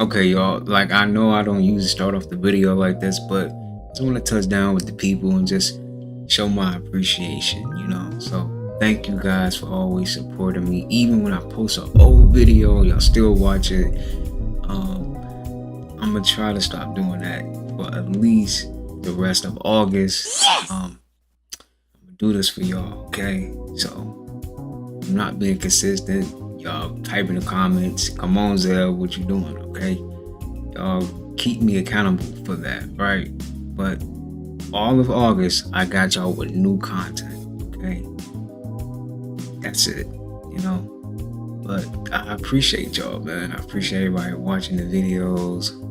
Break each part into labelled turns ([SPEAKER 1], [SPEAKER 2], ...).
[SPEAKER 1] Okay, y'all. Like, I know I don't usually start off the video like this, but I just want to touch down with the people and just show my appreciation, you know. So thank you guys for always supporting me. Even when I post an old video, y'all still watch it. I'm gonna try to stop doing that for at least the rest of August. I'm gonna do this for y'all, okay? So I'm not being consistent. Y'all type in the comments, come on Zell, what you doing, okay? Y'all keep me accountable for that, right? But all of August, I got y'all with new content, okay? That's it, you know? But I appreciate y'all, man. I appreciate everybody watching the videos.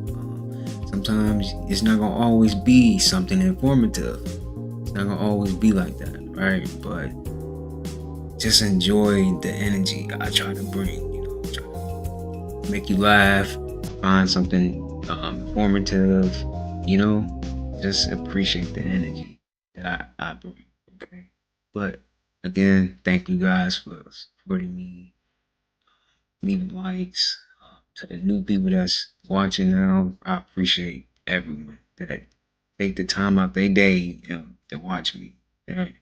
[SPEAKER 1] Sometimes it's not gonna always be something informative. It's not gonna always be like that, right? But just enjoy the energy I try to bring, you know, try to make you laugh, find something informative, you know, just appreciate the energy that I bring, okay? But again, thank you guys for supporting me, leaving likes. To the new people that's watching now, I appreciate everyone that take the time out their day, you know, to watch me. I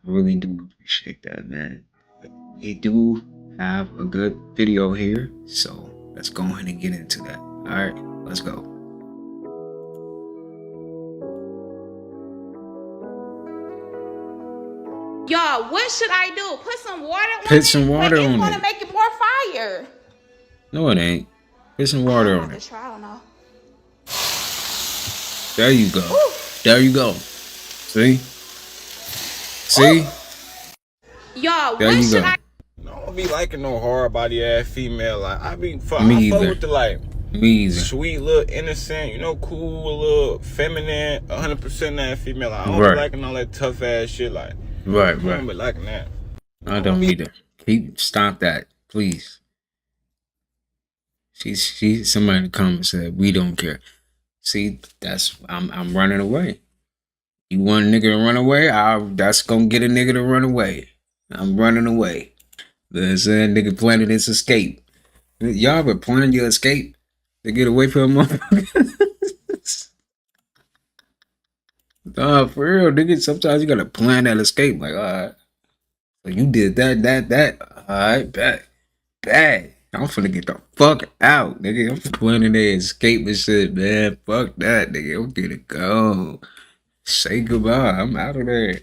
[SPEAKER 1] really do appreciate that, man. We do have a good video here, so let's go ahead and get into that. All right, let's go.
[SPEAKER 2] Y'all, what should I do? Put some water on it?
[SPEAKER 1] Put some water on it.
[SPEAKER 2] It's gonna make it more fire.
[SPEAKER 1] No, it ain't. Put some water on it.
[SPEAKER 2] Try, I don't know.
[SPEAKER 1] There you go. Ooh. There you go. See? See?
[SPEAKER 2] Y'all, what should I?
[SPEAKER 3] I don't be liking no hard body ass female. Like I fuck with the like sweet little innocent, you know, cool little feminine, 100% that female. Like, I don't be liking all that tough ass shit. Like I don't be liking that.
[SPEAKER 1] I don't either. Stop that, please. She somebody in the comments said we don't care. See, that's I'm running away. You want a nigga to run away? That's gonna get a nigga to run away. I'm running away. Listen, nigga planning this escape. Y'all been planning your escape to get away from motherfuckers. Nah, for real, nigga. Sometimes you gotta plan that escape. Like, all right, so you did that. All right, bad. I'm finna get the fuck out, nigga. I'm planning the escape and shit, man. Fuck that, nigga. I'm gonna go. Say goodbye. I'm out of there.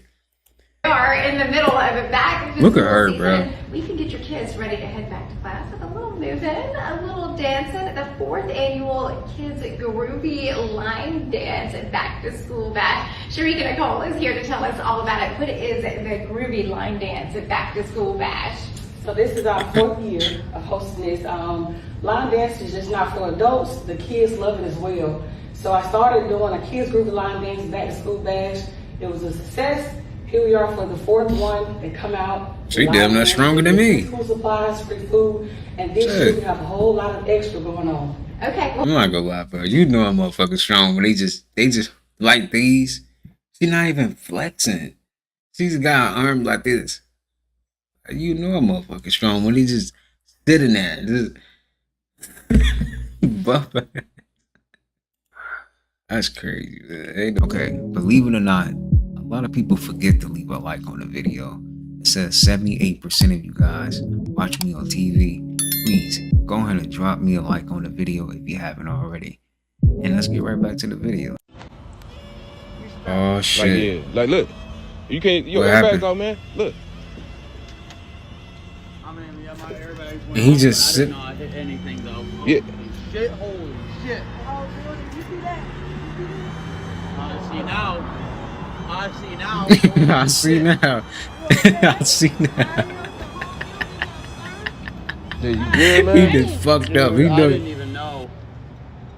[SPEAKER 2] We are in the middle of it. Back
[SPEAKER 1] Look at her, bro.
[SPEAKER 2] We can get your kids ready to head back to class with a little moving, a little dancing. The 4th annual Kids Groovy Line Dance Back to School Bash. Sharika Nicole is here to tell us all about it. What is the Groovy Line Dance Back to School Bash?
[SPEAKER 4] So this is our 4th year of hosting this. Line dance is just not for adults. The kids love it as well. So I started doing a kids group line dance back to school bash. It was a success. Here we are for the 4th one. They come out.
[SPEAKER 1] She damn not stronger than me.
[SPEAKER 4] Free school supplies, free food, and this year we have a whole lot of extra going on.
[SPEAKER 2] Okay.
[SPEAKER 1] I'm not gonna lie, bro. You know I'm motherfucking strong, but they just like these. She's not even flexing. She's got an arm like this. You know I'm motherfucking strong when he just sitting there. Just That's crazy. Okay, believe it or not, a lot of people forget to leave a like on the video. It says 78% of you guys watch me on TV. Please go ahead and drop me a like on the video if you haven't already. And let's get right back to the video. Oh shit.
[SPEAKER 3] Like look. You can't your airbags off, man. Look.
[SPEAKER 1] And he just sit.
[SPEAKER 5] I hit anything though.
[SPEAKER 3] Yeah.
[SPEAKER 5] Shit, holy shit.
[SPEAKER 4] Oh, did you see that?
[SPEAKER 5] I see now.
[SPEAKER 1] I see now. I see now.
[SPEAKER 3] Yeah, you good, man?
[SPEAKER 1] He just fucked up. He
[SPEAKER 5] I
[SPEAKER 1] done.
[SPEAKER 5] didn't even know.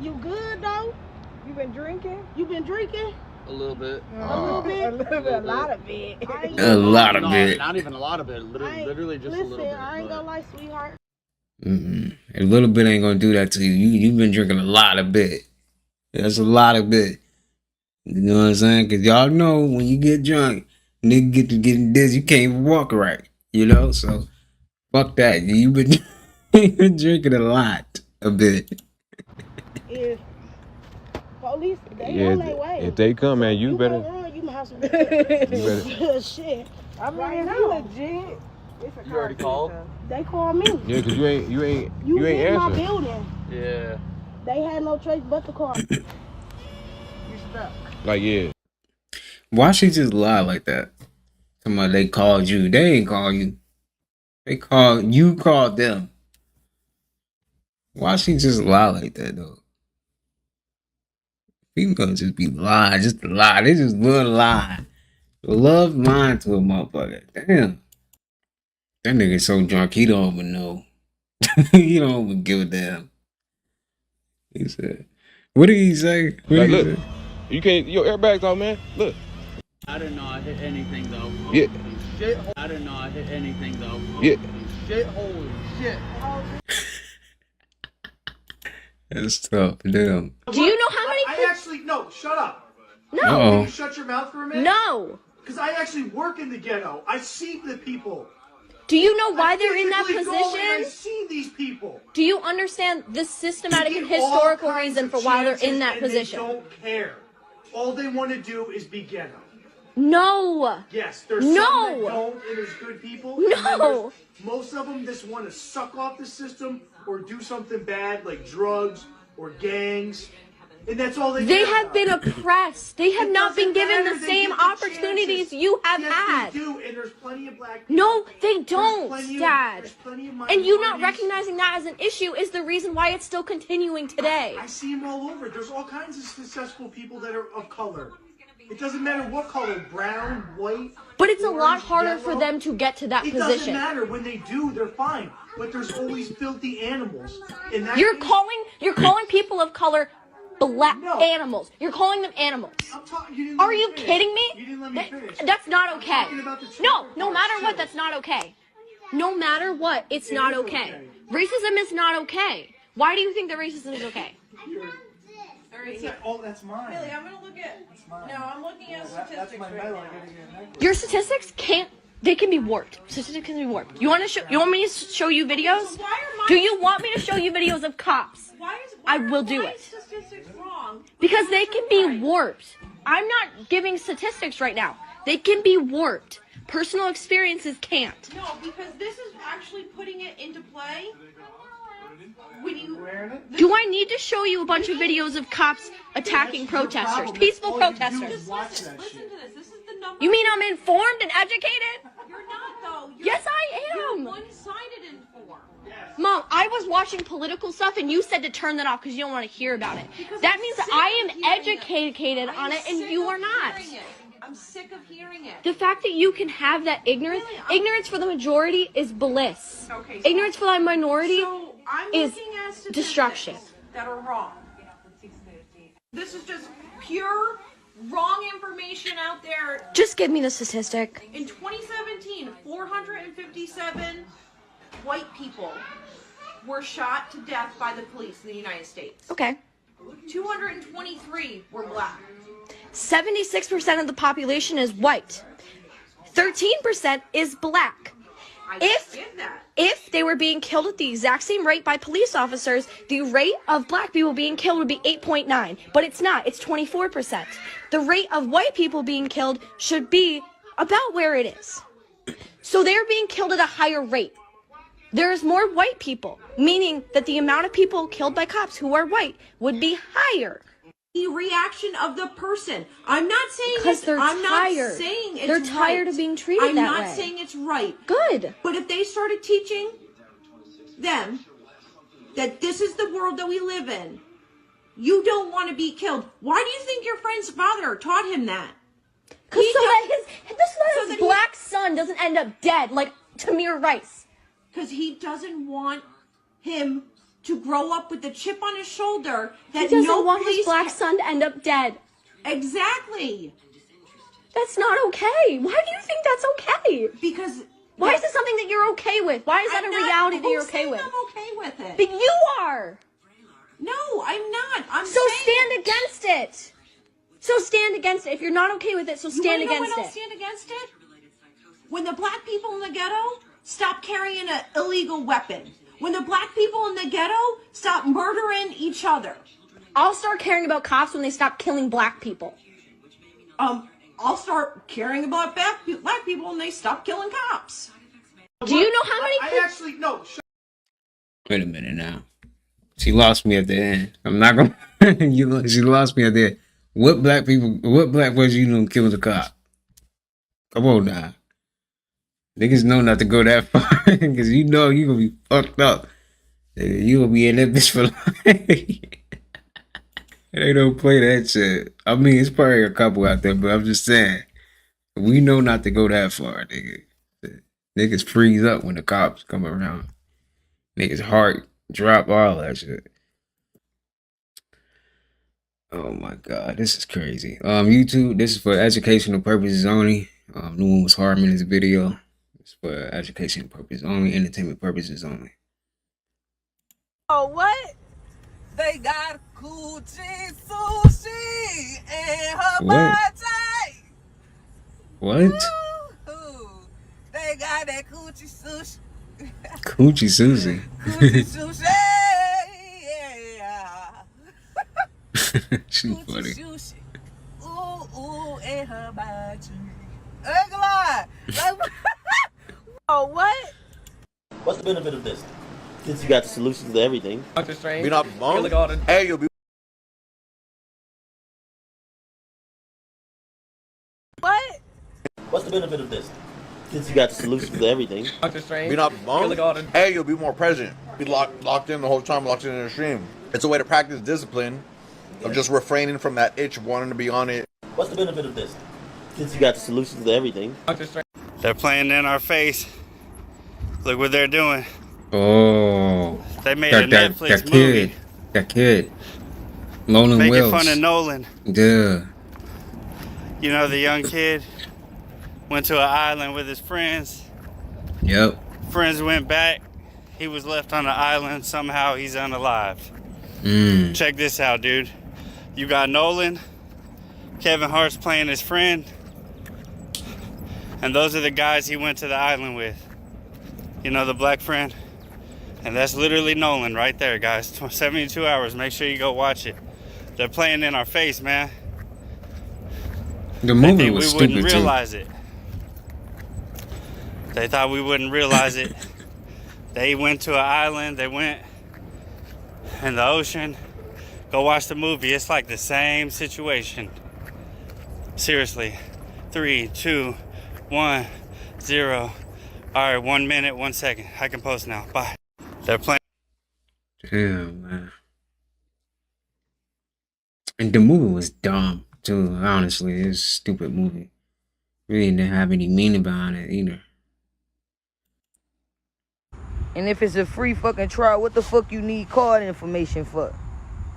[SPEAKER 6] You good though? You been drinking? You been drinking?
[SPEAKER 5] A little bit.
[SPEAKER 6] A little bit? A lot of it.
[SPEAKER 1] A lot of it.
[SPEAKER 5] Not even a lot of it. Literally just a little bit.
[SPEAKER 6] I ain't gonna lie, sweetheart.
[SPEAKER 1] A little bit ain't gonna do that to you. You've been drinking a lot of bit. That's a lot of bit. You know what I'm saying? Because y'all know when you get drunk, nigga get to getting this, you can't even walk right. You know? So, fuck that. You've been drinking a lot. A bit.
[SPEAKER 6] is police. They
[SPEAKER 7] Yeah,
[SPEAKER 6] on their way.
[SPEAKER 7] if they come, man, you better.
[SPEAKER 6] Run, you might have some shit.
[SPEAKER 8] I mean,
[SPEAKER 6] Right
[SPEAKER 8] if
[SPEAKER 6] now.
[SPEAKER 8] you legit, it's a
[SPEAKER 5] You already called?
[SPEAKER 6] They called me.
[SPEAKER 7] Yeah, cause you ain't
[SPEAKER 6] You
[SPEAKER 7] ain't
[SPEAKER 6] in my
[SPEAKER 7] answering.
[SPEAKER 6] building.
[SPEAKER 5] Yeah.
[SPEAKER 6] They had no choice but to call.
[SPEAKER 8] you stuck.
[SPEAKER 7] Like, yeah.
[SPEAKER 1] Why she just lie like that? Somebody they called you. They ain't call you. They called you. Called them. Why she just lie like that though? People just be lying, just to lie. They just love lying. Love lying to a motherfucker. Damn. That nigga so drunk he don't even know. He don't even give a damn. He said, what did he say? What
[SPEAKER 7] Like,
[SPEAKER 1] did he
[SPEAKER 7] look,
[SPEAKER 1] say?
[SPEAKER 7] you can't. Your airbags off, man. Look.
[SPEAKER 5] I did not hit anything though.
[SPEAKER 7] Yeah.
[SPEAKER 5] Shit. I did not hit anything though.
[SPEAKER 7] Yeah.
[SPEAKER 5] Shit. Holy shit.
[SPEAKER 1] That's tough. Damn.
[SPEAKER 9] Do you know how many?
[SPEAKER 10] I actually no. Shut up.
[SPEAKER 9] No.
[SPEAKER 10] Can you shut your mouth for a minute?
[SPEAKER 9] No.
[SPEAKER 10] Because I actually work in the ghetto. I see the people.
[SPEAKER 9] Do you know why
[SPEAKER 10] I
[SPEAKER 9] they're in that
[SPEAKER 10] physically go and I
[SPEAKER 9] position?
[SPEAKER 10] see these people.
[SPEAKER 9] Do you understand the systematic
[SPEAKER 10] They
[SPEAKER 9] and
[SPEAKER 10] get all
[SPEAKER 9] historical
[SPEAKER 10] kinds
[SPEAKER 9] reason
[SPEAKER 10] of
[SPEAKER 9] for why they're in
[SPEAKER 10] chances
[SPEAKER 9] that
[SPEAKER 10] and
[SPEAKER 9] position?
[SPEAKER 10] They don't care. All they want to do is be ghetto.
[SPEAKER 9] No.
[SPEAKER 10] Yes, there's
[SPEAKER 9] No.
[SPEAKER 10] some that don't, and there's good people. and then
[SPEAKER 9] No.
[SPEAKER 10] there's most of them just want to suck off the system or do something bad like drugs or gangs, and that's all they.
[SPEAKER 9] They
[SPEAKER 10] care
[SPEAKER 9] have
[SPEAKER 10] about.
[SPEAKER 9] been oppressed. They have
[SPEAKER 10] It
[SPEAKER 9] not been
[SPEAKER 10] doesn't
[SPEAKER 9] given
[SPEAKER 10] matter.
[SPEAKER 9] the
[SPEAKER 10] They
[SPEAKER 9] same
[SPEAKER 10] get the
[SPEAKER 9] opportunities
[SPEAKER 10] chances.
[SPEAKER 9] you have
[SPEAKER 10] Yes,
[SPEAKER 9] had.
[SPEAKER 10] They do, and there's plenty of black people.
[SPEAKER 9] No, they
[SPEAKER 10] There's
[SPEAKER 9] don't,
[SPEAKER 10] plenty of-
[SPEAKER 9] Dad.
[SPEAKER 10] there's plenty of
[SPEAKER 9] And you not
[SPEAKER 10] minorities.
[SPEAKER 9] recognizing that as an issue is the reason why it's still continuing today.
[SPEAKER 10] I see them all over. There's all kinds of successful people that are of color. It doesn't matter what color, brown, white.
[SPEAKER 9] But it's a lot
[SPEAKER 10] orange,
[SPEAKER 9] harder for
[SPEAKER 10] yellow.
[SPEAKER 9] them to get to that
[SPEAKER 10] It doesn't
[SPEAKER 9] position.
[SPEAKER 10] matter. When they do, they're fine. But there's always filthy animals. And that
[SPEAKER 9] You're
[SPEAKER 10] is-
[SPEAKER 9] calling people of color black
[SPEAKER 10] No.
[SPEAKER 9] animals. You're calling them animals.
[SPEAKER 10] I'm talking. You didn't let
[SPEAKER 9] Are
[SPEAKER 10] me
[SPEAKER 9] you
[SPEAKER 10] finish.
[SPEAKER 9] kidding me?
[SPEAKER 10] You didn't let me finish.
[SPEAKER 9] That's not okay.
[SPEAKER 10] talking about the
[SPEAKER 9] No,
[SPEAKER 10] children
[SPEAKER 9] no
[SPEAKER 10] part,
[SPEAKER 9] matter what,
[SPEAKER 10] too.
[SPEAKER 9] that's not okay. No matter what, it's
[SPEAKER 10] It
[SPEAKER 9] not
[SPEAKER 10] is
[SPEAKER 9] okay.
[SPEAKER 10] okay.
[SPEAKER 9] Racism is not okay. Why do you think that racism is okay?
[SPEAKER 10] Oh, that's mine.
[SPEAKER 8] Really, I'm gonna look at. No, I'm looking at
[SPEAKER 10] That's
[SPEAKER 8] statistics
[SPEAKER 10] my
[SPEAKER 8] right
[SPEAKER 10] medal.
[SPEAKER 8] now.
[SPEAKER 10] I gotta get a necklace.
[SPEAKER 9] Your statistics they can be warped. Statistics can be warped. You want me to show you videos?
[SPEAKER 8] So why are my
[SPEAKER 9] Do you want me to show you videos of cops? I will do it.
[SPEAKER 8] Statistics wrong?
[SPEAKER 9] Because they can be warped. I'm not giving statistics right now. They can be warped. Personal experiences can't.
[SPEAKER 8] No, because this is actually putting it into play. When you
[SPEAKER 9] Do I need to show you a bunch of videos of cops attacking protesters? Peaceful protesters.
[SPEAKER 8] listen to this. This is the number.
[SPEAKER 9] You mean I'm informed and educated?
[SPEAKER 8] You're not though.
[SPEAKER 9] Yes, I
[SPEAKER 8] You're
[SPEAKER 9] am.
[SPEAKER 8] one-sided informed.
[SPEAKER 9] Mom, I was watching political stuff and you said to turn that off because you don't want to hear about it.
[SPEAKER 8] Because
[SPEAKER 9] That
[SPEAKER 8] I'm
[SPEAKER 9] means that
[SPEAKER 8] sick
[SPEAKER 9] I
[SPEAKER 8] of
[SPEAKER 9] am
[SPEAKER 8] hearing it.
[SPEAKER 9] educated on it and you are not.
[SPEAKER 8] I'm sick of hearing it.
[SPEAKER 9] The fact that you can have that ignorance, ignorance for the majority is bliss.
[SPEAKER 8] Okay, so-
[SPEAKER 9] Ignorance for the minority
[SPEAKER 8] So I'm
[SPEAKER 9] is
[SPEAKER 8] looking at statistics
[SPEAKER 9] destruction.
[SPEAKER 8] that are wrong. This is just pure wrong information out there.
[SPEAKER 9] Just give me the statistic.
[SPEAKER 8] In 2017, 457 white people were shot to death by the police in the United States.
[SPEAKER 9] Okay.
[SPEAKER 8] 223 were black.
[SPEAKER 9] 76% of the population is white. 13% is black.
[SPEAKER 8] I
[SPEAKER 9] If-
[SPEAKER 8] get that.
[SPEAKER 9] If they were being killed at the exact same rate by police officers, the rate of black people being killed would be 8.9. But it's not. It's 24%. The rate of white people being killed should be about where it is. So they're being killed at a higher rate. There's more white people, meaning that the amount of people killed by cops who are white would be higher.
[SPEAKER 8] The reaction of the person. I'm not saying
[SPEAKER 9] Because
[SPEAKER 8] it's,
[SPEAKER 9] they're
[SPEAKER 8] I'm
[SPEAKER 9] tired.
[SPEAKER 8] not saying it's
[SPEAKER 9] They're tired
[SPEAKER 8] right.
[SPEAKER 9] of being treated
[SPEAKER 8] I'm
[SPEAKER 9] that
[SPEAKER 8] not
[SPEAKER 9] way.
[SPEAKER 8] saying it's right.
[SPEAKER 9] Good.
[SPEAKER 8] But if they started teaching them that this is the world that we live in, you don't want to be killed. Why do you think your friend's father taught him that?
[SPEAKER 9] Because
[SPEAKER 8] He
[SPEAKER 9] so that
[SPEAKER 8] does-
[SPEAKER 9] his
[SPEAKER 8] that he-
[SPEAKER 9] black son doesn't end up dead like Tamir Rice.
[SPEAKER 8] Because he doesn't want him to grow up with the chip on his shoulder
[SPEAKER 9] He
[SPEAKER 8] that
[SPEAKER 9] doesn't
[SPEAKER 8] no
[SPEAKER 9] want his
[SPEAKER 8] police
[SPEAKER 9] black son to end up dead.
[SPEAKER 8] Exactly.
[SPEAKER 9] That's not okay. Why do you think that's okay?
[SPEAKER 8] Because
[SPEAKER 9] Why is this something that you're okay with? Why is that
[SPEAKER 8] I'm
[SPEAKER 9] a
[SPEAKER 8] not-
[SPEAKER 9] reality that
[SPEAKER 8] who's
[SPEAKER 9] you're okay
[SPEAKER 8] saying
[SPEAKER 9] with?
[SPEAKER 8] I'm okay with it.
[SPEAKER 9] But you are.
[SPEAKER 8] No, I'm not. I'm
[SPEAKER 9] So
[SPEAKER 8] saying
[SPEAKER 9] stand against it. So stand against it. If you're not okay with it, so stand
[SPEAKER 8] you wanna
[SPEAKER 9] against
[SPEAKER 8] know when
[SPEAKER 9] it.
[SPEAKER 8] I'll stand against it? When the black people in the ghetto stop carrying an illegal weapon. When the black people in the ghetto stop murdering each other.
[SPEAKER 9] I'll start caring about cops when they stop killing black people.
[SPEAKER 8] I'll start caring about black people when they stop killing cops.
[SPEAKER 9] Do you know how many?
[SPEAKER 10] I actually no.
[SPEAKER 1] Wait a minute now. She lost me at the end. I'm not gonna. She lost me at the end. What black person you know killed a cop? Come on now. Niggas know not to go that far because you know you gonna be fucked up. You gonna be in that bitch for life. They don't play that shit. I mean, it's probably a couple out there, but I'm just saying, we know not to go that far, nigga. Niggas freeze up when the cops come around. Niggas heart drop, all that shit. Oh my god, this is crazy. YouTube, this is for educational purposes only. No one was harming this video. It's for educational purposes only, entertainment purposes only.
[SPEAKER 6] Oh, what?
[SPEAKER 11] They got coochie sushi and hibachi.
[SPEAKER 1] What?
[SPEAKER 11] Ooh, they got that coochie sushi.
[SPEAKER 1] Coochie sushi.
[SPEAKER 11] Coochie sushi. Yeah.
[SPEAKER 1] She
[SPEAKER 11] Coochie
[SPEAKER 1] funny.
[SPEAKER 11] sushi. Ooh, and hibachi. Ain't gonna lie. Like,
[SPEAKER 6] Oh, what?
[SPEAKER 12] What's the benefit of this? Since you got the solutions to everything.
[SPEAKER 5] Doctor Strange.
[SPEAKER 3] Be not
[SPEAKER 5] Really GAWD.
[SPEAKER 3] Hey, you'll be.
[SPEAKER 6] What?
[SPEAKER 12] What's the benefit of this? Since you got the solutions to everything.
[SPEAKER 5] Doctor Strange.
[SPEAKER 3] Be not
[SPEAKER 5] Really GAWD.
[SPEAKER 3] Hey, you'll be more present. Be locked in the whole time, locked in the stream. It's a way to practice discipline of just refraining from that itch of wanting to be on it.
[SPEAKER 12] What's the benefit of this? Since you got the solutions to everything.
[SPEAKER 5] Doctor Strange.
[SPEAKER 13] They're playing in our face. Look what they're doing.
[SPEAKER 1] Oh,
[SPEAKER 13] They made a Netflix movie.
[SPEAKER 1] That kid. Nolan
[SPEAKER 13] Making
[SPEAKER 1] Wells.
[SPEAKER 13] fun of Nolan.
[SPEAKER 1] Yeah.
[SPEAKER 13] You know, the young kid went to an island with his friends.
[SPEAKER 1] Yep.
[SPEAKER 13] Friends went back. He was left on the island. Somehow he's unalive. Check this out, dude. You got Nolan. Kevin Hart's playing his friend. And those are the guys he went to the island with. You know, the black friend? And that's literally Nolan right there, guys. 72 hours. Make sure you go watch it. They're playing in our face, man.
[SPEAKER 1] The movie
[SPEAKER 13] we
[SPEAKER 1] was stupid
[SPEAKER 13] wouldn't
[SPEAKER 1] too.
[SPEAKER 13] realize it. They thought we wouldn't realize it. They went to an island. They went in the ocean. Go watch the movie. It's like the same situation. Seriously. 3, 2, 1, 0. All right, 1 minute, 1 second. I can post now. Bye. They're playing.
[SPEAKER 1] Damn, man. And the movie was dumb too. Honestly, it's a stupid movie. Really didn't have any meaning behind it either.
[SPEAKER 11] and if it's a free fucking trial, what the fuck you need card information for?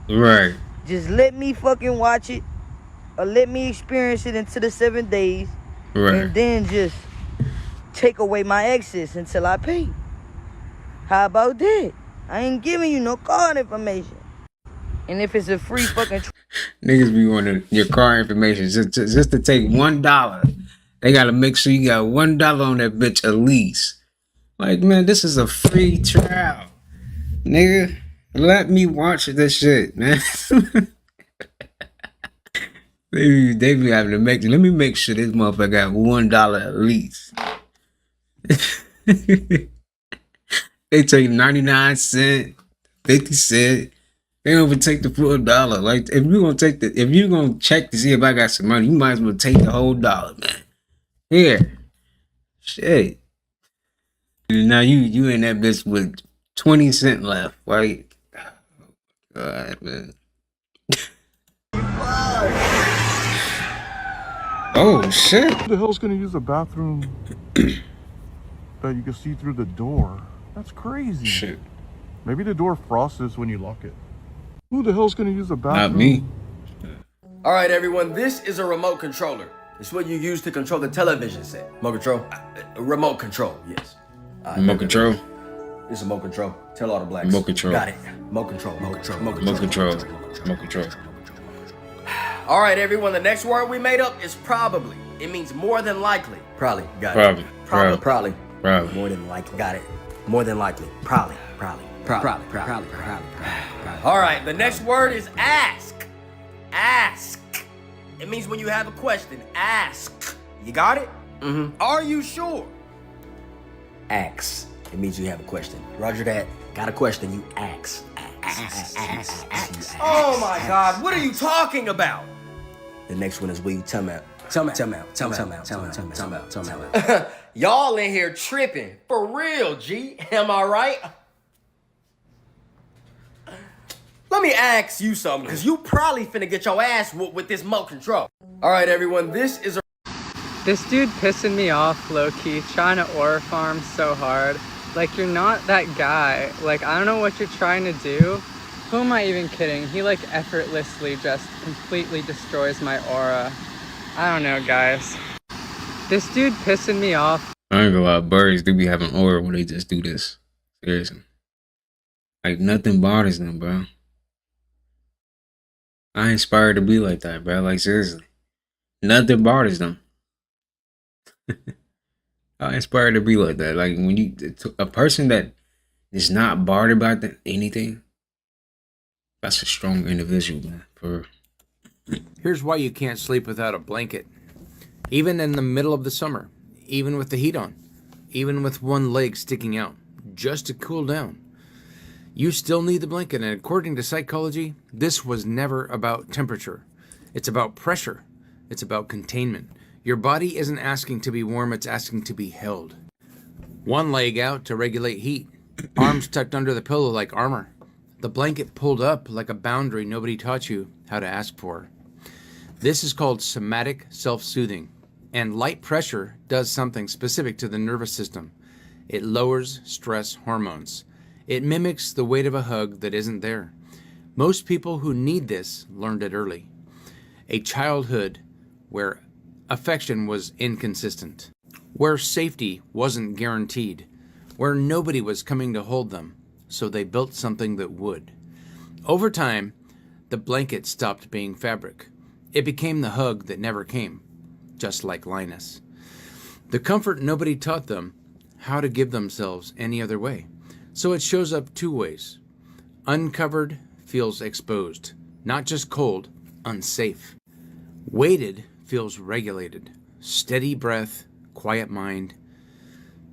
[SPEAKER 1] Right.
[SPEAKER 11] Just let me fucking watch it, or let me experience it into the 7 days,
[SPEAKER 1] Right.
[SPEAKER 11] and then just take away my access until I pay. How about that? I ain't giving you no card information. And if it's a free fucking
[SPEAKER 1] Niggas be wanting your car information just to take $1. They gotta make sure you got $1 on that bitch at least. Like, man, this is a free trial, nigga. Let me watch this shit, man. they be having to make. Let me make sure this motherfucker got $1 at least. They take 99 cents, 50 cents. They don't even take the full dollar. Like, if you're gonna check to see if I got some money, you might as well take the whole dollar, man. Here. Shit. Now you in that bitch with 20 cents left, right? God, man. Oh shit.
[SPEAKER 14] Who the hell's gonna use a bathroom that you can see through the door? That's crazy.
[SPEAKER 1] Shit.
[SPEAKER 14] Maybe the door frosts when you lock it. Who the hell's gonna use a bathroom?
[SPEAKER 1] Not me.
[SPEAKER 15] Alright everyone, this is a remote controller. It's what you use to control the television set. Remote control? Remote control, yes.
[SPEAKER 1] Remote control?
[SPEAKER 15] It's a remote control. Tell all the blacks.
[SPEAKER 1] Remote control.
[SPEAKER 15] Got it. Remote control, remote control, remote
[SPEAKER 1] Remote
[SPEAKER 15] control.
[SPEAKER 1] control. Remote control.
[SPEAKER 15] Alright everyone, the next word we made up is probably. It means more than likely. Probably, got
[SPEAKER 1] Probably.
[SPEAKER 15] it. Probably.
[SPEAKER 1] Probably.
[SPEAKER 15] More than likely, got it. More than likely. Probably. Probably. All right, the next word is ask. Ask. It means when you have a question, ask. You got it? Mm-hmm. Are you sure? Ask. It means you have a question. Roger that. Got a question, you ask. Oh my God, what are you talking about? The next one is what you tell me. Tell me. Y'all in here tripping. For real, G. Am I right? Let me ask you something, because you probably finna get your ass whooped with this remote control. All right, everyone, this is a...
[SPEAKER 16] This dude pissing me off, low-key, trying to ore farm so hard. Like, you're not that guy. Like, I don't know what you're trying to do. Who am I even kidding? He, like, effortlessly just completely destroys my aura. I don't know, guys. This dude pissing me off.
[SPEAKER 1] I ain't gonna lie, birds do be having aura when they just do this. Seriously. Like, nothing bothers them, bro. I inspired to be like that, bro. Like, seriously. Nothing bothers them. I inspired to be like that. Like, when you, a person that is not bothered by anything, that's a strong individual, man.
[SPEAKER 17] Here's why you can't sleep without a blanket. Even in the middle of the summer, even with the heat on, even with one leg sticking out, just to cool down. You still need the blanket, and according to psychology, this was never about temperature. It's about pressure. It's about containment. Your body isn't asking to be warm, it's asking to be held. One leg out to regulate heat. Arms tucked under the pillow like armor. The blanket pulled up like a boundary nobody taught you how to ask for. This is called somatic self-soothing, and light pressure does something specific to the nervous system. It lowers stress hormones. It mimics the weight of a hug that isn't there. Most people who need this learned it early. A childhood where affection was inconsistent, where safety wasn't guaranteed, where nobody was coming to hold them, so they built something that would. Over time, the blanket stopped being fabric. It became the hug that never came, just like Linus. The comfort nobody taught them how to give themselves any other way. So it shows up two ways. Uncovered feels exposed, not just cold, unsafe. Weighted feels regulated, steady breath, quiet mind,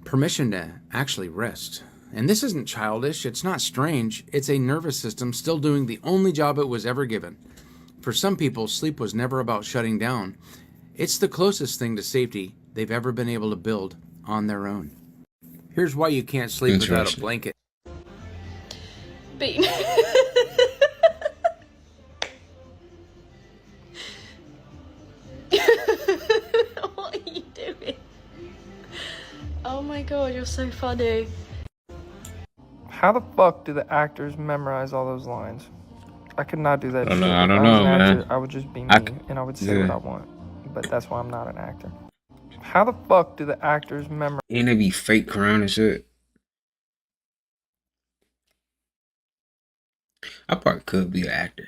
[SPEAKER 17] permission to actually rest. And this isn't childish, it's not strange, it's a nervous system still doing the only job it was ever given. For some people, sleep was never about shutting down. It's the closest thing to safety they've ever been able to build on their own. Here's why you can't sleep without a blanket.
[SPEAKER 9] Bean. What are you doing? Oh my god, you're so funny.
[SPEAKER 18] How the fuck do the actors memorize all those lines? I could not do that.
[SPEAKER 1] I don't know, man.
[SPEAKER 18] I would just be me, and I would say what I want. But that's why I'm not an actor. How the fuck do the actors memorize?
[SPEAKER 1] Ain't they be fake crying and shit? I probably could be an actor.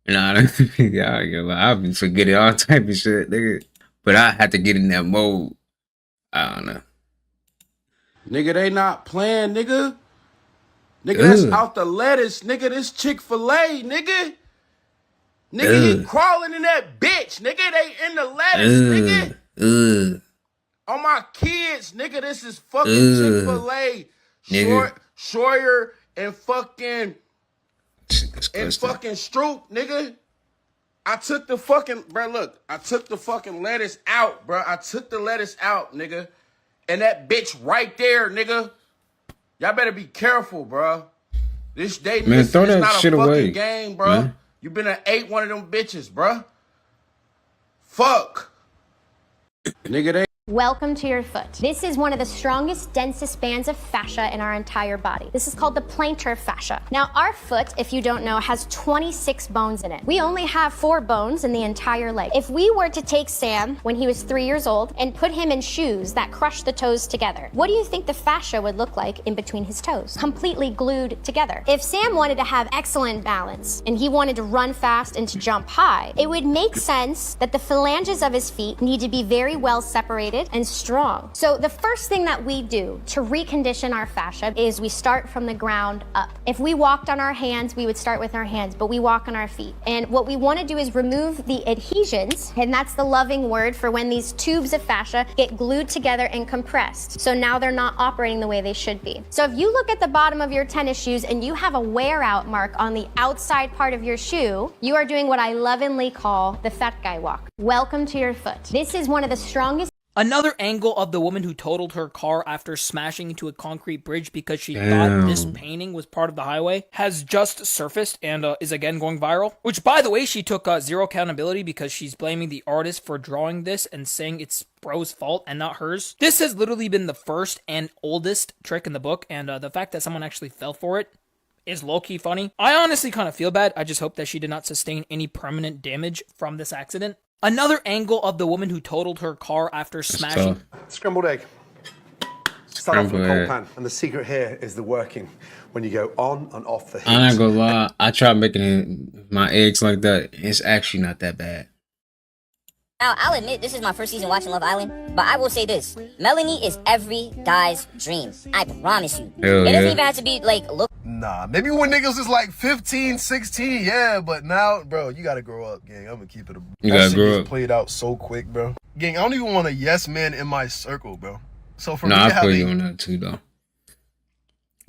[SPEAKER 1] Nah, I'll be forgetting all type of shit, nigga. But I had to get in that mode. I don't know.
[SPEAKER 19] Nigga, they not playing, nigga. Nigga, that's out the lettuce, nigga. This Chick-fil-A, nigga. Nigga, he crawling in that bitch, nigga. They in the lettuce, nigga. On my kids, nigga, this is fucking Chick-fil-A. Schroyer and fucking Stroop, nigga. I took the fucking, bro, look. I took the fucking lettuce out, bro. I took the lettuce out, nigga. And that bitch right there, nigga. Y'all better be careful, bro. This day,
[SPEAKER 1] man,
[SPEAKER 19] this
[SPEAKER 1] throw
[SPEAKER 19] is
[SPEAKER 1] that
[SPEAKER 19] not
[SPEAKER 1] shit
[SPEAKER 19] a fucking
[SPEAKER 1] away,
[SPEAKER 19] game, bro.
[SPEAKER 1] man.
[SPEAKER 19] You been ate one of them bitches, bro. Fuck. Nigga, they...
[SPEAKER 20] Welcome to your foot. This is one of the strongest, densest bands of fascia in our entire body. This is called the plantar fascia. Now, our foot, if you don't know, has 26 bones in it. We only have 4 bones in the entire leg. If we were to take Sam when he was 3 years old and put him in shoes that crush the toes together, what do you think the fascia would look like in between his toes? Completely glued together. If Sam wanted to have excellent balance and he wanted to run fast and to jump high, it would make sense that the phalanges of his feet need to be very well separated excited and strong. So the first thing that we do to recondition our fascia is we start from the ground up. If we walked on our hands, we would start with our hands, but we walk on our feet. And what we want to do is remove the adhesions, and that's the loving word for when these tubes of fascia get glued together and compressed. So now they're not operating the way they should be. So if you look at the bottom of your tennis shoes and you have a wear out mark on the outside part of your shoe, you are doing what I lovingly call the fat guy walk. Welcome to your foot. This is one of the strongest.
[SPEAKER 21] Another angle of the woman who totaled her car after smashing into a concrete bridge because she thought this painting was part of the highway has just surfaced and is again going viral. Which, by the way, she took zero accountability because she's blaming the artist for drawing this and saying it's bro's fault and not hers. This has literally been the first and oldest trick in the book, and the fact that someone actually fell for it is low-key funny. I honestly kind of feel bad. I just hope that she did not sustain any permanent damage from this accident. Another angle of the woman who totaled her car after smashing.
[SPEAKER 22] Scrambled egg. Start off with a cold pan, and the secret here is the working when you go on and off the heat.
[SPEAKER 1] I'm not gonna lie, I tried making my eggs like that. It's actually not that bad.
[SPEAKER 23] Now, I'll admit this is my first season watching Love Island, but I will say this. Melanie is every guy's dream. I promise you.
[SPEAKER 22] Hell
[SPEAKER 23] it doesn't
[SPEAKER 22] yeah.
[SPEAKER 23] even have to be like, look.
[SPEAKER 22] Nah, maybe when niggas is like 15, 16, yeah, but now, bro, you gotta grow up, gang. I'm gonna keep it.
[SPEAKER 1] You gotta grow up.
[SPEAKER 22] Played out so quick, bro. Gang, I don't even want a yes man in my circle, bro. So for me
[SPEAKER 1] I
[SPEAKER 22] to
[SPEAKER 1] feel
[SPEAKER 22] have
[SPEAKER 1] you on that too, though.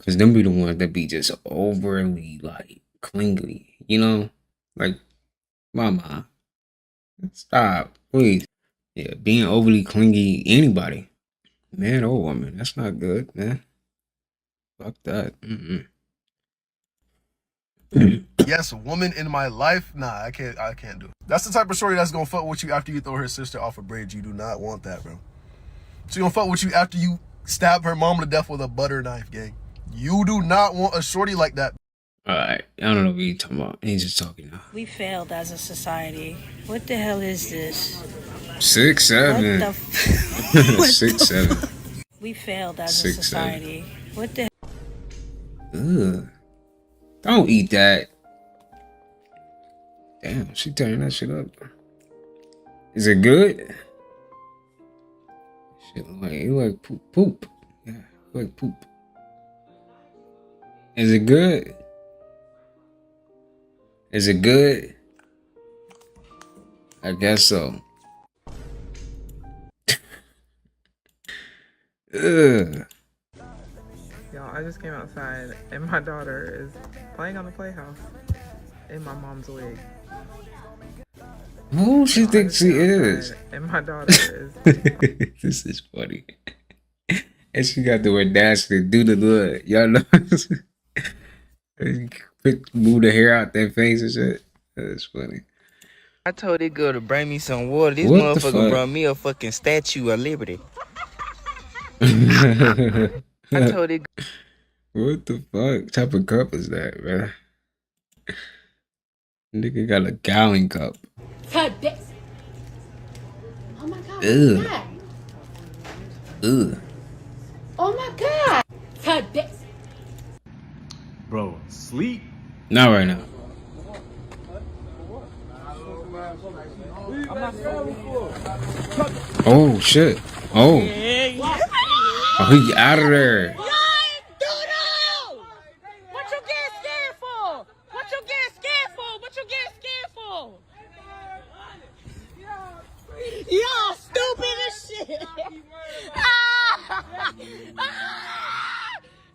[SPEAKER 1] Cause them be the ones that be just overly like clingy, you know? Like, mama, stop, please. Yeah, being overly clingy, anybody, man or woman, that's not good, man. Fuck that.
[SPEAKER 22] yes, a woman in my life, nah, I can't do it. That's the type of shorty that's gonna fuck with you after you throw her sister off a bridge. You do not want that, bro. She gonna fuck with you after you stab her mom to death with a butter knife, gang. You do not want a shorty like that.
[SPEAKER 1] Alright, I don't know what you're talking about. He's just talking now.
[SPEAKER 24] We failed as a society. What the hell is this?
[SPEAKER 1] 6'7".
[SPEAKER 24] What the
[SPEAKER 1] What 6'7".
[SPEAKER 24] We failed as a society. What the
[SPEAKER 1] Ugh. Don't eat that. Damn, she turning that shit up. Is it good? Shit, like poop. Yeah, like poop. Is it good? Is it good? I guess so. Ugh.
[SPEAKER 25] Y'all, I just came outside and my daughter is playing on the playhouse in my mom's wig.
[SPEAKER 1] Who she thinks she is?
[SPEAKER 25] And my daughter is.
[SPEAKER 1] This is funny. And she got the audacity to do the look. Y'all know. Move the hair out their face and shit. That's funny.
[SPEAKER 26] I told that girl to bring me some water. This
[SPEAKER 1] What the
[SPEAKER 26] motherfucker
[SPEAKER 1] fuck?
[SPEAKER 26] brought me a fucking Statue of Liberty.
[SPEAKER 1] I
[SPEAKER 26] told it.
[SPEAKER 1] What the fuck type of cup is that, man? Nigga got a gallon cup.
[SPEAKER 2] Cut this. Oh my god.
[SPEAKER 1] Ugh.
[SPEAKER 2] What's that?
[SPEAKER 1] Ugh.
[SPEAKER 2] Oh my god. Cut this.
[SPEAKER 3] Bro, sleep.
[SPEAKER 1] Not right now. Oh shit. Oh. Oh, he out of there.
[SPEAKER 6] What you get scared for? What you get scared for? What you get scared for? Y'all stupid as shit.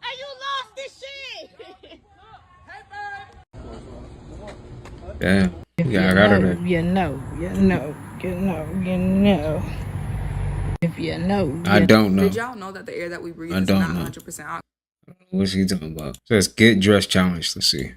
[SPEAKER 6] And you lost this shit.
[SPEAKER 1] Damn. Yeah, I got her.
[SPEAKER 6] You know. If you know.
[SPEAKER 1] I don't know.
[SPEAKER 27] Did y'all know that the air that we breathe
[SPEAKER 1] I
[SPEAKER 27] is
[SPEAKER 1] don't
[SPEAKER 27] not
[SPEAKER 1] know.
[SPEAKER 27] 100% oxygen?
[SPEAKER 1] What's he talking about? So let's get dressed challenge. Let's see.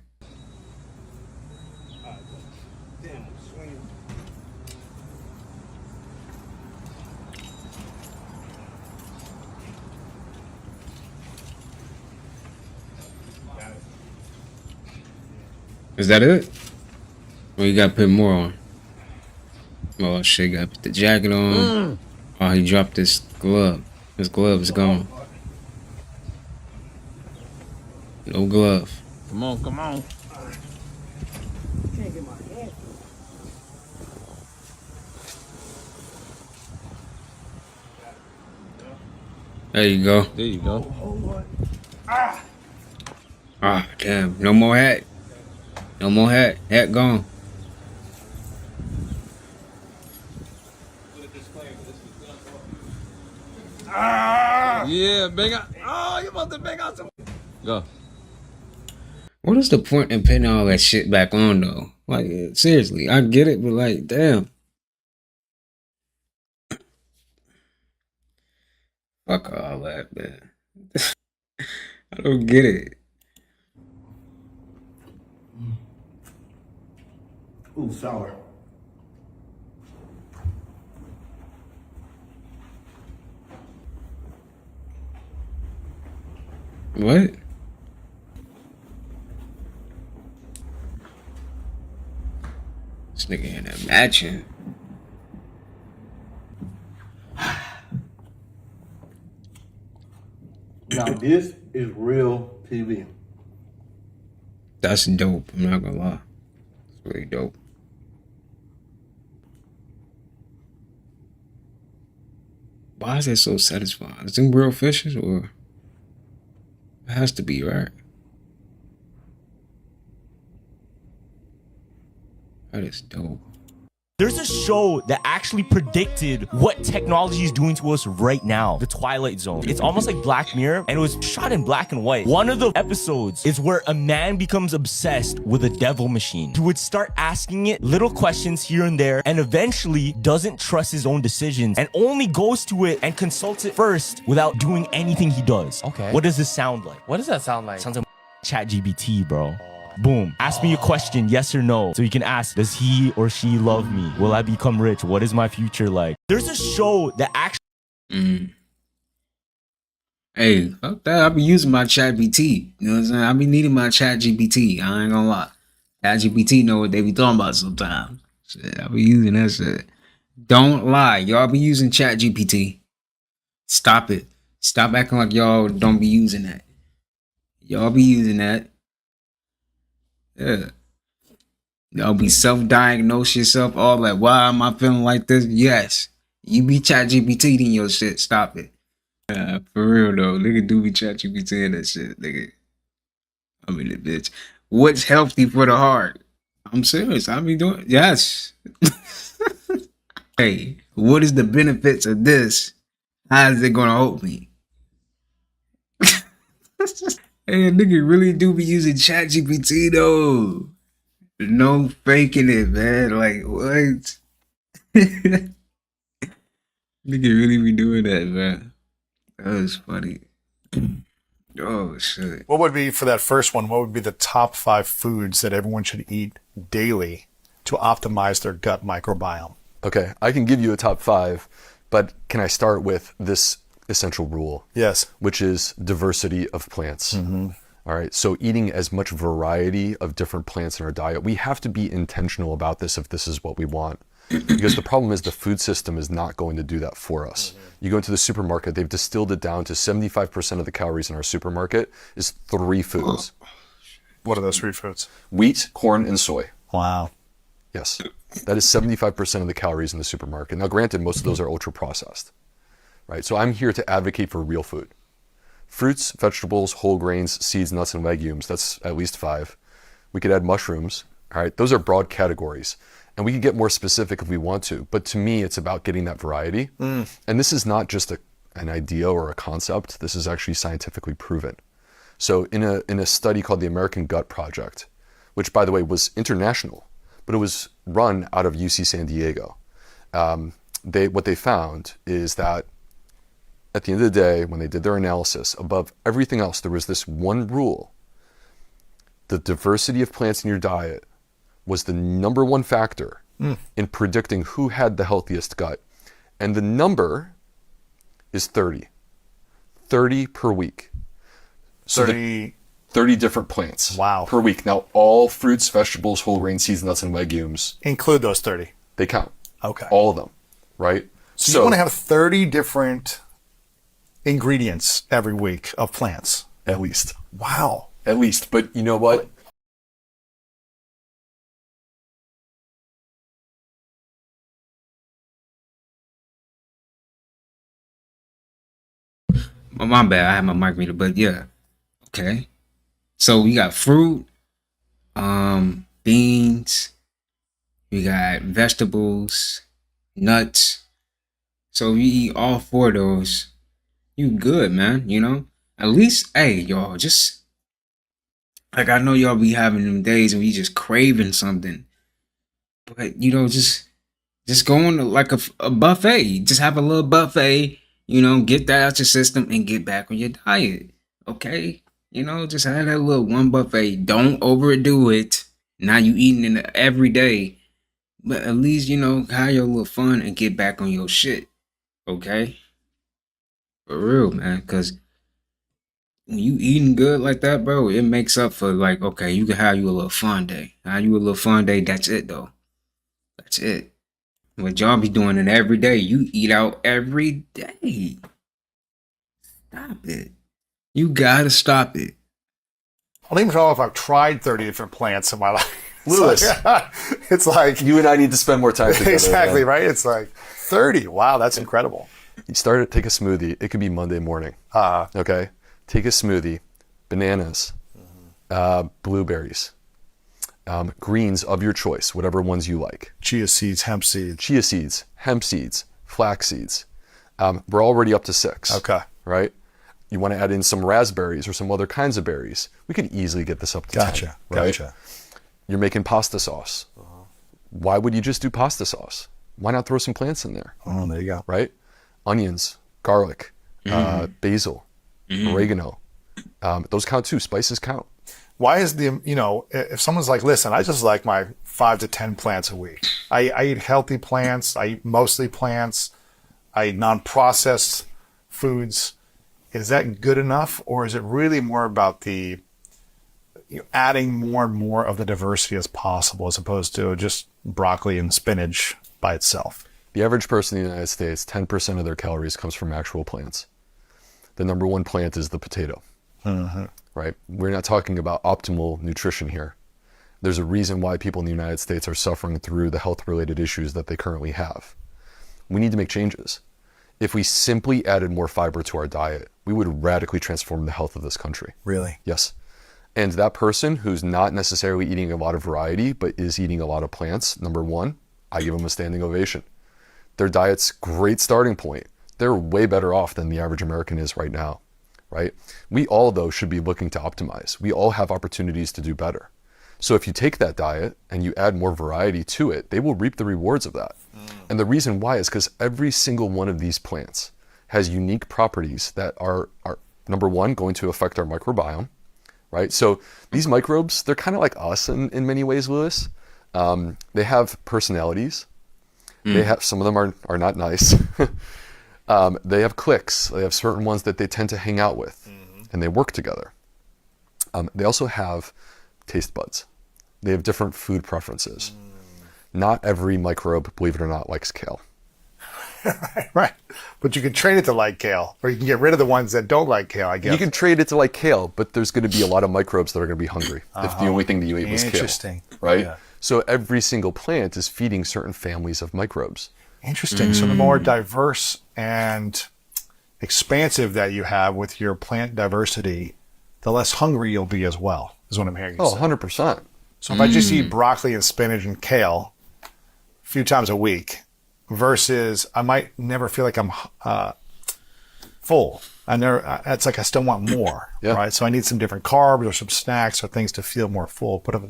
[SPEAKER 1] Is that it? Well, you gotta put more on. Oh shit, gotta put the jacket on. Oh, he dropped his glove. His glove is gone. No glove.
[SPEAKER 3] Come on, come on.
[SPEAKER 1] There you go.
[SPEAKER 3] There you go.
[SPEAKER 1] Ah, damn. No more hat. No more hat. Hat gone.
[SPEAKER 3] Yeah, bang out. Oh, you about to bang out some. Go.
[SPEAKER 1] What is the point in putting all that shit back on though? Like seriously, I get it, but like, damn. Fuck all that, man. I don't get it.
[SPEAKER 22] Ooh, sour.
[SPEAKER 1] What? This nigga in there matching.
[SPEAKER 22] Now this is real TV.
[SPEAKER 1] That's dope. I'm not gonna lie. It's really dope. Why is that so satisfying? Is them real fishes or it has to be, right? That is dope.
[SPEAKER 4] There's a show that actually predicted what technology is doing to us right now. The Twilight Zone. It's almost like Black Mirror, and it was shot in black and white. One of the episodes is where a man becomes obsessed with a devil machine. He would start asking it little questions here and there, and eventually doesn't trust his own decisions, and only goes to it and consults it first without doing anything he does.
[SPEAKER 5] Okay.
[SPEAKER 4] What does this sound like?
[SPEAKER 5] What does that sound like?
[SPEAKER 4] Sounds like ChatGPT, bro. Boom. Ask me a question, yes or no. So you can ask, does he or she love me? Will I become rich? What is my future like? There's a show that actually...
[SPEAKER 1] Hey, fuck that. I be using my ChatGPT. You know what I'm saying? I be needing my ChatGPT. I ain't gonna lie. ChatGPT know what they be talking about sometimes. Shit, I be using that shit. Don't lie. Y'all be using ChatGPT. Stop it. Stop acting like y'all don't be using that. Y'all be using that. Yeah. Y'all be self-diagnose yourself, all that. Why am I feeling like this? Yes. You be ChatGPT in your shit. Stop it. For real though. Nigga do be ChatGPT in that shit, nigga. I mean, bitch. What's healthy for the heart? I'm serious. I be doing. Yes. Hey, what is the benefits of this? How is it gonna help me? Hey, nigga really do be using ChatGPT though. No faking it, man. Like what? Nigga really be doing that, man. That was funny. Oh shit.
[SPEAKER 7] What would be for that first one? What would be the top 5 foods that everyone should eat daily to optimize their gut microbiome?
[SPEAKER 8] Okay, I can give you a top 5, but can I start with this essential rule?
[SPEAKER 7] Yes.
[SPEAKER 8] Which is diversity of plants.
[SPEAKER 7] Mm-hmm.
[SPEAKER 8] All right, so eating as much variety of different plants in our diet. We have to be intentional about this if this is what we want. Because the problem is the food system is not going to do that for us. You go into the supermarket, they've distilled it down to 75% of the calories in our supermarket is 3 foods.
[SPEAKER 7] What are those 3 foods?
[SPEAKER 8] Wheat, corn, and soy.
[SPEAKER 7] Wow.
[SPEAKER 8] Yes, that is 75% of the calories in the supermarket. Now granted, most of those are ultra processed, right? So I'm here to advocate for real food. Fruits, vegetables, whole grains, seeds, nuts, and legumes, that's at least 5. We could add mushrooms, all right? Those are broad categories. And we can get more specific if we want to. But to me, it's about getting that variety. And this is not just an idea or a concept. This is actually scientifically proven. So in a study called the American Gut Project, which by the way was international, but it was run out of UC San Diego, what they found is that at the end of the day, when they did their analysis, above everything else, there was this one rule. The diversity of plants in your diet was the number 1 factor in predicting who had the healthiest gut. And the number is 30. 30 per week. So 30 different plants per week. Now, all fruits, vegetables, whole grain, seeds, nuts, and legumes.
[SPEAKER 7] Include those 30.
[SPEAKER 8] They count.
[SPEAKER 7] Okay.
[SPEAKER 8] All of them, right?
[SPEAKER 7] So you want to have 30 different ingredients every week of plants.
[SPEAKER 8] At least.
[SPEAKER 7] Wow.
[SPEAKER 8] At least. But you know what?
[SPEAKER 1] My bad. I have my mic muted, but yeah. Okay. So we got fruit, beans, we got vegetables, nuts. So you eat all 4 of those, you good, man. You know, at least, hey, y'all, just like I know y'all be having them days when you just craving something, but you know, just go on to like a buffet. Just have a little buffet. You know, get that out your system and get back on your diet. Okay, you know, just have that little one buffet. Don't overdo it. Now you eating it every day, but at least you know have your little fun and get back on your shit. Okay, for real, man. Cause when you eating good like that, bro, it makes up for like, okay, you can have you a little fun day. Have you a little fun day. That's it though. That's it. But y'all be doing it every day. You eat out every day. Stop it. You gotta stop it.
[SPEAKER 7] I don't even know if I've tried 30 different plants in my life.
[SPEAKER 8] Lewis,
[SPEAKER 7] it's like
[SPEAKER 8] you and I need to spend more time together.
[SPEAKER 7] Exactly,
[SPEAKER 8] man.
[SPEAKER 7] right? It's like 30. Wow, that's incredible.
[SPEAKER 8] You take a smoothie. It could be Monday morning. Okay? Take a smoothie, bananas, blueberries, greens of your choice, whatever ones you like.
[SPEAKER 7] Chia seeds, hemp seeds,
[SPEAKER 8] flax seeds. We're already up to 6.
[SPEAKER 7] Okay.
[SPEAKER 8] Right? You want to add in some raspberries or some other kinds of berries. We could easily get this up to 10. Right?
[SPEAKER 7] Gotcha.
[SPEAKER 8] You're making pasta sauce. Why would you just do pasta sauce? Why not throw some plants in there?
[SPEAKER 7] Oh, there you go.
[SPEAKER 8] Right? Onions, garlic, basil, oregano. Those count too. Spices count.
[SPEAKER 7] Why is if someone's like, listen, I just like my 5 to 10 plants a week. I eat healthy plants. I eat mostly plants. I eat non-processed foods. Is that good enough? Or is it really more about the adding more and more of the diversity as possible as opposed to just broccoli and spinach by itself?
[SPEAKER 8] The average person in the United States, 10% of their calories comes from actual plants. The number one plant is the potato. Right? We're not talking about optimal nutrition here. There's a reason why people in the United States are suffering through the health-related issues that they currently have. We need to make changes. If we simply added more fiber to our diet, we would radically transform the health of this country.
[SPEAKER 7] Really?
[SPEAKER 8] Yes. And that person who's not necessarily eating a lot of variety, but is eating a lot of plants, number one, I give them a standing ovation. Their diet's great starting point. They're way better off than the average American is right now, right? We all, though, should be looking to optimize. We all have opportunities to do better. So if you take that diet and you add more variety to it, they will reap the rewards of that. And the reason why is because every single one of these plants has unique properties that are number one, going to affect our microbiome, right? So these microbes, they're kind of like us in many ways, Lewis. They have personalities. They have, some of them are not nice. They have cliques. They have certain ones that they tend to hang out with, and they work together. They also have taste buds. They have different food preferences. Not every microbe, believe it or not, likes kale.
[SPEAKER 7] Right. But you can train it to like kale, or you can get rid of the ones that don't like kale, I guess.
[SPEAKER 8] You can train it to like kale, but there's going to be a lot of microbes that are going to be hungry if the only thing that you ate was kale.
[SPEAKER 7] Interesting.
[SPEAKER 8] Right?
[SPEAKER 7] Yeah.
[SPEAKER 8] So every single plant is feeding certain families of microbes.
[SPEAKER 7] Interesting. So the more diverse and expansive that you have with your plant diversity, the less hungry you'll be as well, is what I'm hearing you say.
[SPEAKER 8] 100%.
[SPEAKER 7] So if I just eat broccoli and spinach and kale a few times a week versus I might never feel like I'm full. It's like I still want more, right? So I need some different carbs or some snacks or things to feel more full. But if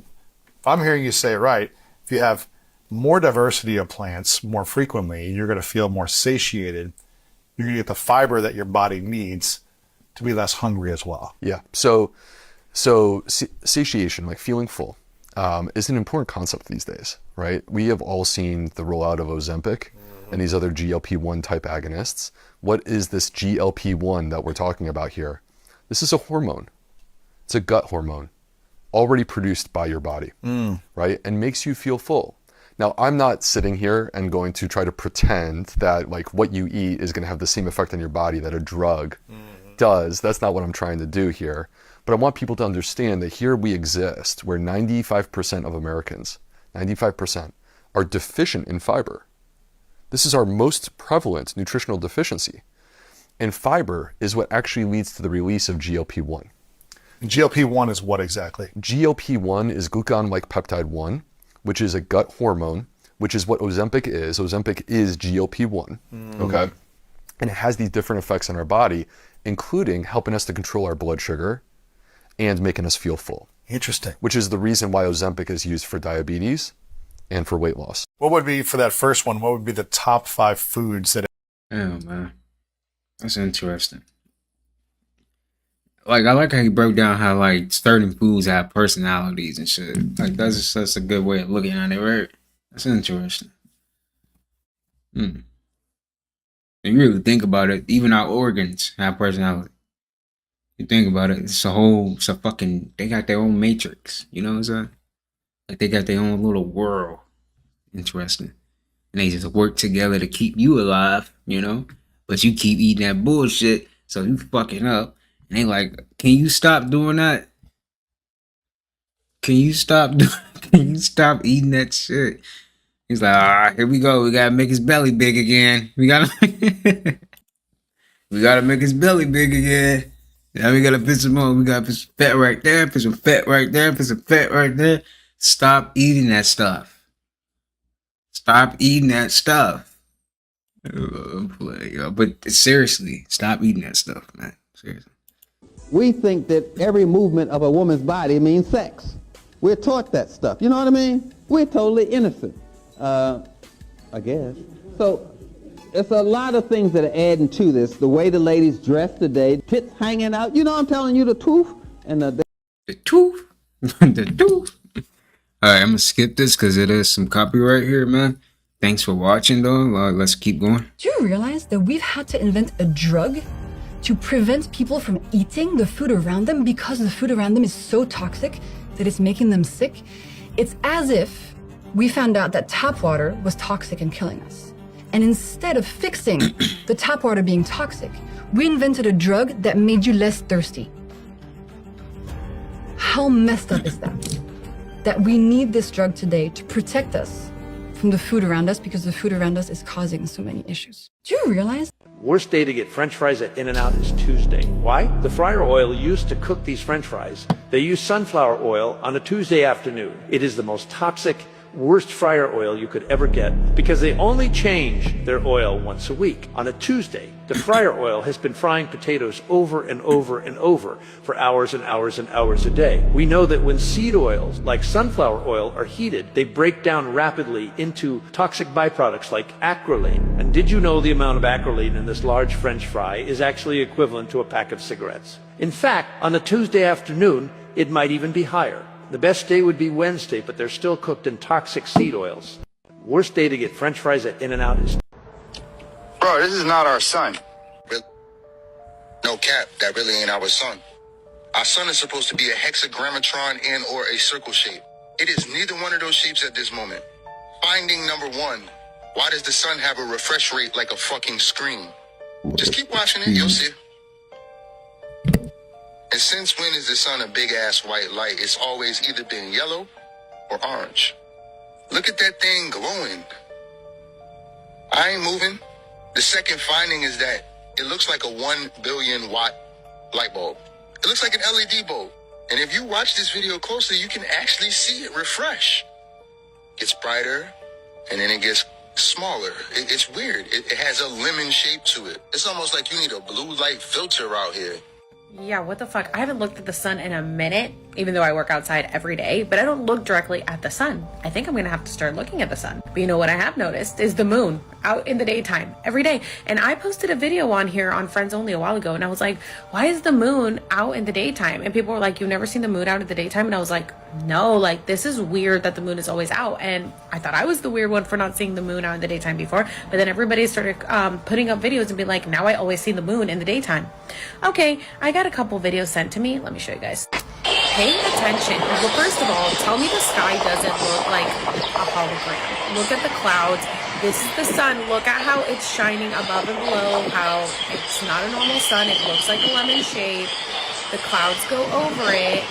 [SPEAKER 7] I'm hearing you say it right, if you have more diversity of plants more frequently, you're going to feel more satiated. You're going to get the fiber that your body needs to be less hungry as well.
[SPEAKER 8] Yeah. So satiation, like feeling full, is an important concept these days, right? We have all seen the rollout of Ozempic and these other GLP-1 type agonists. What is this GLP-1 that we're talking about here? This is a hormone. It's a gut hormone already produced by your body, right? And makes you feel full. Now, I'm not sitting here and going to try to pretend that like what you eat is going to have the same effect on your body that a drug does. That's not what I'm trying to do here. But I want people to understand that here we exist where 95% of Americans, 95%, are deficient in fiber. This is our most prevalent nutritional deficiency. And fiber is what actually leads to the release of GLP-1.
[SPEAKER 7] GLP-1 is what exactly?
[SPEAKER 8] GLP-1 is glucagon-like peptide 1, which is a gut hormone, which is what Ozempic is. Ozempic is GLP-1, okay? And it has these different effects on our body, including helping us to control our blood sugar and making us feel full.
[SPEAKER 7] Interesting.
[SPEAKER 8] Which is the reason why Ozempic is used for diabetes and for weight loss.
[SPEAKER 7] What would be, for that first one, what would be the top 5 foods that...
[SPEAKER 1] Oh, man. That's interesting. Like, I like how he broke down how, like, certain foods have personalities and shit. Like, that's just such a good way of looking at it, right? That's interesting. If you really think about it, even our organs have personality. You think about it, it's a fucking, they got their own matrix, you know what I'm saying? Like, they got their own little world. Interesting. And they just work together to keep you alive, you know? But you keep eating that bullshit, so you fucking up. And they like, can you stop doing that? Can you stop eating that shit? He's like, all right, here we go. We gotta make his belly big again. We gotta make his belly big again. Now we gotta put some more. We gotta put some fat right there, put some fat right there, put some fat right there. Stop eating that stuff. Stop eating that stuff. But seriously, stop eating that stuff, man. Seriously.
[SPEAKER 5] We think that every movement of a woman's body means sex. We're taught that stuff. You know what I mean? We're totally innocent, I guess. So it's a lot of things that are adding to this. The way the ladies dress today, tits hanging out. You know, I'm telling you the truth. And the
[SPEAKER 1] truth. The truth. All right, I'm gonna skip this because it is some copyright here, man. Thanks for watching, though. Let's keep going.
[SPEAKER 10] Do you realize that we've had to invent a drug to prevent people from eating the food around them because the food around them is so toxic that it's making them sick? It's as if we found out that tap water was toxic and killing us. And instead of fixing the tap water being toxic, we invented a drug that made you less thirsty. How messed up is that? That we need this drug today to protect us from the food around us because the food around us is causing so many issues. Do you realize?
[SPEAKER 11] Worst day to get French fries at In-N-Out is Tuesday. Why? The fryer oil used to cook these French fries, they use sunflower oil on a Tuesday afternoon. It is the most toxic, worst fryer oil you could ever get because they only change their oil once a week. On a Tuesday, the fryer oil has been frying potatoes over and over and over for hours and hours and hours a day. We know that when seed oils like sunflower oil are heated, they break down rapidly into toxic byproducts like acrolein. And did you know the amount of acrolein in this large French fry is actually equivalent to a pack of cigarettes? In fact, on a Tuesday afternoon, it might even be higher. The best day would be Wednesday, but they're still cooked in toxic seed oils. Worst day to get French fries at In-N-Out is...
[SPEAKER 12] Bro, this is not our son. No cap, that really ain't our son. Our son is supposed to be a hexagrammatron and or a circle shape. It is neither one of those shapes at this moment. Finding number 1. Why does the sun have a refresh rate like a fucking screen? Just keep watching it, you'll see. And since when is the sun a big ass white light? It's always either been yellow or orange. Look at that thing glowing. I ain't moving. The second finding is that it looks like a 1 billion watt light bulb. It looks like an LED bulb. And if you watch this video closely, you can actually see it refresh. It gets brighter and then it gets smaller. It's weird. It has a lemon shape to it. It's almost like you need a blue light filter out here.
[SPEAKER 13] Yeah, what the fuck? I haven't looked at the sun in a minute, even though I work outside every day, but I don't look directly at the sun. I think I'm gonna have to start looking at the sun. But you know what I have noticed is the moon out in the daytime every day. And I posted a video on here on Friends Only a while ago, and I was like, why is the moon out in the daytime? And people were like, you've never seen the moon out in the daytime? And I was like, no, like this is weird that the moon is always out. And I thought I was the weird one for not seeing the moon out in the daytime before, but then everybody started putting up videos and be like, now I always see the moon in the daytime. Okay, I got a couple videos sent to me. Let me show you guys. Pay attention. Well, first of all, tell me the sky doesn't look like a hologram. Look at the clouds. This is the sun. Look at how it's shining above and below, how it's not a normal sun. It looks like a lemon shade. The clouds go over it,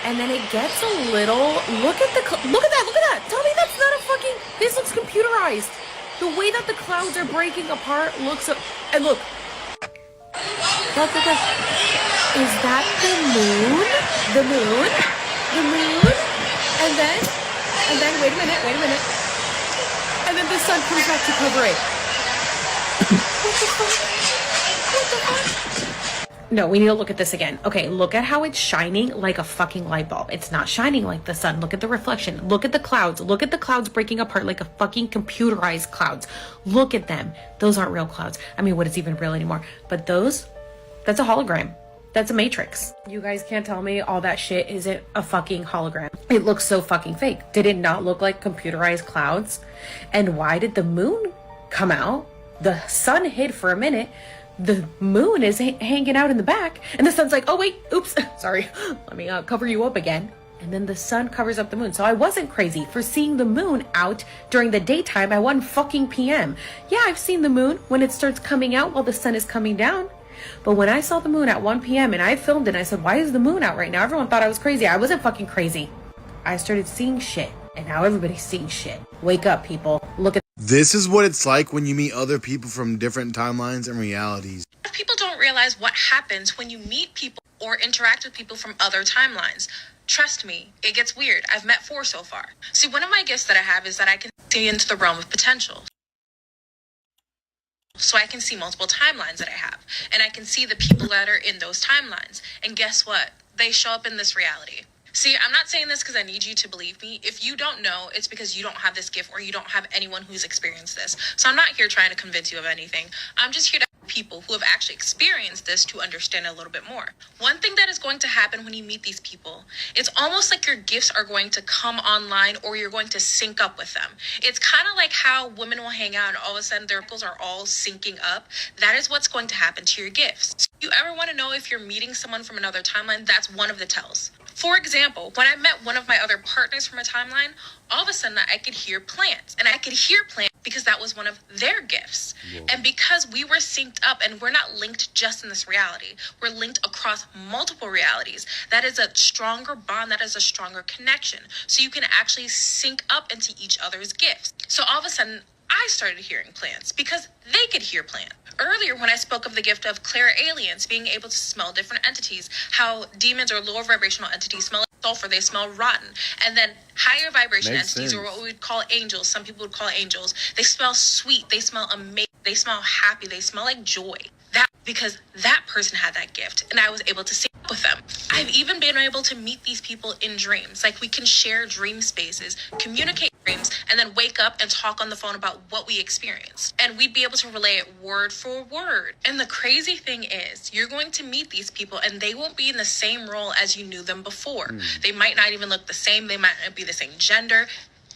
[SPEAKER 13] and then it gets a little, look at that. Tell me that's not a fucking, this looks computerized. The way that the clouds are breaking apart looks, and look, Look. Is that the moon? The moon? The moon? And then, wait a minute. And then the sun comes back to cover it. What the fuck? No, we need to look at this again. Okay, look at how it's shining like a fucking light bulb. It's not shining like the sun. Look at the reflection. Look at the clouds. Look at the clouds breaking apart like a fucking computerized clouds. Look at them. Those aren't real clouds. I mean, what is even real anymore? But that's a hologram. That's a matrix. You guys can't tell me all that shit isn't a fucking hologram. It looks so fucking fake. Did it not look like computerized clouds? And why did the moon come out? The sun hid for a minute. The moon is hanging out in the back. And the sun's like, oh wait, oops, sorry. Let me cover you up again. And then the sun covers up the moon. So I wasn't crazy for seeing the moon out during the daytime at 1 fucking p.m. Yeah, I've seen the moon when it starts coming out while the sun is coming down. But when I saw the moon at 1 p.m. and I filmed it, I said, why is the moon out right now? Everyone thought I was crazy. I wasn't fucking crazy. I started seeing shit. And now everybody's seeing shit. Wake up, people. Look at...
[SPEAKER 9] This is what it's like when you meet other people from different timelines and realities.
[SPEAKER 14] People don't realize what happens when you meet people or interact with people from other timelines. Trust me, it gets weird. I've met 4 so far. See, one of my gifts that I have is that I can see into the realm of potential. So I can see multiple timelines that I have. And I can see the people that are in those timelines. And guess what? They show up in this reality. See, I'm not saying this because I need you to believe me. If you don't know, it's because you don't have this gift or you don't have anyone who's experienced this. So I'm not here trying to convince you of anything. I'm just here to help people who have actually experienced this to understand a little bit more. One thing that is going to happen when you meet these people, it's almost like your gifts are going to come online or you're going to sync up with them. It's kind of like how women will hang out and all of a sudden their circles are all syncing up. That is what's going to happen to your gifts. So if you ever want to know if you're meeting someone from another timeline, that's one of the tells. For example, when I met one of my other partners from a timeline, all of a sudden I could hear plants. And I could hear plants because that was one of their gifts. Whoa. And because we were synced up and we're not linked just in this reality, we're linked across multiple realities. That is a stronger bond, that is a stronger connection. So you can actually sync up into each other's gifts. So all of a sudden, I started hearing plants because they could hear plants. Earlier, when I spoke of the gift of clairalience, being able to smell different entities, how demons or lower vibrational entities smell like sulfur, they smell rotten. And then higher vibration entities, or what we would call angels, some people would call angels, they smell sweet, they smell amazing, they smell happy, they smell like joy. That because that person had that gift and I was able to sync up with them. I've even been able to meet these people in dreams. Like we can share dream spaces, communicate dreams, and then wake up and talk on the phone about what we experienced. And we'd be able to relay it word for word. And the crazy thing is, you're going to meet these people and they won't be in the same role as you knew them before. They might not even look the same. They might not be the same gender.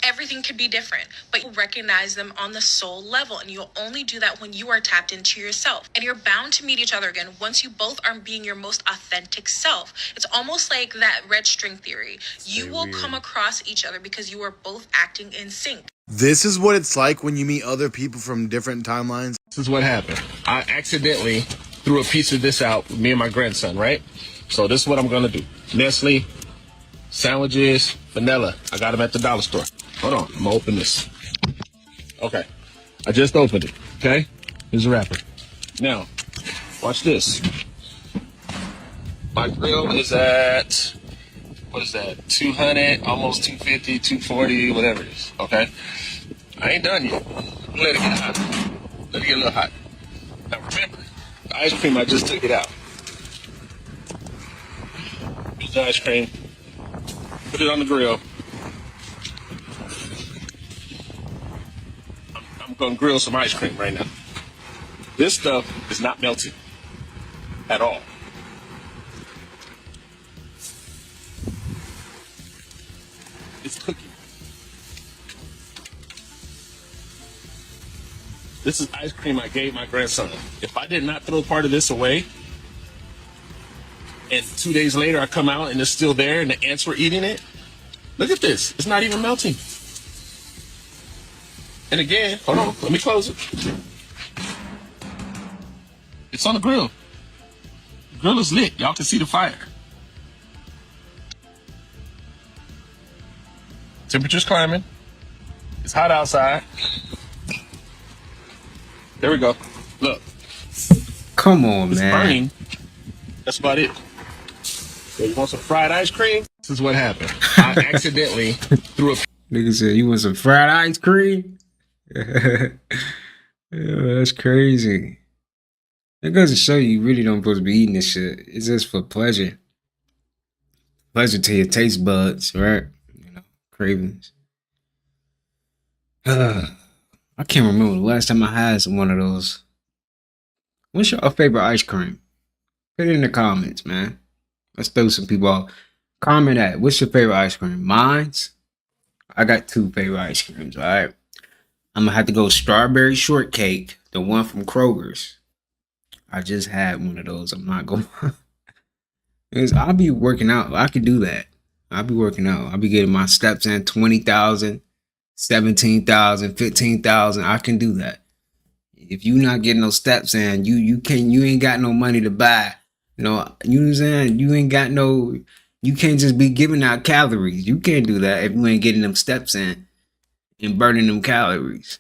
[SPEAKER 14] Everything could be different, but you recognize them on the soul level, and you'll only do that when you are tapped into yourself. And you're bound to meet each other again once you both are being your most authentic self. It's almost like that red string theory. You will come across each other because you are both acting in sync.
[SPEAKER 9] This is what it's like when you meet other people from different timelines.
[SPEAKER 15] This is what happened. I accidentally threw a piece of this out with me and my grandson, right? So this is what I'm going to do. Nestle, sandwiches, vanilla. I got them at the dollar store. Hold on, I'm gonna open this. Okay, I just opened it, okay? Here's the wrapper. Now, watch this. My grill is at, what is that, 200, almost 250, 240, whatever it is, okay? I ain't done yet. Let it get hot. Let it get a little hot. Now remember, the ice cream, I just took it out. Here's the ice cream. Put it on the grill. I'm gonna grill some ice cream right now. This stuff is not melting at all. It's cooking. This is ice cream I gave my grandson. If I did not throw part of this away, and 2 days later I come out and it's still there and the ants were eating it, look at this. It's not even melting. And again, hold on, let me close it. It's on the grill. The grill is lit. Y'all can see the fire. Temperature's climbing. It's hot outside. There we go. Look.
[SPEAKER 1] Come on,
[SPEAKER 15] it's
[SPEAKER 1] man.
[SPEAKER 15] Burning. That's about it. So you want some fried ice cream? This is what happened. I accidentally threw a...
[SPEAKER 1] Nigga said, you want some fried ice cream? Yeah, that's crazy. It goes to show you really don't supposed to be eating this shit. It's just for pleasure. Pleasure to your taste buds, right? You know, cravings. I can't remember the last time I had one of those. What's your favorite ice cream? Put it in the comments, man. Let's throw some people off. Comment that. What's your favorite ice cream? Mine's? I got 2 favorite ice creams, all right? I'm going to have to go strawberry shortcake, the one from Kroger's. I just had one of those. I'm not going to. I'll be working out. I could do that. I'll be working out. I'll be getting my steps in 20,000, 17,000, 15,000. I can do that. If you not getting those steps in, you ain't got no money to buy. You know what I'm saying? You can't just be giving out calories. You can't do that if you ain't getting them steps in and burning them calories.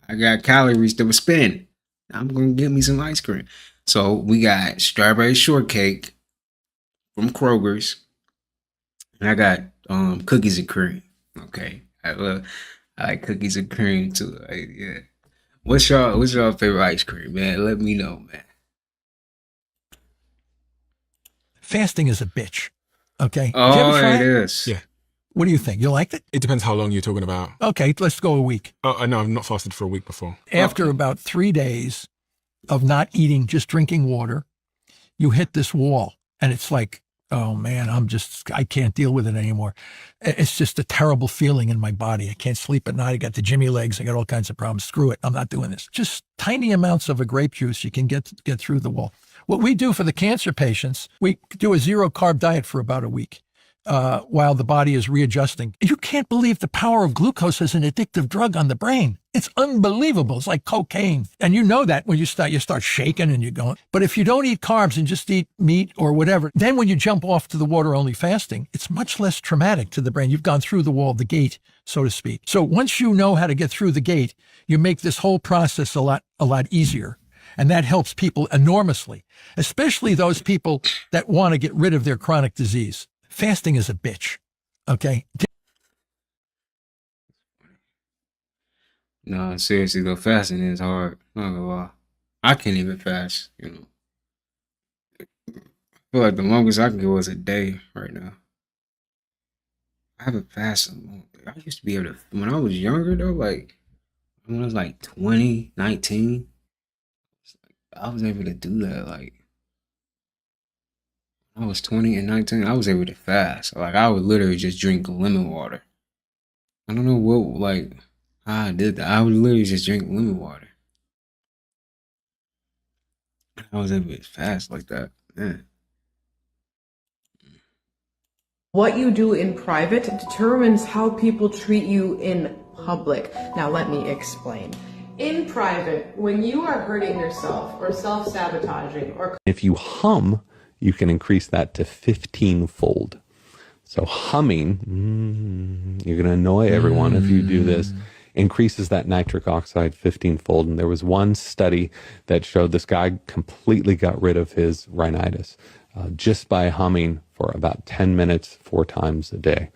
[SPEAKER 1] I got calories to spend. I'm gonna get me some ice cream. So we got strawberry shortcake from Kroger's, and I got cookies and cream. Okay, I like cookies and cream too. Yeah. What's your favorite ice cream, man? Let me know, man.
[SPEAKER 16] Fasting is a bitch. Okay.
[SPEAKER 1] Oh,
[SPEAKER 16] Did you ever try
[SPEAKER 1] it
[SPEAKER 16] it?
[SPEAKER 1] is.
[SPEAKER 17] Yeah.
[SPEAKER 16] What do you think? You liked it?
[SPEAKER 17] It depends how long you're talking about.
[SPEAKER 16] Okay, let's go a week.
[SPEAKER 17] Oh, no, I've not fasted for a week before.
[SPEAKER 16] After about 3 days of not eating, just drinking water, you hit this wall and it's like, oh man, I can't deal with it anymore. It's just a terrible feeling in my body. I can't sleep at night. I got the Jimmy legs. I got all kinds of problems. Screw it. I'm not doing this. Just tiny amounts of a grape juice. You can get through the wall. What we do for the cancer patients, we do a 0 carb diet for about a week. While the body is readjusting. You can't believe the power of glucose as an addictive drug on the brain. It's unbelievable. It's like cocaine. And you know that when you start shaking and you're going. But if you don't eat carbs and just eat meat or whatever, then when you jump off to the water-only fasting, it's much less traumatic to the brain. You've gone through the wall, the gate, so to speak. So once you know how to get through the gate, you make this whole process a lot easier. And that helps people enormously, especially those people that want to get rid of their chronic disease. Fasting is a bitch. Okay.
[SPEAKER 1] No, seriously though, fasting is hard. Not gonna lie. I can't even fast, you know. I feel like the longest I can go is a day right now. I haven't fasted long. I used to be able to, when I was younger though, like when I was like 20, 19, I was able to do that. Like I was 20 and 19, I was able to fast. Like I would literally just drink lemon water. I don't know how I did that. I would literally just drink lemon water. I was able to fast like that. Man.
[SPEAKER 18] What you do in private determines how people treat you in public. Now let me explain. In private, when you are hurting yourself or self-sabotaging or...
[SPEAKER 19] If you hum, you can increase that to 15-fold. So humming, you're going to annoy everyone if you do this, increases that nitric oxide 15-fold. And there was one study that showed this guy completely got rid of his rhinitis just by humming for about 10 minutes, 4 times a day.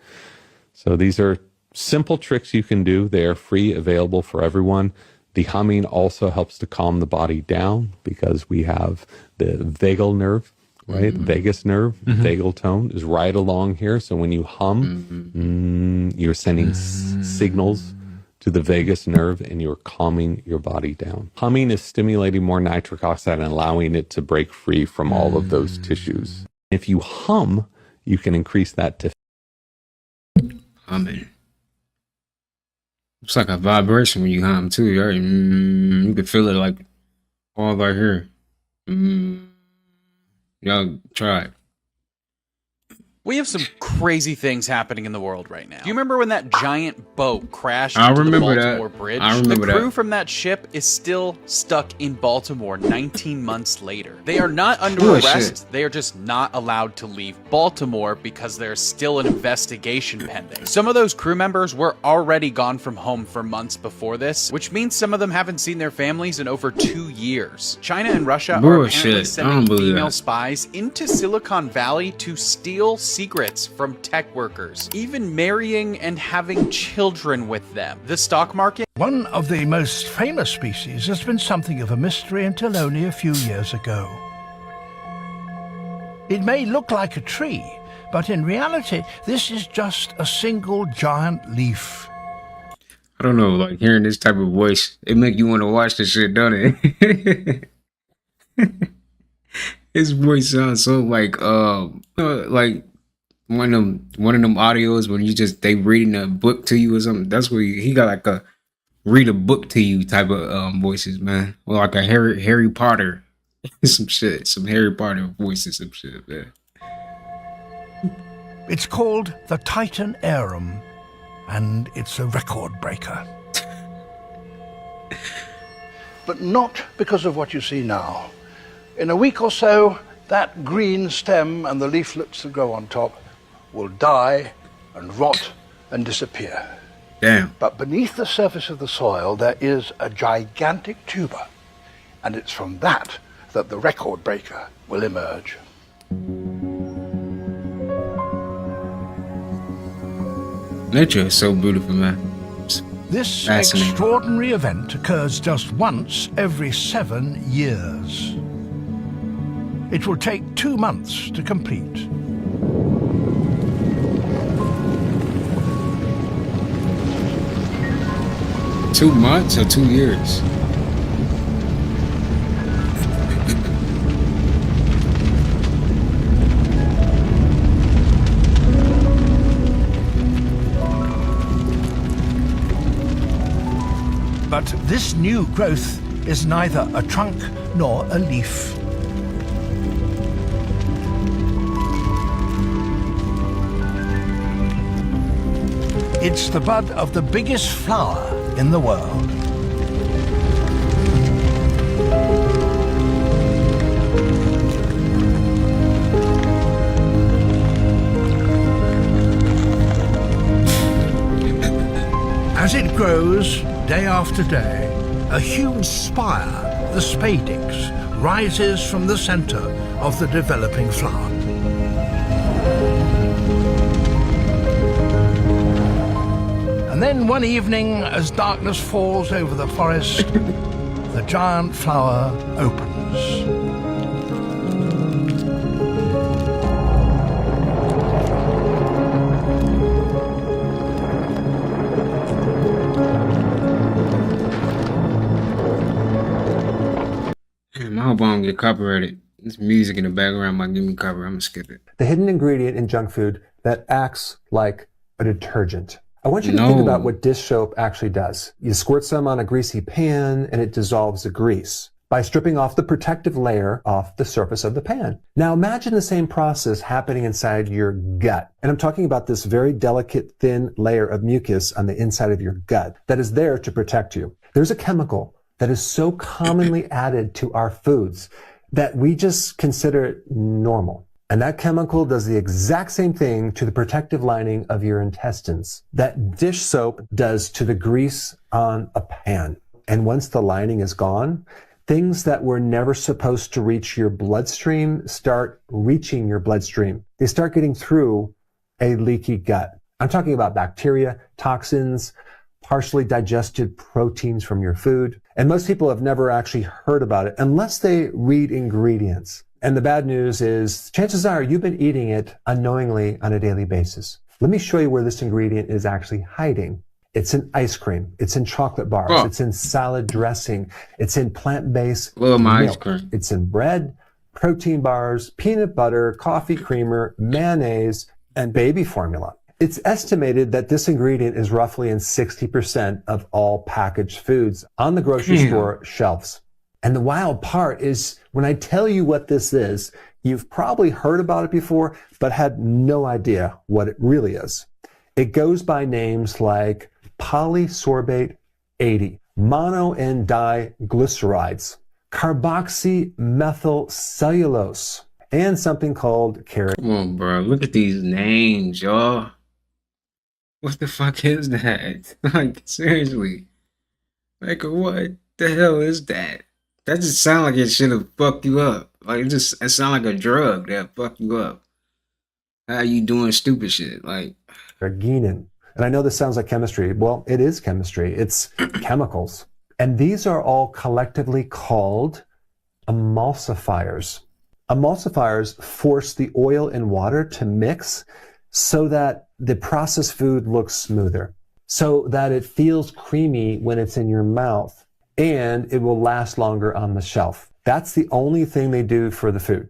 [SPEAKER 19] So these are simple tricks you can do. They are free, available for everyone. The humming also helps to calm the body down because we have the vagal nerve, right? Vagus nerve, vagal tone is right along here. So when you hum, you're sending signals to the vagus nerve and you're calming your body down. Humming is stimulating more nitric oxide and allowing it to break free from all of those tissues. If you hum, you can increase that to
[SPEAKER 1] humming. It's like a vibration when you hum too, right? You can feel it like all right here. Y'all try it.
[SPEAKER 20] We have some crazy things happening in the world right now. Do you remember when that giant boat crashed
[SPEAKER 1] I
[SPEAKER 20] into the
[SPEAKER 1] remember
[SPEAKER 20] Baltimore
[SPEAKER 1] that.
[SPEAKER 20] Bridge?
[SPEAKER 1] I remember
[SPEAKER 20] the crew
[SPEAKER 1] that.
[SPEAKER 20] from that ship is still stuck in Baltimore 19 months later. They are not under
[SPEAKER 1] Oh,
[SPEAKER 20] arrest.
[SPEAKER 1] shit.
[SPEAKER 20] They are just not allowed to leave Baltimore because there's still an investigation pending. Some of those crew members were already gone from home for months before this, which means some of them haven't seen their families in over 2 years. China and Russia are apparently
[SPEAKER 1] Bullshit. I don't
[SPEAKER 20] sending
[SPEAKER 1] believe
[SPEAKER 20] female
[SPEAKER 1] that.
[SPEAKER 20] spies into Silicon Valley to steal secrets from tech workers, even marrying and having children with them. The stock market.
[SPEAKER 21] One of the most famous species has been something of a mystery until only a few years ago. It may look like a tree, but in reality, this is just a single giant leaf.
[SPEAKER 1] I don't know, like hearing this type of voice, it make you want to watch this shit, don't it? His voice sounds so like one of them audios when they reading a book to you or something. That's what he got, like a read a book to you type of voices, man. Or like a Harry Potter, some shit, some Harry Potter voices, some shit, man.
[SPEAKER 21] It's called the Titan Arum, and it's a record breaker. But not because of what you see now. In a week or so, that green stem and the leaflets that grow on top will die and rot and disappear.
[SPEAKER 1] Damn.
[SPEAKER 21] But beneath the surface of the soil, there is a gigantic tuber, and it's from that that the record breaker will emerge.
[SPEAKER 1] Nature is so beautiful, man.
[SPEAKER 21] This
[SPEAKER 1] Fascinating.
[SPEAKER 21] extraordinary event occurs just once every 7 years. It will take 2 months to complete.
[SPEAKER 1] $2 months or 2 years?
[SPEAKER 21] But this new growth is neither a trunk nor a leaf. It's the bud of the biggest flower in the world. As it grows, day after day, a huge spire, the spadix, rises from the center of the developing flower. And then one evening, as darkness falls over the forest, the giant flower opens.
[SPEAKER 1] Damn, I hope I don't get copyrighted. This music in the background might give me copyright. I'm gonna skip it.
[SPEAKER 23] The hidden ingredient in junk food that acts like a detergent. I want you to think about what dish soap actually does. You squirt some on a greasy pan and it dissolves the grease by stripping off the protective layer off the surface of the pan. Now imagine the same process happening inside your gut. And I'm talking about this very delicate, thin layer of mucus on the inside of your gut that is there to protect you. There's a chemical that is so commonly added to our foods that we just consider it normal. And that chemical does the exact same thing to the protective lining of your intestines that dish soap does to the grease on a pan. And once the lining is gone, things that were never supposed to reach your bloodstream start reaching your bloodstream. They start getting through a leaky gut. I'm talking about bacteria, toxins, partially digested proteins from your food. And most people have never actually heard about it unless they read ingredients. And the bad news is, chances are you've been eating it unknowingly on a daily basis. Let me show you where this ingredient is actually hiding. It's in ice cream. It's in chocolate bars.
[SPEAKER 1] Oh.
[SPEAKER 23] It's in salad dressing. It's in plant-based
[SPEAKER 1] Love my
[SPEAKER 23] milk.
[SPEAKER 1] ice cream.
[SPEAKER 23] It's in bread, protein bars, peanut butter, coffee creamer, mayonnaise, and baby formula. It's estimated that this ingredient is roughly in 60% of all packaged foods on the grocery store shelves. And the wild part is when I tell you what this is, You've probably heard about it before, but had no idea what it really is. It goes by names like polysorbate 80, mono and diglycerides, carboxymethylcellulose, and something called carrot.
[SPEAKER 1] Come on, bro. Look at these names, y'all. What the fuck is that? Like, seriously. Like, what the hell is that? That just sound like it should have fucked you up. Like, it sound like a drug that fucked you up. How you doing stupid shit? Like,
[SPEAKER 23] Arginine. And I know this sounds like chemistry. Well, it is chemistry. It's chemicals. And these are all collectively called emulsifiers. Emulsifiers force the oil and water to mix so that the processed food looks smoother, so that it feels creamy when it's in your mouth, and it will last longer on the shelf. That's the only thing they do for the food.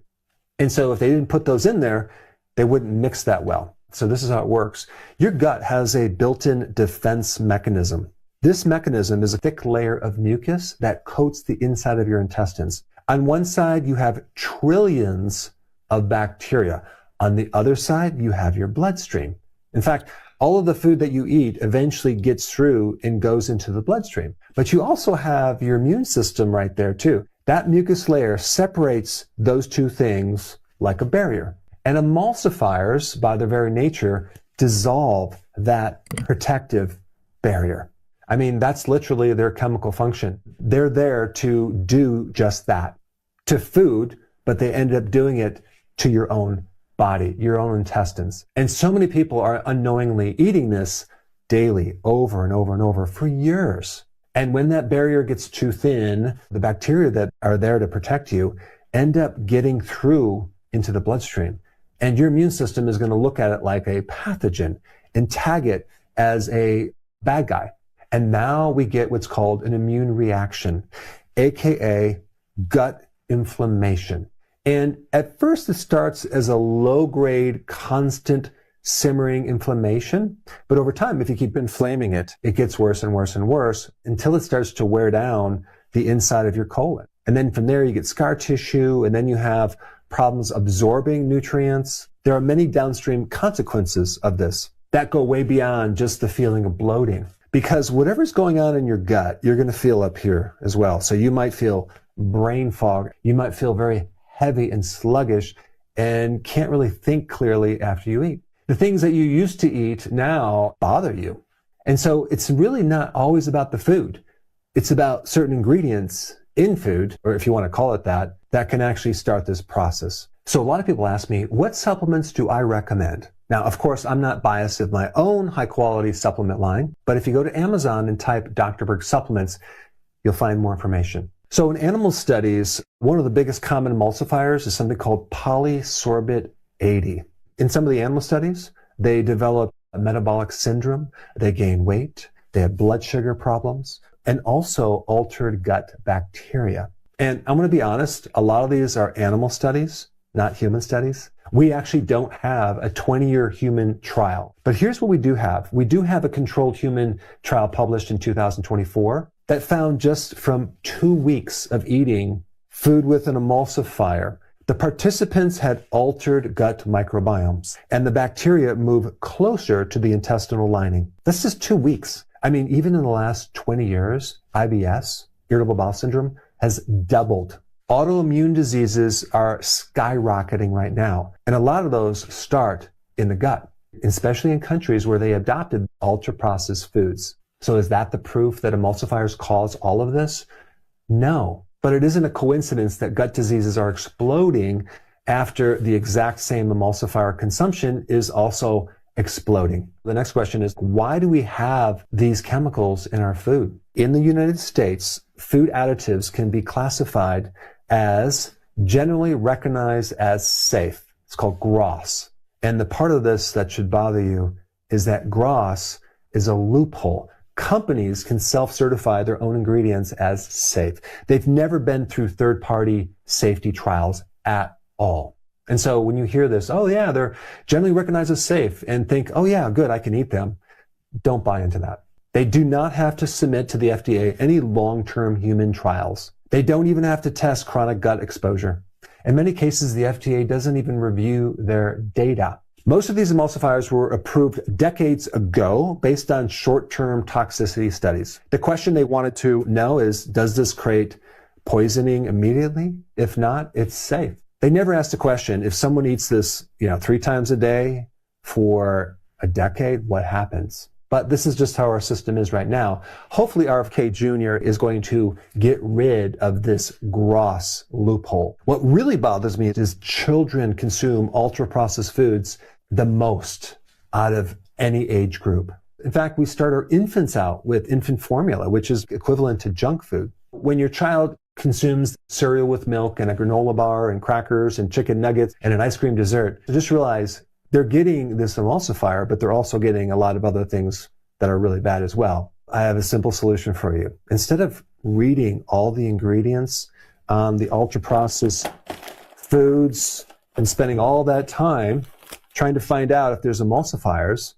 [SPEAKER 23] And so if they didn't put those in there, they wouldn't mix that well. So this is how it works. Your gut has a built-in defense mechanism. This mechanism is a thick layer of mucus that coats the inside of your intestines. On one side, you have trillions of bacteria. On the other side, you have your bloodstream. In fact, all of the food that you eat eventually gets through and goes into the bloodstream. But you also have your immune system right there too. That mucus layer separates those two things like a barrier. And emulsifiers, by their very nature, dissolve that protective barrier. I mean, that's literally their chemical function. They're there to do just that to food, but they ended up doing it to your own body, your own intestines. And so many people are unknowingly eating this daily, over and over and over for years. And when that barrier gets too thin, the bacteria that are there to protect you end up getting through into the bloodstream. And your immune system is going to look at it like a pathogen and tag it as a bad guy. And now we get what's called an immune reaction, aka gut inflammation. And at first it starts as a low-grade, constant, simmering inflammation. But over time, if you keep inflaming it, it gets worse and worse and worse until it starts to wear down the inside of your colon. And then from there, you get scar tissue, and then you have problems absorbing nutrients. There are many downstream consequences of this that go way beyond just the feeling of bloating. Because whatever's going on in your gut, you're going to feel up here as well. So you might feel brain fog. You might feel very heavy and sluggish and can't really think clearly after you eat. The things that you used to eat now bother you. And so it's really not always about the food. It's about certain ingredients in food, or if you want to call it that, that can actually start this process. So a lot of people ask me, what supplements do I recommend? Now, of course, I'm not biased of my own high-quality supplement line, but if you go to Amazon and type Dr. Berg supplements, you'll find more information. So in animal studies, one of the biggest common emulsifiers is something called polysorbate 80. In some of the animal studies, they develop a metabolic syndrome, they gain weight, they have blood sugar problems, and also altered gut bacteria. And I'm going to be honest, a lot of these are animal studies, not human studies. We actually don't have a 20-year human trial. But here's what we do have. We do have a controlled human trial published in 2024 that found just from 2 weeks of eating food with an emulsifier, the participants had altered gut microbiomes, and the bacteria move closer to the intestinal lining. That's just 2 weeks. I mean, even in the last 20 years, IBS, irritable bowel syndrome, has doubled. Autoimmune diseases are skyrocketing right now, and a lot of those start in the gut, especially in countries where they adopted ultra-processed foods. So is that the proof that emulsifiers cause all of this? No, but it isn't a coincidence that gut diseases are exploding after the exact same emulsifier consumption is also exploding. The next question is, why do we have these chemicals in our food? In the United States, food additives can be classified as generally recognized as safe. It's called GROS. And the part of this that should bother you is that GROS is a loophole. Companies can self-certify their own ingredients as safe. They've never been through third-party safety trials at all. And so when you hear this, oh yeah, they're generally recognized as safe, and think, oh yeah, good, I can eat them, don't buy into that. They do not have to submit to the FDA any long-term human trials. They don't even have to test chronic gut exposure. In many cases, the FDA doesn't even review their data. Most of these emulsifiers were approved decades ago based on short-term toxicity studies. The question they wanted to know is, does this create poisoning immediately? If not, it's safe. They never asked the question, if someone eats this, 3 times a day for a decade, what happens? But this is just how our system is right now. Hopefully RFK Jr. is going to get rid of this gross loophole. What really bothers me is children consume ultra-processed foods the most out of any age group. In fact, we start our infants out with infant formula, which is equivalent to junk food. When your child consumes cereal with milk and a granola bar and crackers and chicken nuggets and an ice cream dessert, just realize they're getting this emulsifier, but they're also getting a lot of other things that are really bad as well. I have a simple solution for you. Instead of reading all the ingredients on the ultra-processed foods and spending all that time trying to find out if there's emulsifiers,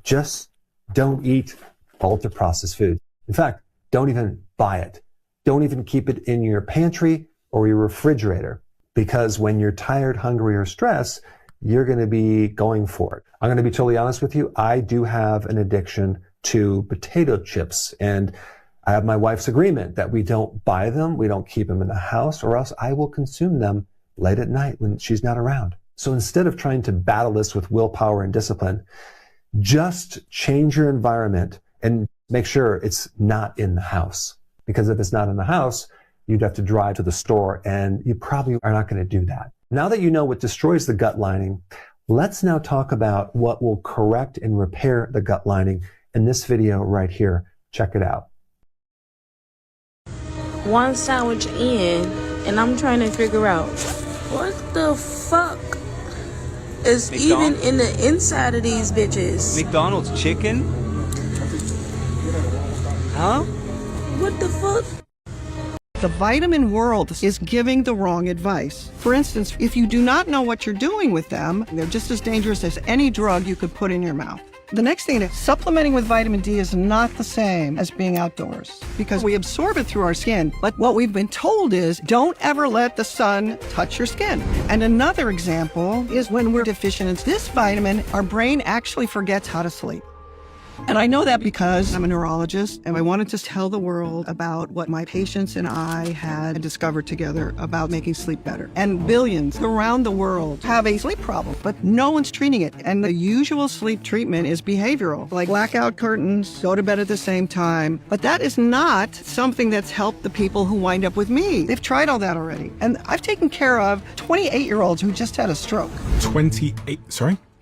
[SPEAKER 23] just don't eat ultra-processed food. In fact, don't even buy it. Don't even keep it in your pantry or your refrigerator, because when you're tired, hungry, or stressed, you're going to be going for it. I'm going to be totally honest with you. I do have an addiction to potato chips, and I have my wife's agreement that we don't buy them, we don't keep them in the house, or else I will consume them late at night when she's not around. So instead of trying to battle this with willpower and discipline, just change your environment and make sure it's not in the house. Because if it's not in the house, you'd have to drive to the store, and you probably are not going to do that. Now that you know what destroys the gut lining, let's now talk about what will correct and repair the gut lining in this video right here. Check it out.
[SPEAKER 2] One sandwich in, and I'm trying to figure out what the fuck is even in the inside of these bitches.
[SPEAKER 3] McDonald's chicken? Huh?
[SPEAKER 2] What the fuck?
[SPEAKER 6] The vitamin world is giving the wrong advice. For instance, if you do not know what you're doing with them, they're just as dangerous as any drug you could put in your mouth. The next thing is supplementing with vitamin D is not the same as being outdoors because we absorb it through our skin. But what we've been told is don't ever let the sun touch your skin. And another example is when we're deficient in this vitamin, our brain actually forgets how to sleep. And I know that because I'm a neurologist and I wanted to tell the world about what my patients and I had discovered together about making sleep better. And billions around the world have a sleep problem, but no one's treating it. And the usual sleep treatment is behavioral, like blackout curtains, go to bed at the same time. But that is not something that's helped the people who wind up with me. They've tried all that already. And I've taken care of 28-year-olds who just had a stroke.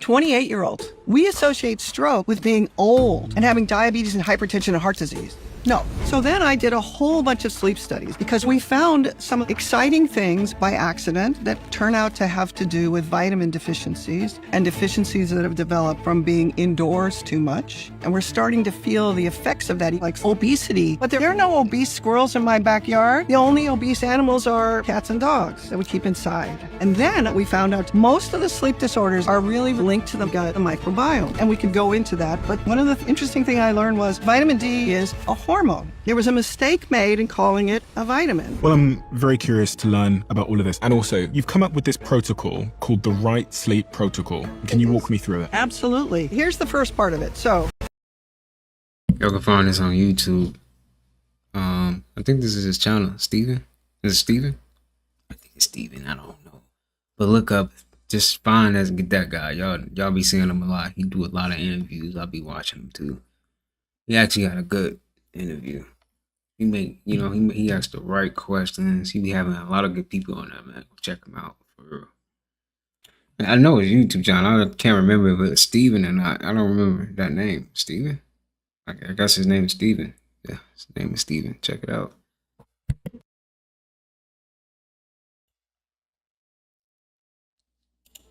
[SPEAKER 6] 28-year-olds. We associate stroke with being old and having diabetes and hypertension and heart disease. No. So then I did a whole bunch of sleep studies because we found some exciting things by accident that turn out to have to do with vitamin deficiencies and deficiencies that have developed from being indoors too much. And we're starting to feel the effects of that, like obesity. But there are no obese squirrels in my backyard. The only obese animals are cats and dogs that we keep inside. And then we found out most of the sleep disorders are really linked to the gut microbiome. And we could go into that. But one of the interesting things I learned was vitamin D is a hormone. There was a mistake made in calling it a vitamin.
[SPEAKER 17] Well, I'm very curious to learn about all of this. And also, you've come up with this protocol called the Right Sleep Protocol. Can you walk me through it?
[SPEAKER 6] Absolutely. Here's the first part of it. So,
[SPEAKER 1] y'all can find this on YouTube. I think this is his channel. Steven? Is it Steven? I think it's Steven. I don't know. But look up, just find that guy. Y'all be seeing him a lot. He do a lot of interviews. I'll be watching him too. He actually had a good interview. He asked the right questions. He be having a lot of good people on there, man. Check him out for real. I know his YouTube channel. I can't remember if it's Steven or not. I don't remember that name. Steven? I guess his name is Steven. Yeah, his name is Steven. Check it out.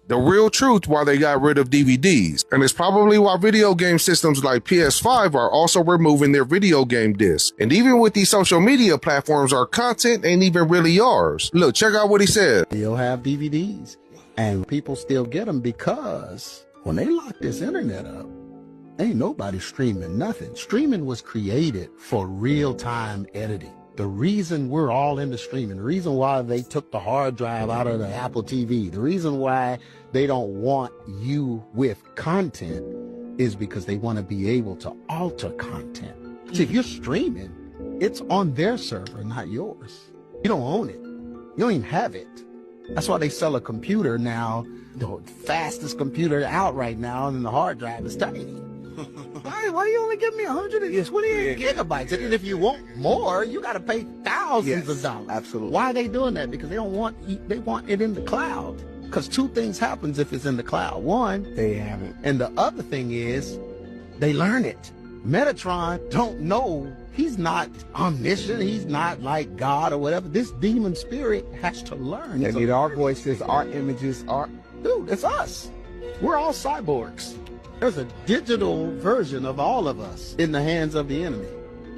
[SPEAKER 24] The real truth why they got rid of DVDs, and it's probably why video game systems like PS5 are also removing their video game discs. And even with these social media platforms, our content ain't even really yours. Look, check out what he said.
[SPEAKER 25] You'll have DVDs, and people still get them because when they lock this internet up, ain't nobody streaming nothing. Streaming was created for real-time editing. The reason we're all into streaming, the reason why they took the hard drive out of the Apple TV, the reason why they don't want you with content is because they want to be able to alter content. See, if you're streaming, it's on their server, not yours. You don't own it. You don't even have it. That's why they sell a computer now, the fastest computer out right now, and the hard drive is tiny. Why you only give me 128 gigabytes? And if you want more, you got to pay thousands of dollars. Absolutely. Why are they doing that? Because they want it in the cloud. Because two things happens if it's in the cloud. One, they have it. And the other thing is, they learn it. Metatron don't know. He's not omniscient. He's not like God or whatever. This demon spirit has to learn.
[SPEAKER 3] They need our voices, our images, our...
[SPEAKER 25] Dude, it's us. We're all cyborgs. There's a digital version of all of us in the hands of the enemy.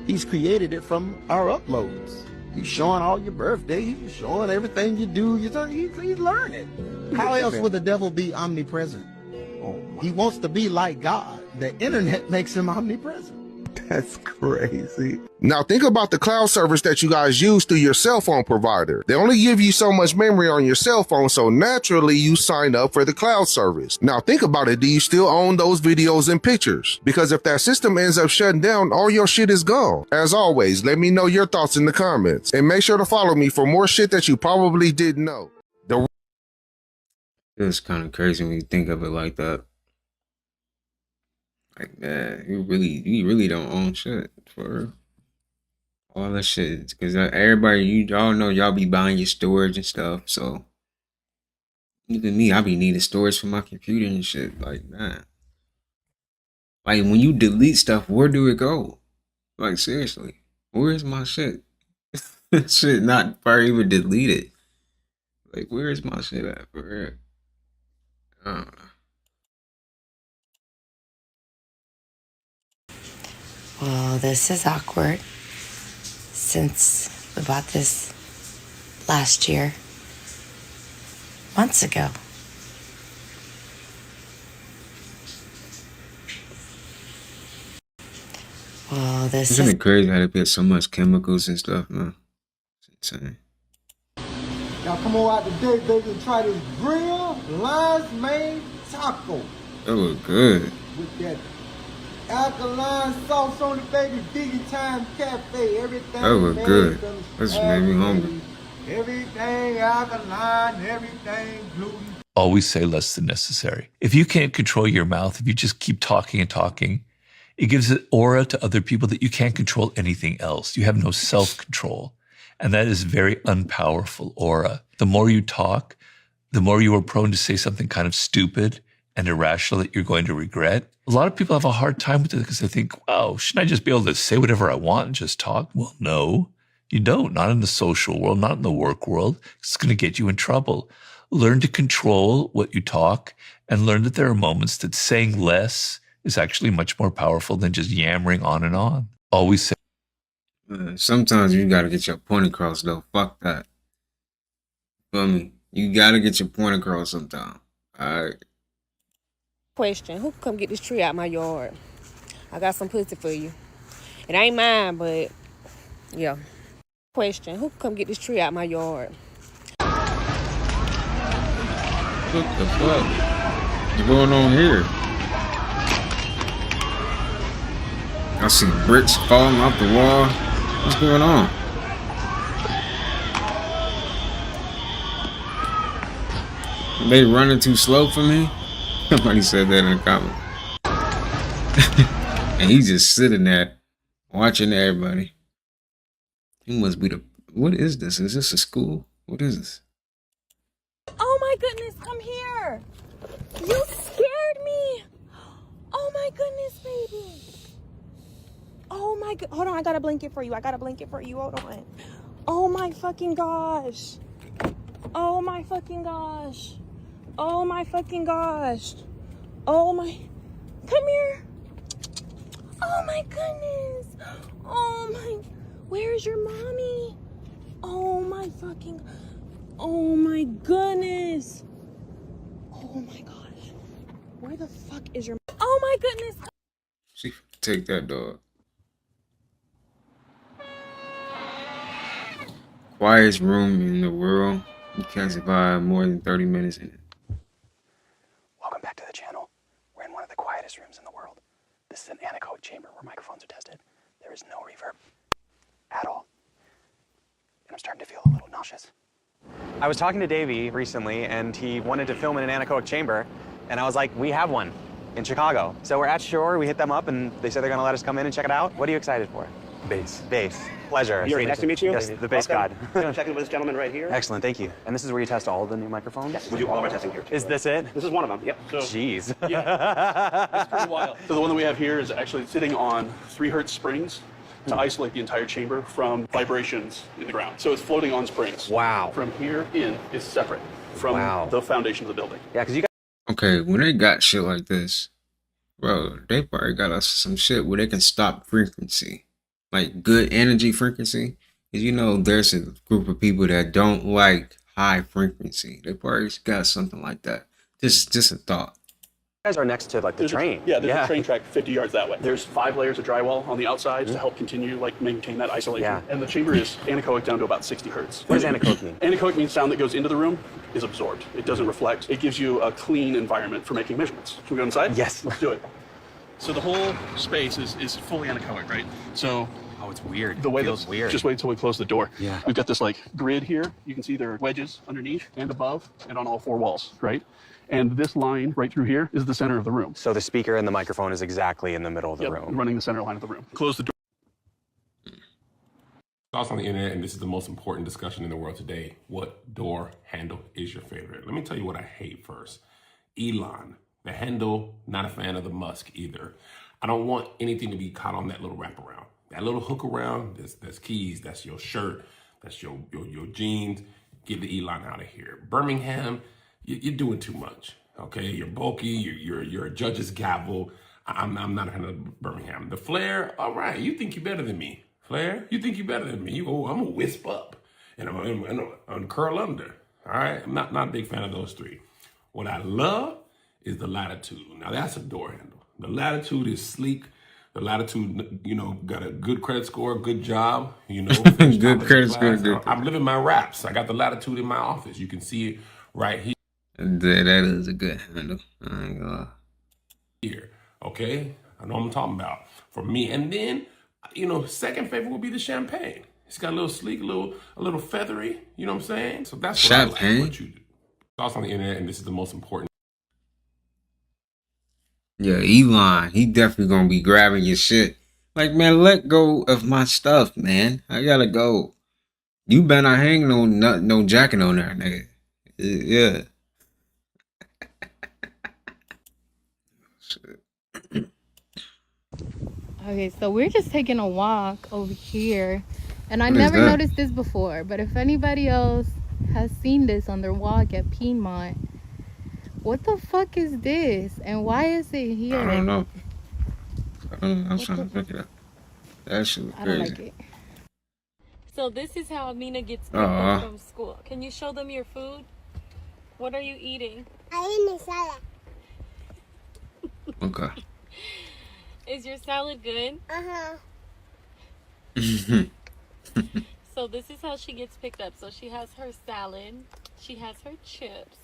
[SPEAKER 25] He's created it from our uploads. He's showing all your birthdays. He's showing everything you do. He's learning. How else would the devil be omnipresent? He wants to be like God. The internet makes him omnipresent.
[SPEAKER 24] That's crazy. Now think about the cloud service that you guys use through your cell phone provider. They only give you so much memory on your cell phone, so naturally you sign up for the cloud service. Now think about it. Do you still own those videos and pictures? Because if that system ends up shutting down, all your shit is gone. As always, let me know your thoughts in the comments. And make sure to follow me for more shit that you probably didn't know.
[SPEAKER 1] It's kind of crazy when you think of it like that. Like, man, you really don't own shit for real. All that shit, because everybody, y'all know y'all be buying your storage and stuff. So even me, I be needing storage for my computer and shit. Like, man, like when you delete stuff, where do it go? Like, seriously, where's my shit? Shit not probably even deleted. Like, where's my shit at for real? I don't know.
[SPEAKER 4] Well, this is awkward since we bought this last year, months ago. Well, this
[SPEAKER 1] Isn't it crazy how they put so much chemicals and stuff, man? It's insane.
[SPEAKER 7] Y'all come on out today, baby, and try this grill lion's mane taco.
[SPEAKER 1] That look good.
[SPEAKER 7] With that alkaline sauce on it, baby. Biggie Time Cafe. Everything.
[SPEAKER 1] That look good. That's made me hungry.
[SPEAKER 7] Everything alkaline, everything gluten.
[SPEAKER 8] Always say less than necessary. If you can't control your mouth, if you just keep talking and talking, it gives an aura to other people that you can't control anything else. You have no self-control. And that is very unpowerful aura. The more you talk, the more you are prone to say something kind of stupid and irrational that you're going to regret. A lot of people have a hard time with it because they think, wow, shouldn't I just be able to say whatever I want and just talk? Well, no, you don't. Not in the social world, not in the work world. It's going to get you in trouble. Learn to control what you talk and learn that there are moments that saying less is actually much more powerful than just yammering on and on. Always say.
[SPEAKER 1] Sometimes you got to get your point across, though. Fuck that. Feel me? You got to get your point across sometime. All right.
[SPEAKER 22] Question, who can come get this tree out my yard? I got some pussy for you. It ain't mine, but yeah. Question, who can come get this tree out my yard?
[SPEAKER 1] What the fuck? What's going on here? I see bricks falling off the wall. What's going on? Are they running too slow for me? Somebody said that in the comment. And he's just sitting there watching everybody. He must be the... What is this? Is this a school? What is this?
[SPEAKER 22] Oh my goodness, come here. You scared me. Oh my goodness, baby. Oh my god. Hold on, I got a blanket for you. Hold on. Oh my fucking gosh. Oh my fucking gosh. Oh my fucking gosh. Oh my. Come here. Oh my goodness. Oh my. Where's your mommy? Oh my fucking. Oh my goodness. Oh my gosh. Where the fuck is your. Oh my goodness.
[SPEAKER 1] She take that dog. quietest room in the world. You can't survive more than 30 minutes in it.
[SPEAKER 5] Welcome back to the channel. We're in one of the quietest rooms in the world. This is an anechoic chamber where microphones are tested. There is no reverb at all. And I'm starting to feel a little nauseous. I was talking to Davey recently, and he wanted to film in an anechoic chamber, and I was like, we have one in Chicago. So we're at Shore, we hit them up, and they said they're gonna let us come in and check it out. What are you excited for? Bass. Bass. Pleasure.
[SPEAKER 10] Nice to meet you.
[SPEAKER 5] Yes, the bass god.
[SPEAKER 10] Check in with this gentleman right here.
[SPEAKER 5] Excellent, thank you. And this is where you test all the new microphones?
[SPEAKER 10] Yes, we do all of our testing here.
[SPEAKER 5] Is this it?
[SPEAKER 10] This is one of them, yep.
[SPEAKER 11] So,
[SPEAKER 5] jeez.
[SPEAKER 11] Yeah, it's pretty wild. So the one that we have here is actually sitting on 3 hertz springs to isolate the entire chamber from vibrations in the ground. So it's floating on springs.
[SPEAKER 5] Wow.
[SPEAKER 11] From here in is separate from the foundation of the building.
[SPEAKER 5] Yeah, because you got...
[SPEAKER 1] Okay, when they got shit like this, bro, they probably got us some shit where they can stop frequency. Like good energy frequency. Because you know there's a group of people that don't like high frequency. They probably got something like that. Just a thought.
[SPEAKER 5] You guys are next to like the train.
[SPEAKER 11] There's a train track 50 yards that way. There's 5 layers of drywall on the outside to help continue like maintain that isolation.
[SPEAKER 5] Yeah.
[SPEAKER 11] And the chamber is anechoic down to about 60 hertz.
[SPEAKER 5] What does anechoic mean?
[SPEAKER 11] Anechoic means sound that goes into the room is absorbed. It doesn't reflect. It gives you a clean environment for making measurements. Can we go inside?
[SPEAKER 5] Yes.
[SPEAKER 11] Let's do it. So the whole space is fully anechoic, right? So
[SPEAKER 5] oh, it's weird.
[SPEAKER 11] The way
[SPEAKER 5] feels weird.
[SPEAKER 11] Just wait until we close the door.
[SPEAKER 5] Yeah.
[SPEAKER 11] We've got this like grid here. You can see there are wedges underneath and above and on all 4 walls, right? And this line right through here is the center of the room.
[SPEAKER 5] So the speaker and the microphone is exactly in the middle of the room.
[SPEAKER 11] Running the center line of the room. Close the door.
[SPEAKER 12] Thoughts on the internet, and this is the most important discussion in the world today. What door handle is your favorite? Let me tell you what I hate first. Elon, the handle, not a fan of the Musk either. I don't want anything to be caught on that little wraparound. That little hook around, that's keys, that's your shirt, that's your jeans. Get the Elon out of here. Birmingham, you're doing too much, okay? You're bulky, you're a judge's gavel. I'm not a fan of Birmingham. The flare, all right, you think you're better than me. Flare, you think you're better than me. I'm gonna wisp up and I'm gonna curl under, all right? I'm not a big fan of those 3. What I love is the Latitude. Now that's a door handle. The Latitude is sleek. The Latitude, you know, got a good credit score, good job, you know.
[SPEAKER 1] Good credit score.
[SPEAKER 12] I'm living my raps. I got the Latitude in my office. You can see it right here.
[SPEAKER 1] That is a good handle. I ain't gonna lie.
[SPEAKER 12] Here, okay? I know what I'm talking about. For me, and then, you know, second favorite would be the Champagne. It's got a little sleek, a little feathery, you know what I'm saying? So that's what
[SPEAKER 1] Champagne?
[SPEAKER 12] I like what you do. Thoughts on the internet, and this is the most important.
[SPEAKER 1] Yeah, Elon, he definitely gonna be grabbing your shit. Like, man, let go of my stuff, man. I gotta go. You better not hang no jacket on there, nigga. Yeah.
[SPEAKER 22] Okay, so we're just taking a walk over here, and I
[SPEAKER 1] What is
[SPEAKER 22] never
[SPEAKER 1] that?
[SPEAKER 22] noticed this before, but if anybody else has seen this on their walk at Piedmont, what the fuck is this, and why is it here?
[SPEAKER 1] I don't know. I'm trying to pick it up. That shit was
[SPEAKER 22] I don't
[SPEAKER 1] crazy.
[SPEAKER 22] like it. So this is how Amina gets picked
[SPEAKER 1] Aw.
[SPEAKER 22] up from school. Can you show them your food? What are you eating?
[SPEAKER 13] I eat salad.
[SPEAKER 1] Okay.
[SPEAKER 22] Is your salad good? So this is how she gets picked up. So she has her salad, she has her chips,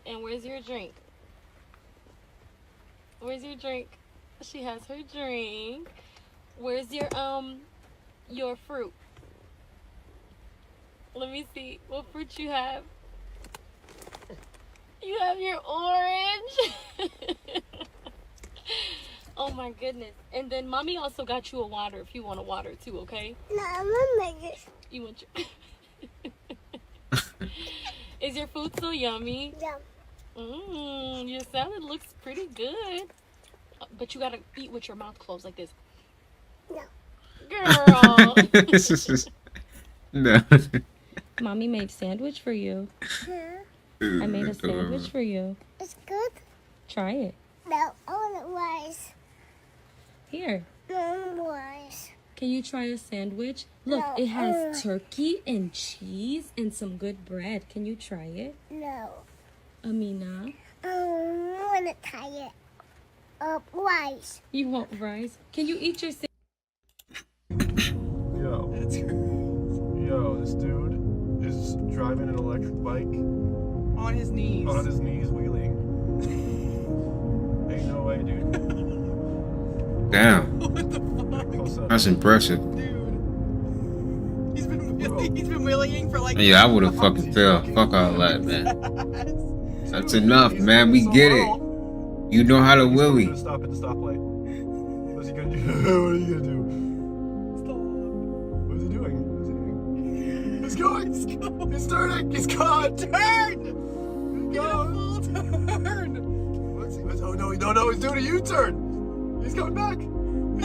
[SPEAKER 22] and where's your drink? Where's your drink? She has her drink. Where's your fruit? Let me see what fruit you have. You have your orange. Oh my goodness. And then mommy also got you a water if you want a water too, okay?
[SPEAKER 13] No, I'm gonna make it.
[SPEAKER 22] You want your... Is your food so yummy?
[SPEAKER 13] Yeah.
[SPEAKER 22] Your salad looks pretty good. But you gotta eat with your mouth closed like this.
[SPEAKER 13] No.
[SPEAKER 22] Girl.
[SPEAKER 1] No.
[SPEAKER 22] Mommy made sandwich for you. I made a sandwich for you.
[SPEAKER 13] It's good.
[SPEAKER 22] Try it.
[SPEAKER 13] No, I want it rice.
[SPEAKER 22] Here.
[SPEAKER 13] No rice.
[SPEAKER 22] Can you try a sandwich? Look,
[SPEAKER 13] No.
[SPEAKER 22] it has turkey and cheese and some good bread. Can you try it?
[SPEAKER 13] No.
[SPEAKER 22] Amina?
[SPEAKER 13] I want to try it. Rice.
[SPEAKER 22] You want rice? Can you eat your
[SPEAKER 17] Yo, this dude
[SPEAKER 9] driving an electric bike
[SPEAKER 6] On his knees.
[SPEAKER 9] on his knees wheeling. Ain't no way, dude.
[SPEAKER 1] Damn.
[SPEAKER 6] What the fuck?
[SPEAKER 1] That's impressive.
[SPEAKER 6] He's been wheeling for like.
[SPEAKER 1] Yeah, I would have fucking fell. Fuck all that, man. That's enough, man. We get it. You know how to willy.
[SPEAKER 9] Stop at the stoplight. What's he gonna do? What are you gonna do? Stop. What is he doing? What is he doing? He's going. He's turning. He's gone.
[SPEAKER 6] Turn! Get a full turn!
[SPEAKER 9] Oh no, he's doing a U-turn. He's coming back. He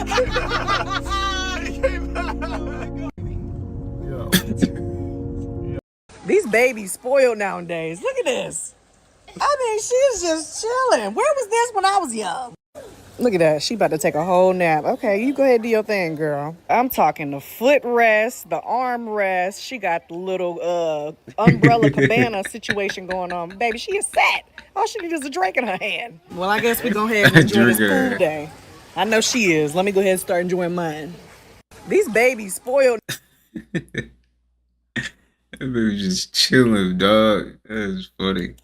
[SPEAKER 9] came back. He came back.
[SPEAKER 6] These babies spoiled nowadays. Look at this. I mean, she's just chilling. Where was this when I was young? Look at that. She about to take a whole nap. Okay, you go ahead and do your thing, girl. I'm talking the foot rest, the arm rest. She got the little umbrella cabana situation going on. Baby, she is set. All she needs is a drink in her hand. Well, I guess we go ahead and enjoy this food day. I know she is. Let me go ahead and start enjoying mine. These babies spoiled.
[SPEAKER 1] That baby just chilling, dog. That is funny.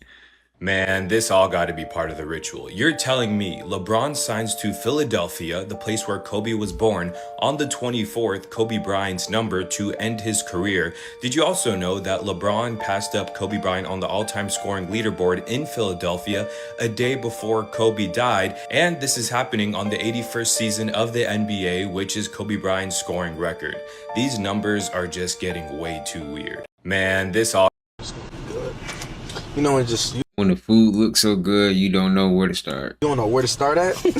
[SPEAKER 14] Man, this all got to be part of the ritual. You're telling me LeBron signs to Philadelphia, the place where Kobe was born, on the 24th, Kobe Bryant's number, to end his career. Did you also know that LeBron passed up Kobe Bryant on the all-time scoring leaderboard in Philadelphia a day before Kobe died? And this is happening on the 81st season of the NBA, which is Kobe Bryant's scoring record. These numbers are just getting way too weird. Man, this all...
[SPEAKER 15] You know, it just...
[SPEAKER 1] When the food looks so good, you don't know where to start.
[SPEAKER 15] You don't know where to start at?
[SPEAKER 1] Nah,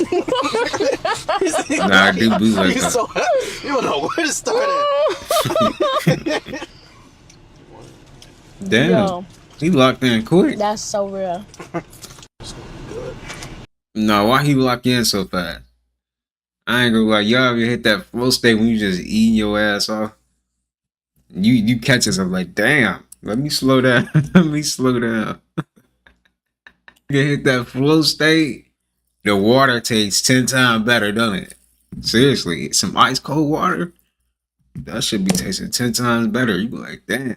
[SPEAKER 1] I do be like that.
[SPEAKER 15] So, you don't know where to start at.
[SPEAKER 1] Damn.
[SPEAKER 22] Yo.
[SPEAKER 1] He locked in quick.
[SPEAKER 22] That's so real.
[SPEAKER 1] No, why he lock in so fast? I ain't gonna lie, y'all ever hit that flow state when you just eating your ass off? You catch yourself like, damn, let me slow down. Let me slow down. You hit that flow state, the water tastes 10 times better, doesn't it? Seriously, some ice cold water, that should be tasting 10 times better. You be like, damn.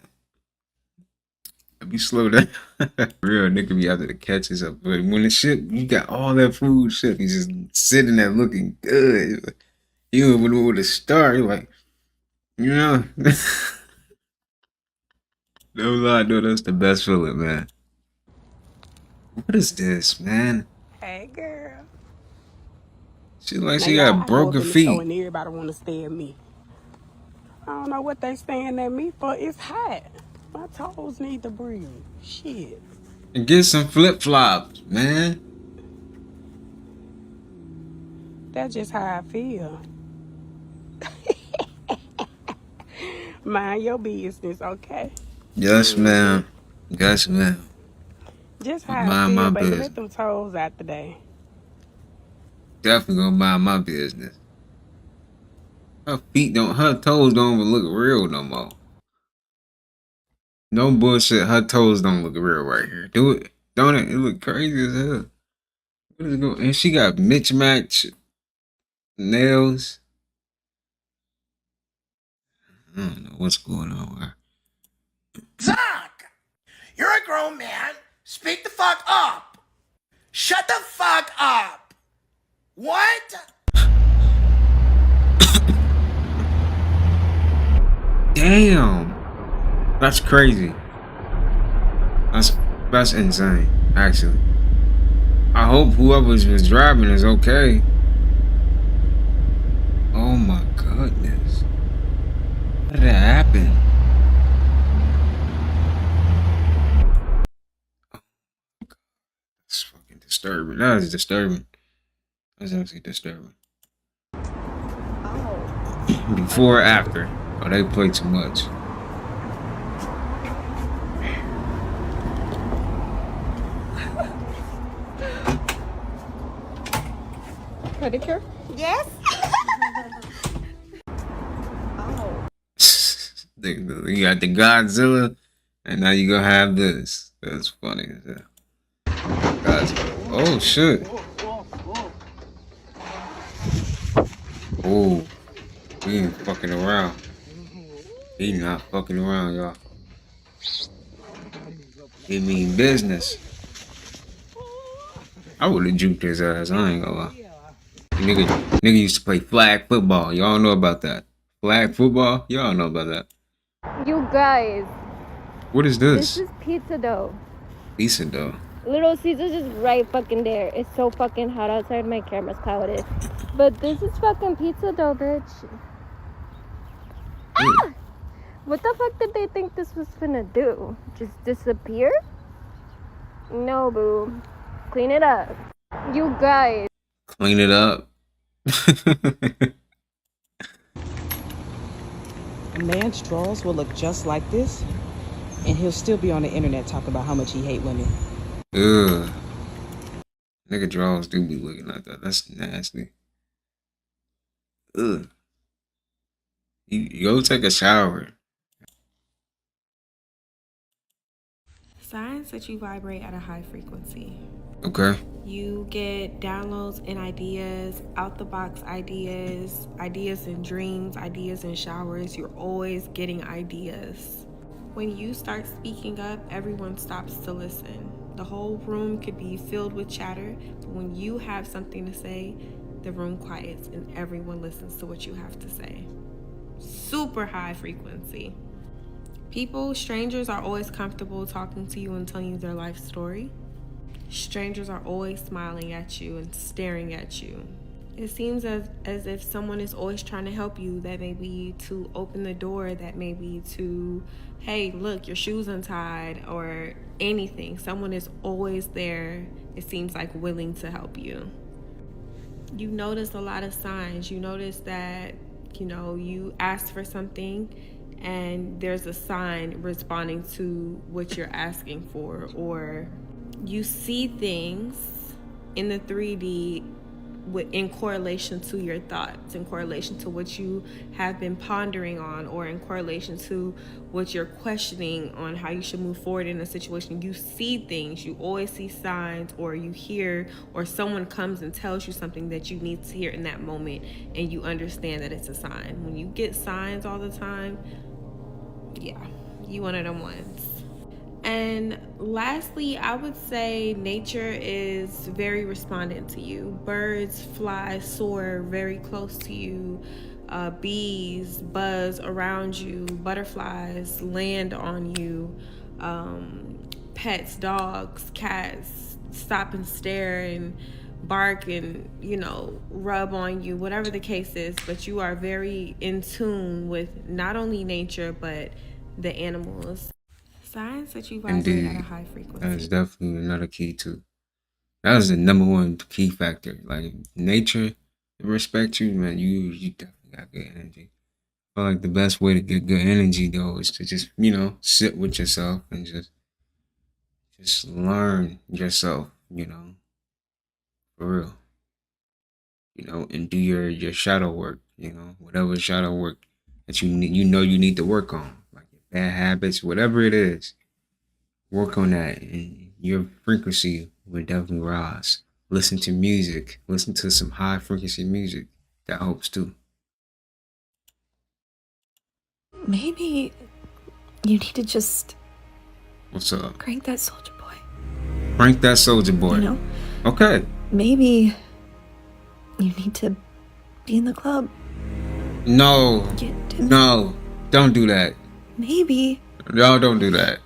[SPEAKER 1] Let me slow down. Real nigga be out there to catch yourself. But when the shit, you got all that food shit, you just sitting there looking good. You don't even know where to start. You're like, you know. No lie, no, that's the best feeling, man. What is this, man?
[SPEAKER 16] Hey, girl.
[SPEAKER 1] She like she got broken feet.
[SPEAKER 16] And everybody want to stare at me. I don't know what they staring at me for. It's hot. My toes need to breathe. Shit.
[SPEAKER 1] And get some flip flops, man.
[SPEAKER 16] That's just how I feel. Mind your business, okay?
[SPEAKER 1] Yes, ma'am. Yes, ma'am.
[SPEAKER 16] Just how I
[SPEAKER 1] Mind
[SPEAKER 16] feel,
[SPEAKER 1] my
[SPEAKER 16] baby.
[SPEAKER 1] business.
[SPEAKER 16] Let them toes out today.
[SPEAKER 1] Definitely gonna mind my business. Her toes don't even look real no more. No bullshit, her toes don't look real right here. Do it, don't it? It look crazy as hell. What is going? And she got mismatched nails. I don't know what's going on with her.
[SPEAKER 18] Zach, you're a grown man. Speak the fuck up. Shut the fuck up. What?
[SPEAKER 1] Damn. That's crazy. That's insane, actually. I hope whoever was driving is okay. Oh my goodness. How did that happen? That's fucking disturbing. That is disturbing. That's actually disturbing. Before or after? Oh, they play too much.
[SPEAKER 22] Pedicure? Yes.
[SPEAKER 1] You got the Godzilla, and now you gonna have this. That's funny as hell. Godzilla. Oh shit. Oh, he ain't fucking around. He not fucking around, y'all. It mean business. I would have juked his ass. I ain't gonna lie. Nigga used to play flag football. Y'all know about that? Flag football? Y'all know about that.
[SPEAKER 22] You guys,
[SPEAKER 1] What is
[SPEAKER 22] this
[SPEAKER 1] this?
[SPEAKER 22] is pizza dough.
[SPEAKER 1] Pizza dough.
[SPEAKER 22] Little Caesars is right fucking there. It's so fucking hot outside. My camera's clouded. But this is fucking pizza dough, bitch. Ah! What the fuck did they think this was gonna do? Just disappear? No, boo. Clean it up. You guys.
[SPEAKER 1] Clean it up.
[SPEAKER 2] A man's drawers will look just like this, and he'll still be on the internet talking about how much he hate women.
[SPEAKER 1] Ugh. Nigga draws do be looking like that. That's nasty. Ugh. You go take a shower.
[SPEAKER 19] Signs that you vibrate at a high frequency.
[SPEAKER 1] Okay.
[SPEAKER 19] You get downloads and ideas, out the box ideas, ideas in dreams, ideas in showers. You're always getting ideas. When you start speaking up, everyone stops to listen. The whole room could be filled with chatter, but when you have something to say, the room quiets and everyone listens to what you have to say. Super high frequency. Strangers are always comfortable talking to you and telling you their life story. Strangers are always smiling at you and staring at you. It seems as if someone is always trying to help you. That may be to open the door, that may be to, hey, look, your shoe's untied, or anything. Someone is always there, it seems like, willing to help you. You notice a lot of signs. You notice that, you asked for something and there's a sign responding to what you're asking for, or you see things in the 3D in correlation to your thoughts, in correlation to what you have been pondering on, or in correlation to what you're questioning on how you should move forward in a situation. You see things, you always see signs, or you hear, or someone comes and tells you something that you need to hear in that moment, and you understand that it's a sign. When you get signs all the time, yeah, you one of them ones. And lastly, I would say nature is very respondent to you. Birds fly, soar very close to you. Bees buzz around you. Butterflies land on you. Pets, dogs, cats stop and stare and bark and, rub on you, whatever the case is. But you are very in tune with not only nature, but the animals. Signs that you vibrate at a high frequency.
[SPEAKER 1] That is definitely another key too. That is the number one key factor. Like nature, respect you, man. You definitely got good energy. I feel like the best way to get good energy though is to just, sit with yourself and just learn yourself, for real. And do your shadow work, whatever shadow work that you need to work on. Bad habits, whatever it is, work on that and your frequency will definitely rise. Listen to music, listen to some high frequency music. That helps too.
[SPEAKER 20] Maybe you need to just...
[SPEAKER 1] What's up?
[SPEAKER 20] Crank that soldier boy.
[SPEAKER 1] Crank that soldier boy. Okay.
[SPEAKER 20] Maybe you need to be in the club.
[SPEAKER 1] No. No. Don't do that.
[SPEAKER 20] Maybe.
[SPEAKER 1] Y'all don't do that.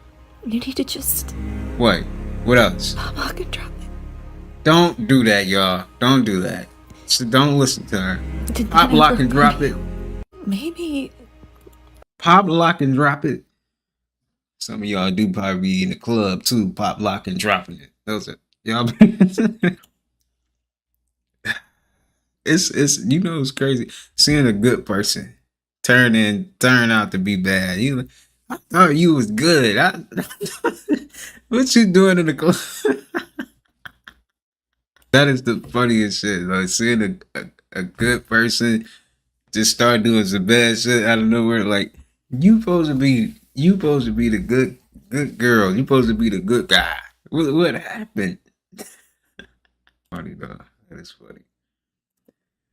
[SPEAKER 20] You need to just...
[SPEAKER 1] What? What else?
[SPEAKER 20] Pop, lock, and drop it.
[SPEAKER 1] Don't do that, y'all. Don't do that. So don't listen to her. Pop, lock, and drop it.
[SPEAKER 20] Maybe.
[SPEAKER 1] Pop, lock, and drop it. Some of y'all do probably be in the club too. Pop, lock, and dropping it. Those are y'all. It's it's crazy seeing a good person turn out to be bad. I thought you was good. What you doing in the club? That is the funniest shit. Like seeing a good person just start doing some bad shit out of nowhere. Like you supposed to be the good girl. You supposed to be the good guy. What happened? Funny though. That is funny.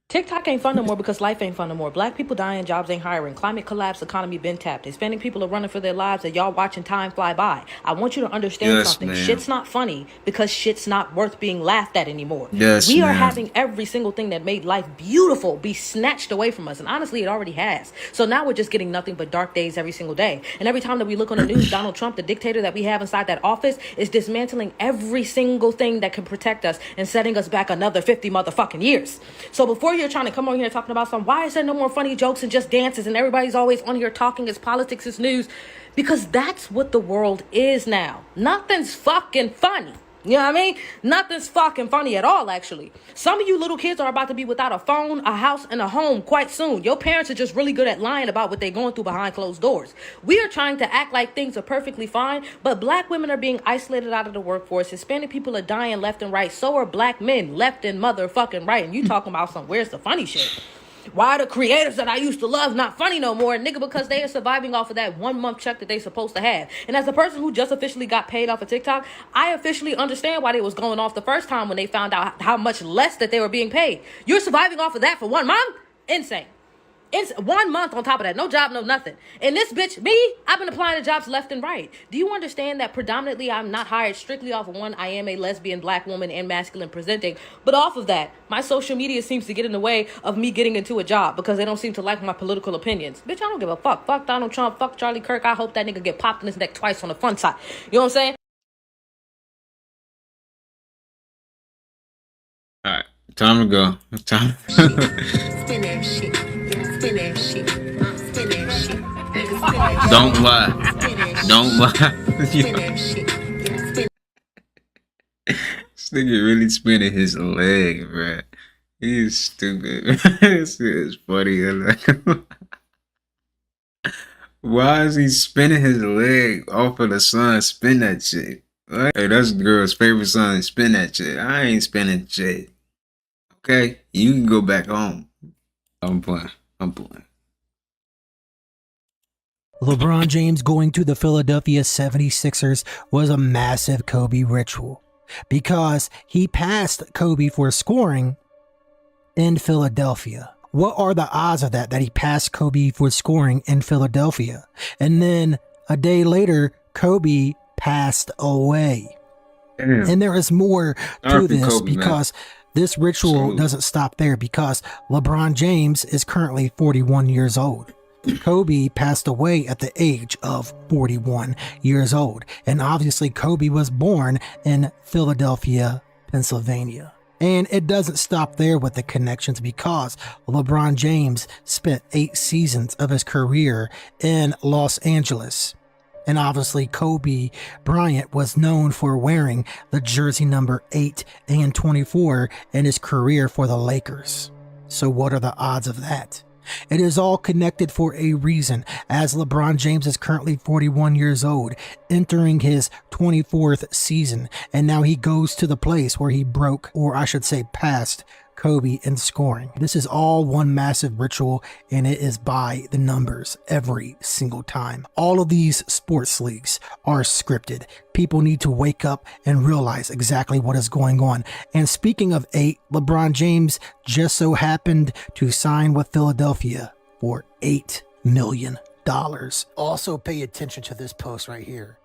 [SPEAKER 3] TikTok ain't fun no more because life ain't fun no more. Black people dying, jobs ain't hiring. Climate collapse, economy been tapped. Hispanic people are running for their lives and y'all watching time fly by. I want you to understand something. Shit's not funny because shit's not worth being laughed at anymore. We are having every single thing that made life beautiful be snatched away from us. And honestly, it already has. So now we're just getting nothing but dark days every single day. And every time that we look on the news, Donald Trump, the dictator that we have inside that office, is dismantling every single thing that can protect us and setting us back another 50 motherfucking years. So before you're trying to come on here talking about why is there no more funny jokes and just dances and everybody's always on here talking it's politics, it's news, because that's what the world is now. Nothing's fucking funny. You know what I mean? Nothing's fucking funny at all, actually. Some of you little kids are about to be without a phone, a house, and a home quite soon. Your parents are just really good at lying about what they're going through behind closed doors. We are trying to act like things are perfectly fine, but black women are being isolated out of the workforce. Hispanic people are dying left and right. So are black men left and motherfucking right. And you talking about where's the funny shit? Why are the creators that I used to love not funny no more? Nigga, because they are surviving off of that 1 month check that they supposed to have. And as a person who just officially got paid off of TikTok, I officially understand why they was going off the first time when they found out how much less that they were being paid. You're surviving off of that for 1 month? Insane. It's 1 month on top of that. No job, no nothing. And this bitch, me, I've been applying to jobs left and right. Do you understand that predominantly I'm not hired strictly off of one, I am a lesbian, black woman, and masculine presenting. But off of that, my social media seems to get in the way of me getting into a job because they don't seem to like my political opinions. Bitch, I don't give a fuck. Fuck Donald Trump. Fuck Charlie Kirk. I hope that nigga get popped in his neck twice on the fun side. You know what I'm saying?
[SPEAKER 1] All right. Time to go. Time.
[SPEAKER 21] Spin that shit. Spin that shit. Spin that shit.
[SPEAKER 1] Don't lie. Don't lie.
[SPEAKER 21] Spin that shit.
[SPEAKER 1] This nigga really spinning his leg, bruh. He's stupid. This shit is funny. Why is he spinning his leg off of the sun? Spin that shit. What? Hey, that's the girl's favorite song. Spin that shit. I ain't spinning shit. Okay? You can go back home. I'm playing. I'm playing.
[SPEAKER 23] LeBron James going to the Philadelphia 76ers was a massive Kobe ritual because he passed Kobe for scoring in Philadelphia. What are the odds of that he passed Kobe for scoring in Philadelphia? And then a day later, Kobe passed away. Damn. And there is more to this Kobe, because this ritual doesn't stop there because LeBron James is currently 41 years old. Kobe passed away at the age of 41 years old. And obviously Kobe was born in Philadelphia, Pennsylvania. And it doesn't stop there with the connections because LeBron James spent 8 seasons of his career in Los Angeles. And obviously Kobe Bryant was known for wearing the jersey number 8 and 24 in his career for the Lakers. So what are the odds of that? It is all connected for a reason, as LeBron James is currently 41 years old, entering his 24th season, and now he goes to the place where he broke, or I should say passed, Kobe in scoring. This is all one massive ritual, and it is by the numbers every single time. All of these sports leagues are scripted. People need to wake up and realize exactly what is going on. And speaking of 8, LeBron James just so happened to sign with Philadelphia for $8 million. Also pay attention to this post right here.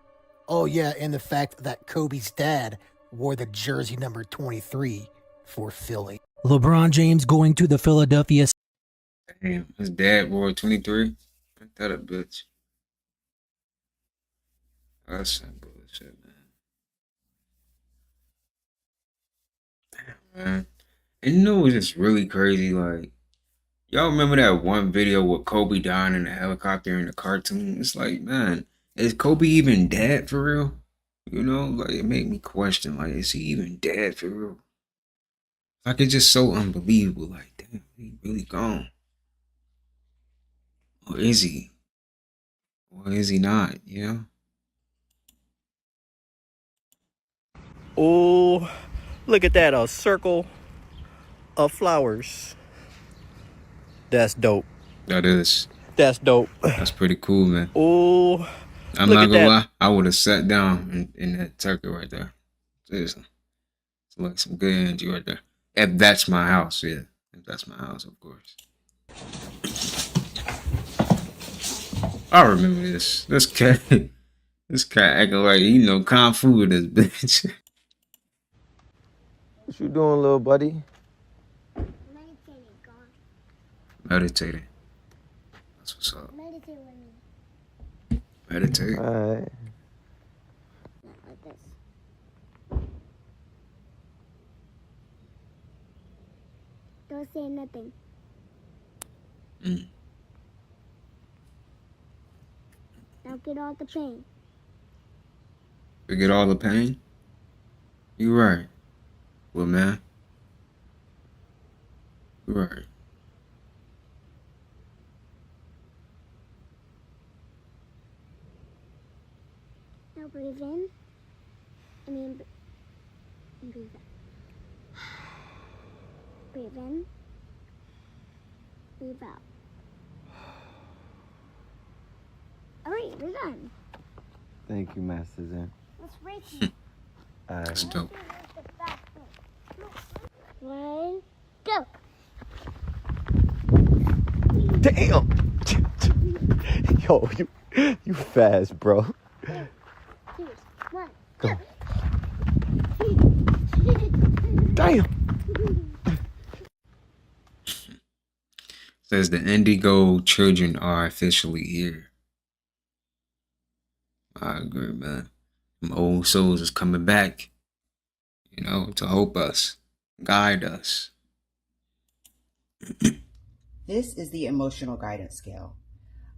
[SPEAKER 23] Oh yeah, and the fact that Kobe's dad wore the jersey number 23 for Philly. LeBron James going to the Philadelphia.
[SPEAKER 1] Damn, his dad wore 23. Ain't that a bitch? That's some bullshit, man. Damn, man. And you know what's just really crazy? Like, y'all remember that one video with Kobe dying in a helicopter in the cartoon? It's like, man, is Kobe even dead for real? You know, like, it made me question, like, is he even dead for real? Like, it's just so unbelievable. Like, damn, he really gone. Or is he? Or is he not, you know?
[SPEAKER 24] Oh, look at that, a circle of flowers. That's dope.
[SPEAKER 1] That is.
[SPEAKER 24] That's dope.
[SPEAKER 1] That's pretty cool, man.
[SPEAKER 24] Oh,
[SPEAKER 1] I'm not gonna lie, I would have sat down in that turkey right there. Seriously. It's like some good energy right there. If that's my house, yeah. If that's my house, of course. I remember this. This cat acting like he know kung fu with this bitch.
[SPEAKER 4] What you doing, little buddy?
[SPEAKER 1] Meditating. That's what's up.
[SPEAKER 13] Meditate with me.
[SPEAKER 1] Meditate.
[SPEAKER 4] Alright.
[SPEAKER 13] Not like this. Don't say nothing. Now get all the pain.
[SPEAKER 1] Forget all the pain? You right. Well, man. You right.
[SPEAKER 13] Now breathe in. And breathe out. Breathe in. Breathe out. Alright, we're done.
[SPEAKER 4] Thank you, Master Zen.
[SPEAKER 13] Let's race.
[SPEAKER 4] Alright.
[SPEAKER 1] That's dope.
[SPEAKER 13] 1, go.
[SPEAKER 4] Damn! Yo, you fast, bro.
[SPEAKER 13] 2, 1,
[SPEAKER 4] go. Damn!
[SPEAKER 1] Says the Indigo children are officially here. I agree, man. Them old souls is coming back, you know, to help us, guide us.
[SPEAKER 2] This is the emotional guidance scale.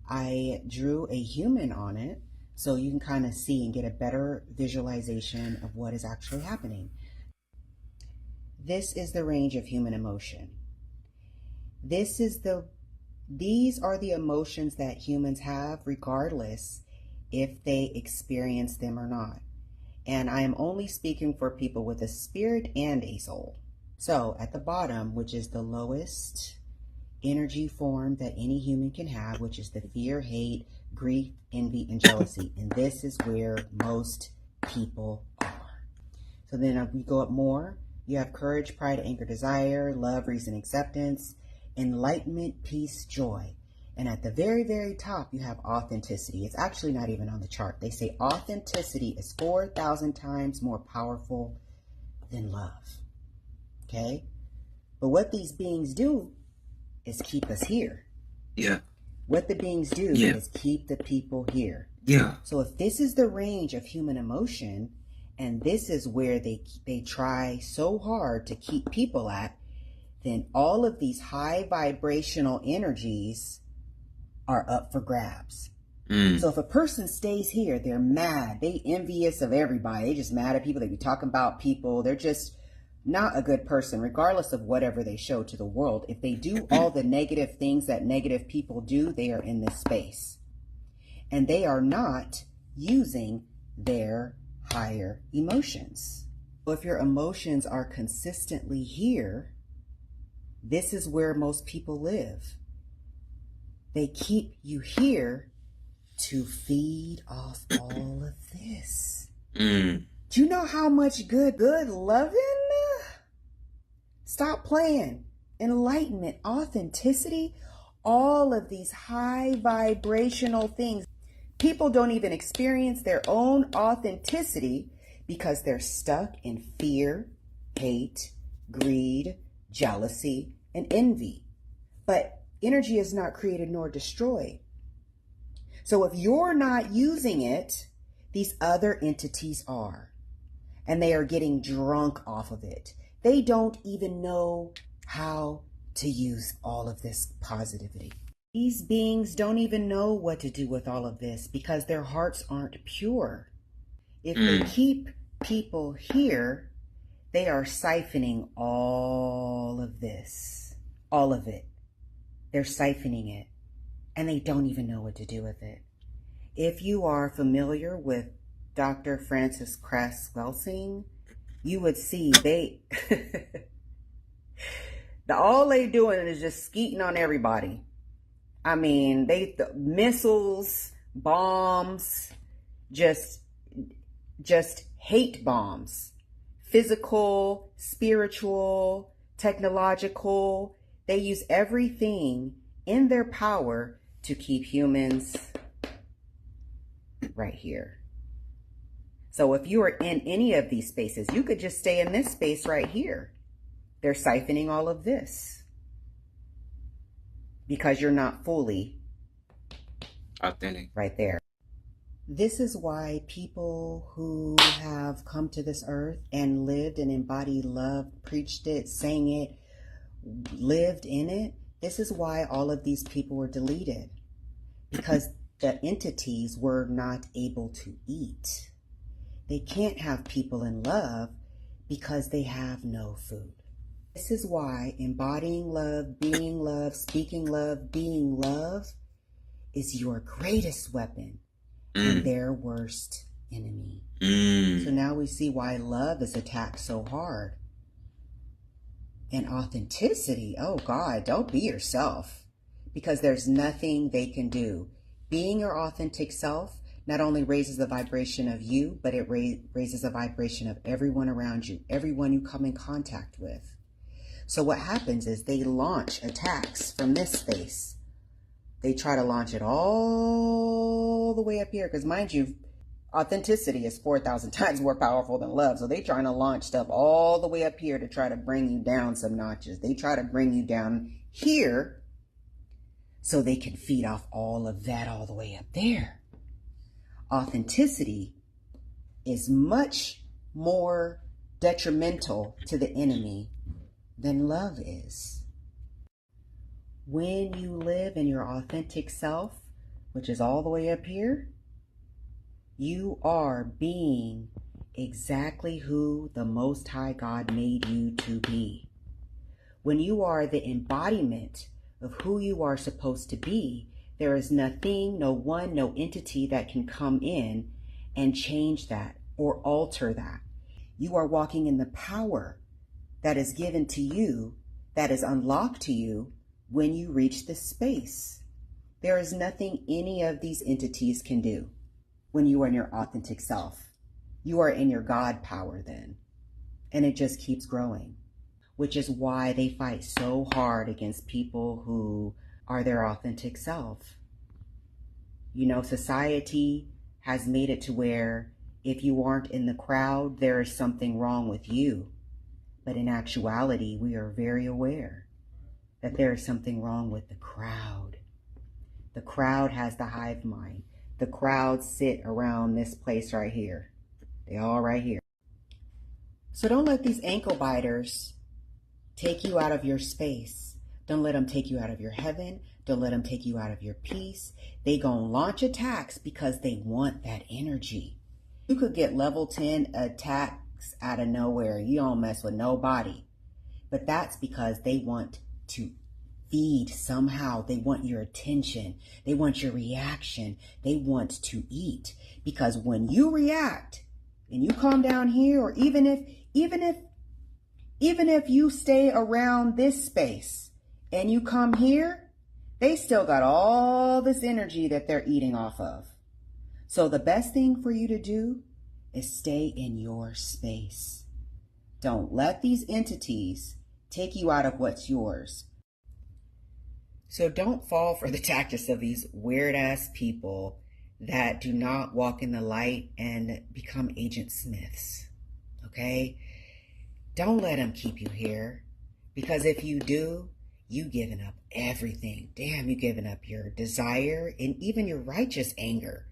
[SPEAKER 2] I drew a human on it so you can kind of see and get a better visualization of what is actually happening. This is the range of human emotion. These are the emotions that humans have regardless if they experience them or not. And I am only speaking for people with a spirit and a soul. So at the bottom, which is the lowest energy form that any human can have, which is the fear, hate, grief, envy, and jealousy. And this is where most people are. So then if we go up more, you have courage, pride, anger, desire, love, reason, acceptance, enlightenment, peace, joy. And at the very, very top, you have authenticity. It's actually not even on the chart. They say authenticity is 4,000 times more powerful than love. Okay? But what these beings do is keep us here.
[SPEAKER 1] Yeah.
[SPEAKER 2] What the beings do is keep the people here.
[SPEAKER 1] Yeah.
[SPEAKER 2] So if this is the range of human emotion, and this is where they try so hard to keep people at, then all of these high vibrational energies are up for grabs. So if a person stays here, they're mad. They envious of everybody. They just mad at people. They be talking about people. They're just not a good person, regardless of whatever they show to the world. If they do all the negative things that negative people do, they are in this space. And they are not using their higher emotions. So if your emotions are consistently here, this is where most people live. They keep you here to feed off all of this. Do you know how much good loving? Stop playing. Enlightenment, authenticity, all of these high vibrational things. People don't even experience their own authenticity because they're stuck in fear, hate, greed, jealousy, and envy. But energy is not created nor destroyed. So if you're not using it, these other entities are. And they are getting drunk off of it. They don't even know how to use all of this positivity. These beings don't even know what to do with all of this because their hearts aren't pure. If they keep people here, they are siphoning all of this, all of it. They're siphoning it, and they don't even know what to do with it. If you are familiar with Dr. Francis Cress Welsing, you would see all they doing is just skeeting on everybody. I mean, missiles, bombs, just hate bombs, physical, spiritual, technological. They use everything in their power to keep humans right here. So if you are in any of these spaces, you could just stay in this space right here. They're siphoning all of this because you're not fully
[SPEAKER 1] authentic
[SPEAKER 2] right there. This is why people who have come to this earth and lived and embodied love, preached it, sang it, lived in it, this is why all of these people were deleted, because the entities were not able to eat. They can't have people in love because they have no food. This is why embodying love, being love, speaking love, being love is your greatest weapon and their worst enemy. So now we see why love is attacked so hard. And authenticity, oh God, don't be yourself, because there's nothing they can do. Being your authentic self not only raises the vibration of you, but it raises the vibration of everyone around you, everyone you come in contact with. So what happens is they launch attacks from this space. They try to launch it all the way up here, because mind you, authenticity is 4,000 times more powerful than love. So they trying to launch stuff all the way up here to try to bring you down some notches. They try to bring you down here so they can feed off all of that all the way up there. Authenticity is much more detrimental to the enemy than love is. When you live in your authentic self, which is all the way up here, you are being exactly who the Most High God made you to be. When you are the embodiment of who you are supposed to be, there is nothing, no one, no entity that can come in and change that or alter that. You are walking in the power that is given to you, that is unlocked to you when you reach this space. There is nothing any of these entities can do when you are in your authentic self. You are in your God power then, and it just keeps growing, which is why they fight so hard against people who are their authentic self. You know, society has made it to where if you aren't in the crowd, there is something wrong with you. But in actuality, we are very aware that there is something wrong with the crowd. The crowd has the hive mind. The crowd sit around this place right here. They all right here. So don't let these ankle biters take you out of your space. Don't let them take you out of your heaven. Don't let them take you out of your peace. They gonna launch attacks because they want that energy. You could get level 10 attacks out of nowhere. You don't mess with nobody. But that's because they want to feed somehow. They want your attention. They want your reaction. They want to eat. Because when you react and you calm down here, or even if you stay around this space and you come here, they still got all this energy that they're eating off of. So the best thing for you to do is stay in your space. Don't let these entities take you out of what's yours. So don't fall for the tactics of these weird ass people that do not walk in the light and become Agent Smiths. Okay? Don't let them keep you here, because if you do, you giving up everything. Damn, you giving up your desire and even your righteous anger,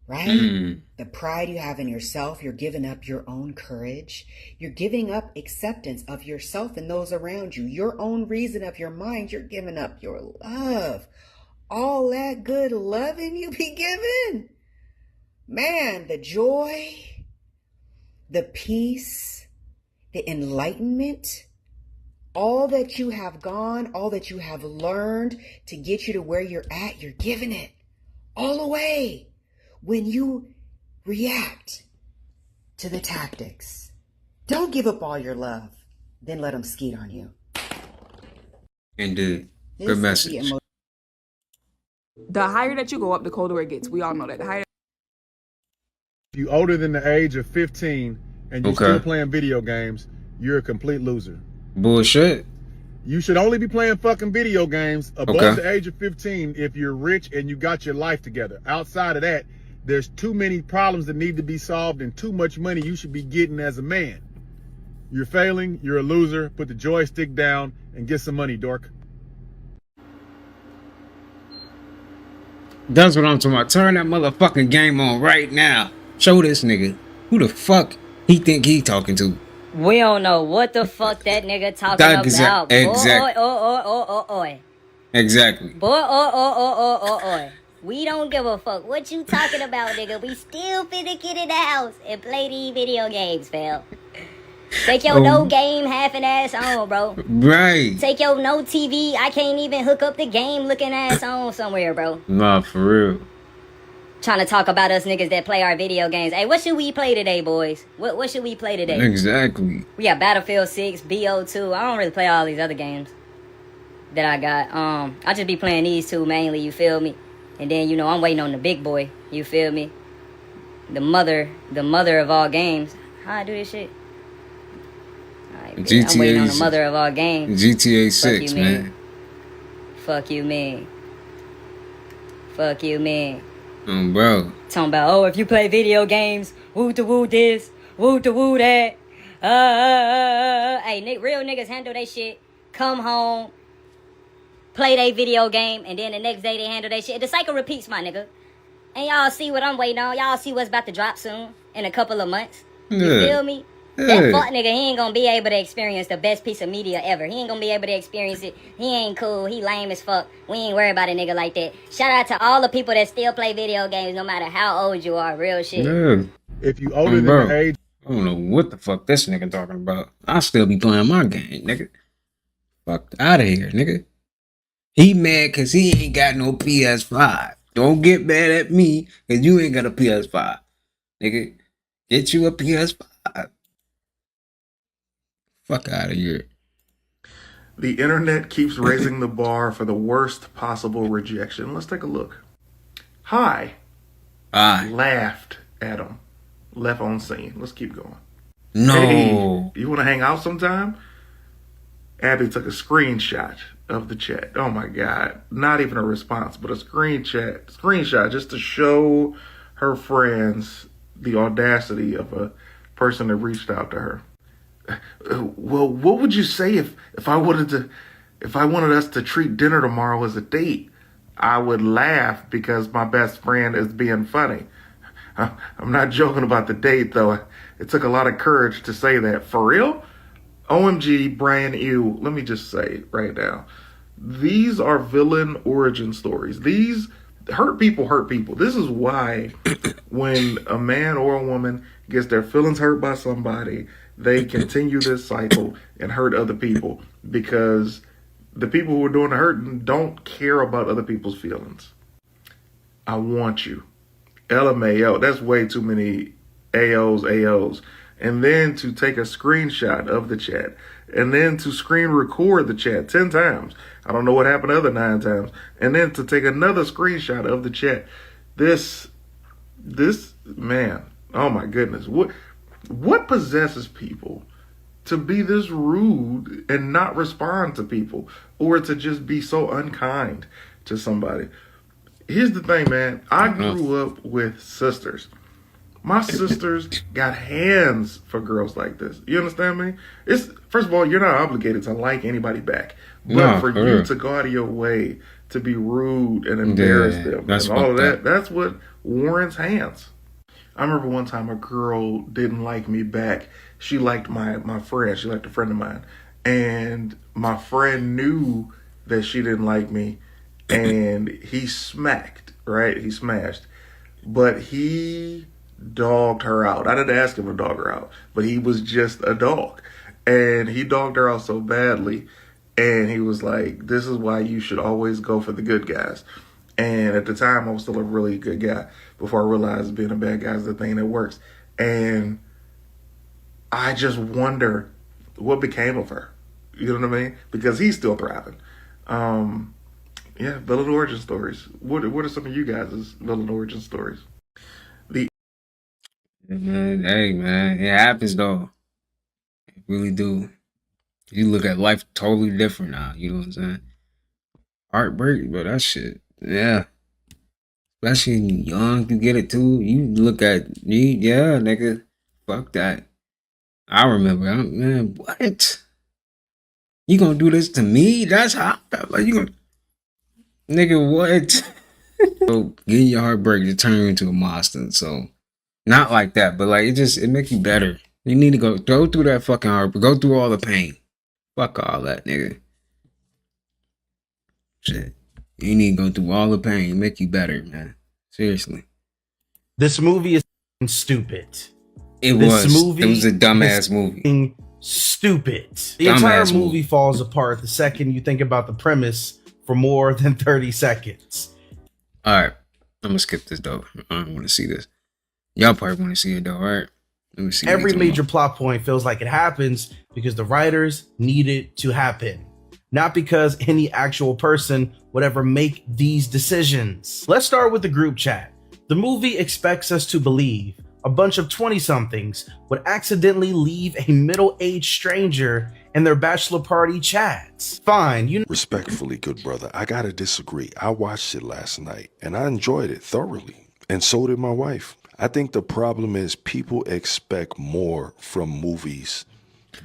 [SPEAKER 2] right? The pride you have in yourself, you're giving up your own courage. You're giving up acceptance of yourself and those around you. Your own reason of your mind, you're giving up your love. All that good loving you be giving. Man, the joy, the peace, the enlightenment, all that you have gone, all that you have learned to get you to where you're at, you're giving it all away when you react to the tactics. Don't give up all your love, then let them skeet on you.
[SPEAKER 1] Indeed. Good message.
[SPEAKER 5] The higher that you go up, the colder it gets. We all know that. The higher.
[SPEAKER 9] If you older than the age of 15 and you're still playing video games, you're a complete loser.
[SPEAKER 1] Bullshit.
[SPEAKER 9] You should only be playing fucking video games above the age of 15 if you're rich and you got your life together. Outside of that, there's too many problems that need to be solved and too much money you should be getting as a man. You're failing, you're a loser, put the joystick down and get some money, dork.
[SPEAKER 1] That's what I'm talking about. Turn that motherfucking game on right now. Show this nigga who the fuck he think he talking to.
[SPEAKER 7] We don't know what the fuck that nigga talking
[SPEAKER 1] That
[SPEAKER 7] about.
[SPEAKER 1] exact.
[SPEAKER 7] Boy.
[SPEAKER 1] Exactly.
[SPEAKER 7] Boy. We don't give a fuck what you talking about, nigga. We still finna get in the house and play these video games, fam. Take your no game half-an ass on, bro.
[SPEAKER 1] Right.
[SPEAKER 7] Take your no TV. I can't even hook up the game looking ass on somewhere, bro.
[SPEAKER 1] Nah, for real.
[SPEAKER 7] Trying to talk about us niggas that play our video games. Hey, what should we play today, boys? What should we play today?
[SPEAKER 1] Exactly.
[SPEAKER 7] We got Battlefield 6, BO2. I don't really play all these other games that I got. I just be playing these two mainly, you feel me? And then, you know, I'm waiting on the big boy, you feel me? The mother of all games. How I do this shit?
[SPEAKER 1] GTA
[SPEAKER 7] I'm waiting on the mother of all games.
[SPEAKER 1] GTA 6, man.
[SPEAKER 7] Fuck you, man. Fuck you, man.
[SPEAKER 1] Bro.
[SPEAKER 7] Talking about, if you play video games, woo to woo this, woo to woo that. Hey, real niggas handle they shit. Come home, play they video game, and then the next day they handle they shit. The cycle repeats, my nigga. And y'all see what I'm waiting on. Y'all see what's about to drop soon in a couple of months. You feel me? That fuck nigga, he ain't gonna be able to experience the best piece of media ever. He ain't gonna be able to experience it. He ain't cool. He lame as fuck. We ain't worried about a nigga like that. Shout out to all the people that still play video games no matter how old you are. Real shit.
[SPEAKER 1] Yeah.
[SPEAKER 9] If you older than the age...
[SPEAKER 1] I don't know what the fuck this nigga talking about. I still be playing my game, nigga. Fuck out of here, nigga. He mad cause he ain't got no PS5. Don't get mad at me cause you ain't got a PS5. Nigga, get you a PS5. Fuck out of here.
[SPEAKER 8] The internet keeps raising the bar for the worst possible rejection. Let's take a look. Hi. Laughed at him. Left on scene. Let's keep going.
[SPEAKER 1] No.
[SPEAKER 8] Hey, you want to hang out sometime? Abby took a screenshot of the chat. Oh my God. Not even a response, but a screenshot just to show her friends the audacity of a person that reached out to her. Well, what would you say if I wanted us to treat dinner tomorrow as a date? I would laugh because my best friend is being funny. I'm not joking about the date though. It took a lot of courage to say that. For real? OMG, Brian, ew. Let me just say right now. These are villain origin stories. These hurt people hurt people. This is why when a man or a woman gets their feelings hurt by somebody, they continue this cycle and hurt other people because the people who are doing the hurting don't care about other people's feelings. I want you. LMAO. That's way too many AOs. And then to take a screenshot of the chat and then to screen record the chat 10 times. I don't know what happened the other 9 times. And then to take another screenshot of the chat. This man, oh my goodness. What possesses people to be this rude and not respond to people or to just be so unkind to somebody? Here's the thing, man. I grew up with sisters. My sisters got hands for girls like this. You understand me? First of all, you're not obligated to like anybody back. But for you to go out of your way to be rude and embarrass them and all of that, that's what warrants hands. I remember one time a girl didn't like me back. She liked my friend. She liked a friend of mine. And my friend knew that she didn't like me. And he smacked, right? He smashed. But he dogged her out. I didn't ask him to dog her out. But he was just a dog. And he dogged her out so badly. And he was like, this is why you should always go for the good guys. And at the time, I was still a really good guy before I realized being a bad guy is the thing that works. And I just wonder what became of her. You know what I mean? Because he's still thriving. Yeah, villain origin stories. What are some of you guys' villain origin stories?
[SPEAKER 1] Hey, man, it happens though. It really do. You look at life totally different now. You know what I'm saying? Heartbreak, but that shit, yeah. Especially young, you get it too. You look at me, yeah, nigga. Fuck that. I remember, man, what? You gonna do this to me? That's how I felt. Like, you gonna, nigga, what? So getting your heart break to turn you into a monster. So not like that, but like it make you better. You need to go through that fucking heart, go through all the pain. Fuck all that, nigga. Shit. You need to go through all the pain, make you better, man. Seriously.
[SPEAKER 10] This movie is stupid.
[SPEAKER 1] It was a dumbass movie.
[SPEAKER 10] Stupid. The entire movie falls apart the second you think about the premise for more than 30 seconds.
[SPEAKER 1] All right, I'm gonna skip this though. I don't want to see this. Y'all probably want to see it though, all right? Let me see.
[SPEAKER 10] Every major plot point feels like it happens because the writers need it to happen, not because any actual person would ever make these decisions. Let's start with the group chat. The movie expects us to believe a bunch of 20-somethings would accidentally leave a middle-aged stranger in their bachelor party chats. Fine,
[SPEAKER 11] Respectfully, good brother, I gotta disagree. I watched it last night and I enjoyed it thoroughly. And so did my wife. I think the problem is people expect more from movies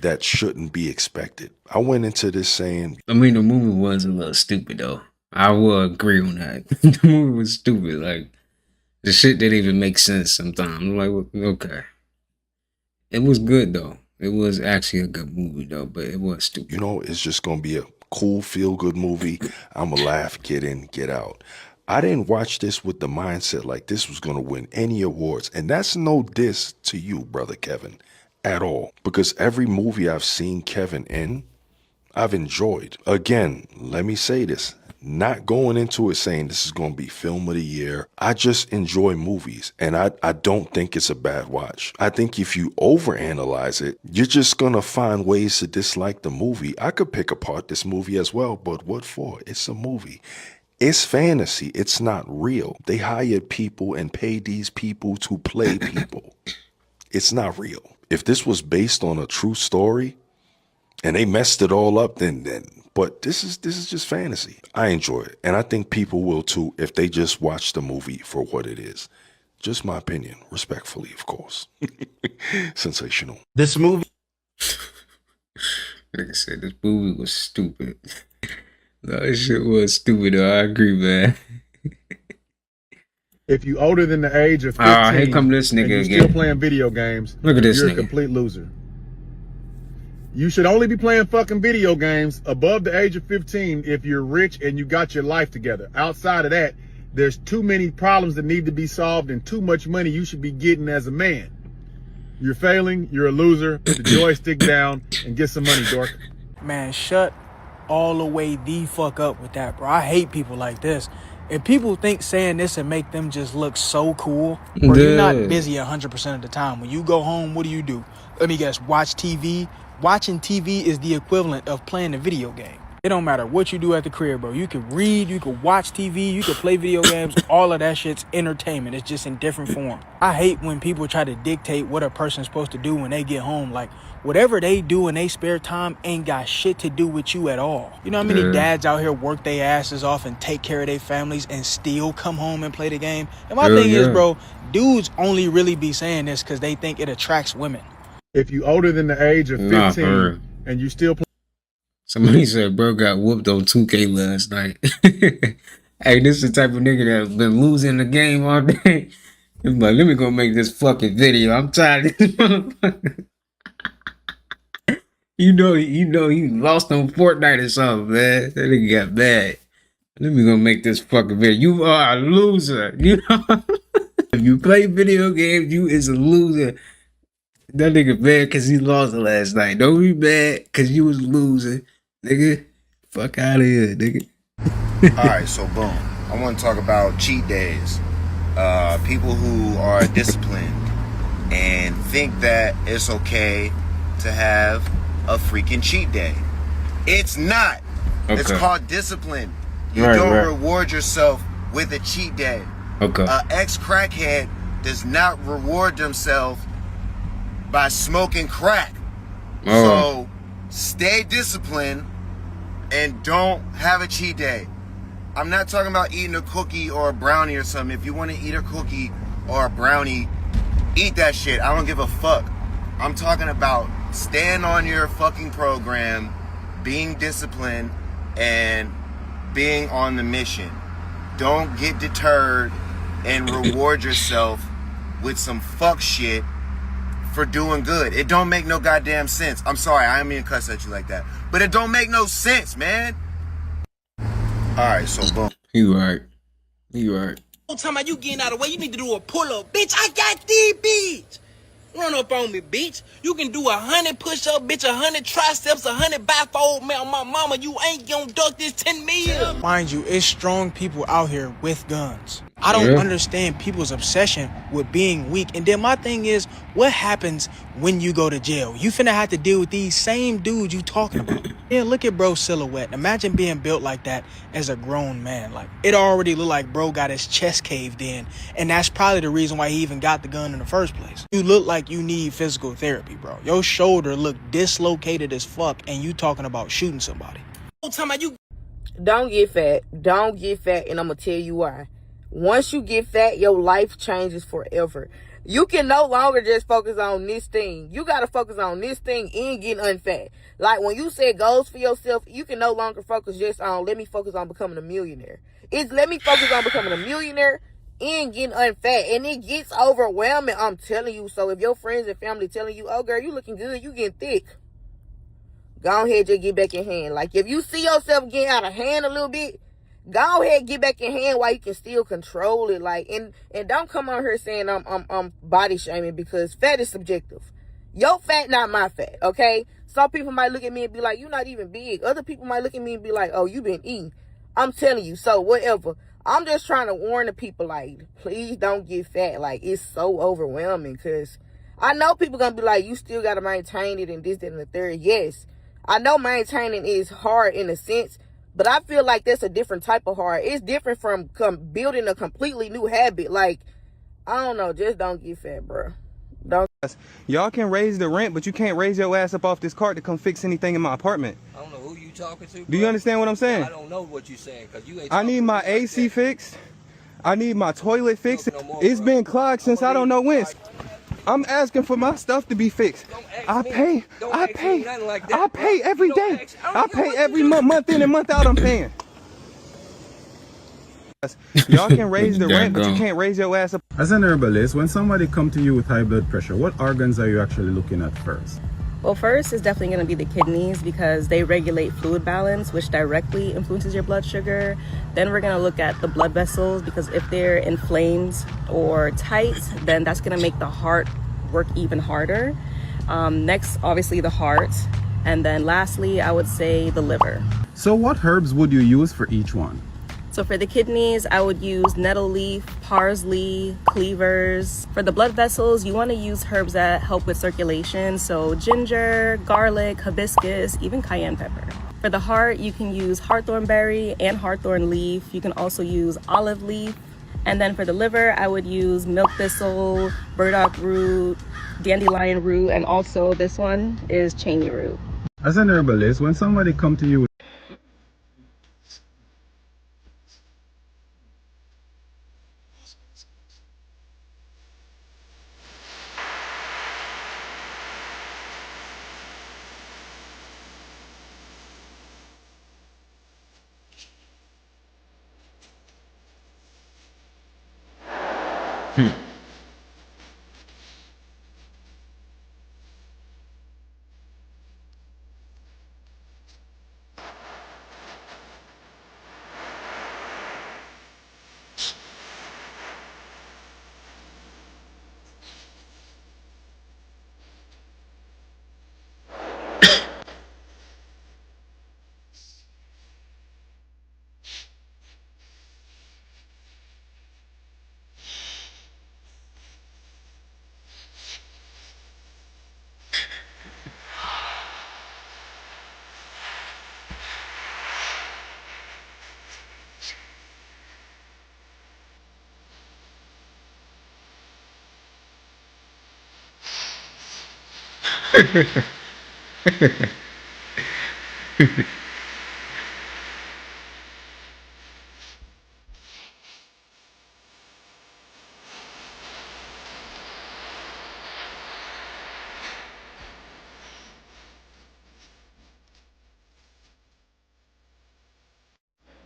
[SPEAKER 11] that shouldn't be expected. I went into this saying,
[SPEAKER 1] I mean, the movie was a little stupid though. I will agree on that. The movie was stupid. Like, the shit didn't even make sense sometimes. I'm like, okay. It was good though. It was actually a good movie though, but it was stupid.
[SPEAKER 11] you know, it's just gonna be a cool, feel-good movie. I'ma laugh, get in, get out. I didn't watch this with the mindset like this was gonna win any awards. And that's no diss to you, brother Kevin, at all. Because every movie I've seen Kevin in, I've enjoyed. Again, let me say this. Not going into it saying this is going to be film of the year. I just enjoy movies, and I don't think it's a bad watch. I think if you overanalyze it, you're just going to find ways to dislike the movie. I could pick apart this movie as well, but what for? It's a movie. It's fantasy. It's not real. They hired people and paid these people to play people. It's not real. If this was based on a true story and they messed it all up, then but this is just fantasy. I enjoy it, and I think people will too if they just watch the movie for what it is. Just my opinion, respectfully, of course. Sensational.
[SPEAKER 10] This movie,
[SPEAKER 1] like I said, this movie was stupid. No, this shit was stupid though. I agree, man.
[SPEAKER 9] If you older than the age of 15,
[SPEAKER 1] here come this nigga
[SPEAKER 9] and you're
[SPEAKER 1] again.
[SPEAKER 9] still playing video games,
[SPEAKER 1] Look at this
[SPEAKER 9] you're
[SPEAKER 1] nigga.
[SPEAKER 9] a complete loser. You should only be playing fucking video games above the age of 15 if you're rich and you got your life together. Outside of that, there's too many problems that need to be solved and too much money you should be getting as a man. You're failing, you're a loser, put the joystick down and get some money, dork.
[SPEAKER 12] Man, shut all the way the fuck up with that, bro. I hate people like this. If people think saying this and make them just look so cool, bro, you're not busy 100% of the time. When you go home, what do? Let me guess, watch TV? Watching TV is the equivalent of playing a video game. It don't matter what you do at the crib, bro. You can read, you can watch TV, you can play video games. All of that shit's entertainment. It's just in different form. I hate when people try to dictate what a person's supposed to do when they get home. Like, whatever they do in their spare time ain't got shit to do with you at all. You know how many dads out here work their asses off and take care of their families and still come home and play the game? And my thing is, bro, dudes only really be saying this because they think it attracts women.
[SPEAKER 9] If you older than the age of 15 and you still play.
[SPEAKER 1] Somebody said bro got whooped on 2K last night. Hey, this is the type of nigga that's been losing the game all day. He's like, let me go make this fucking video. I'm tired of this motherfucker. You know he lost on Fortnite or something, man. That nigga got mad. Let me go make this fucking video. You are a loser. You know? If you play video games, you is a loser. That nigga mad because he lost it last night. Don't be mad because you was losing, nigga. Fuck out of here, nigga.
[SPEAKER 17] Alright, so boom. I want to talk about cheat days. People who are disciplined and think that it's okay to have a freaking cheat day. It's not. Okay. It's called discipline. You don't reward yourself with a cheat day.
[SPEAKER 1] Okay.
[SPEAKER 17] An ex-crackhead does not reward themselves by smoking crack. So stay disciplined and don't have a cheat day. I'm not talking about eating a cookie or a brownie or something. If you want to eat a cookie or a brownie, eat that shit. I don't give a fuck. I'm talking about staying on your fucking program, being disciplined, and being on the mission. Don't get deterred and reward yourself with some fuck shit for doing good. It don't make no goddamn sense. I'm sorry, I didn't mean to cuss at you like that. But it don't make no sense, man. Alright, so boom.
[SPEAKER 1] You right. You right.
[SPEAKER 18] Whole time you getting out of the way, you need to do a pull-up. Bitch, I got these, bitch. Run up on me, bitch. You can do 100 push-up, bitch, 100 triceps, 100 bifold. Man, my mama, you ain't gonna duck this 10 million.
[SPEAKER 12] Mind you, it's strong people out here with guns. I don't understand people's obsession with being weak. And then my thing is, what happens when you go to jail? You finna have to deal with these same dudes you talking about. Yeah, look at bro's silhouette. Imagine being built like that as a grown man. Like, it already looked like bro got his chest caved in. And that's probably the reason why he even got the gun in the first place. You look like you need physical therapy, bro. Your shoulder look dislocated as fuck, and you talking about shooting somebody.
[SPEAKER 18] Whole time you
[SPEAKER 6] Don't get fat. Don't get fat, and I'm going to tell you why. Once you get fat, your life changes forever. You can no longer just focus on this thing. You got to focus on this thing and getting unfat. Like when you set goals for yourself, you can no longer focus just on, let me focus on becoming a millionaire. It's let me focus on becoming a millionaire and getting unfat. And it gets overwhelming, I'm telling you. So if your friends and family telling you, oh girl, you looking good, you getting thick, go ahead, just get back in hand. Like if you see yourself getting out of hand a little bit, go ahead, get back in hand while you can still control it. Like, and don't come on here saying I'm body shaming, because fat is subjective. Your fat, not my fat, okay? Some people might look at me and be like, you're not even big. Other people might look at me and be like, oh, you been eating. I'm telling you, so whatever. I'm just trying to warn the people, like, please don't get fat. Like, it's so overwhelming, because I know people gonna be like, you still gotta maintain it and this, that, and the third. Yes, I know maintaining is hard in a sense, but I feel like that's a different type of hard. It's different from building a completely new habit. Like, I don't know, just don't get fat, bro. Don't.
[SPEAKER 14] Y'all can raise the rent, but you can't raise your ass up off this cart to come fix anything in my apartment.
[SPEAKER 15] I don't know who you talking to, bro.
[SPEAKER 14] Do you understand what I'm saying?
[SPEAKER 15] I don't know what you saying, because you ain't
[SPEAKER 14] I need my AC fixed. I need my toilet fixed. It's been clogged since I don't know when. I'm asking for my stuff to be fixed. I pay every day. I pay every month in and month out. I'm paying. Y'all can raise the rent, but you can't raise your ass up.
[SPEAKER 16] As an herbalist, when somebody come to you with high blood pressure, what organs are you actually looking at first?
[SPEAKER 25] Well, first is definitely going to be the kidneys, because they regulate fluid balance, which directly influences your blood sugar. Then we're going to look at the blood vessels, because if they're inflamed or tight, then that's going to make the heart work even harder. Next, obviously the heart. And then lastly, I would say the liver.
[SPEAKER 16] So what herbs would you use for each one?
[SPEAKER 25] So for the kidneys, I would use nettle leaf, parsley, cleavers. For the blood vessels, you want to use herbs that help with circulation. So ginger, garlic, hibiscus, even cayenne pepper. For the heart, you can use hawthorn berry and hawthorn leaf. You can also use olive leaf. And then for the liver, I would use milk thistle, burdock root, dandelion root, and also this one is cheney root.
[SPEAKER 16] As an herbalist, when somebody come to you with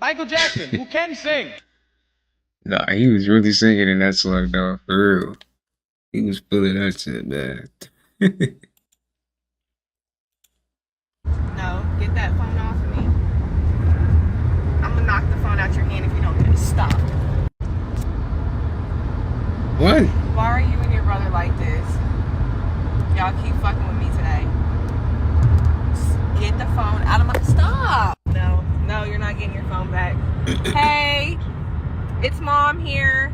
[SPEAKER 12] Michael Jackson, who can sing.
[SPEAKER 1] Nah, he was really singing in that song, though, for real. He was feeling that shit, man.
[SPEAKER 25] No, get that phone off of me. I'm gonna knock the phone out your hand if you don't get it. Stop.
[SPEAKER 1] What?
[SPEAKER 25] Why are you and your brother like this? Y'all keep fucking with me today. Just get the phone out of my... Stop! No, you're not getting your phone back. Hey, it's mom here.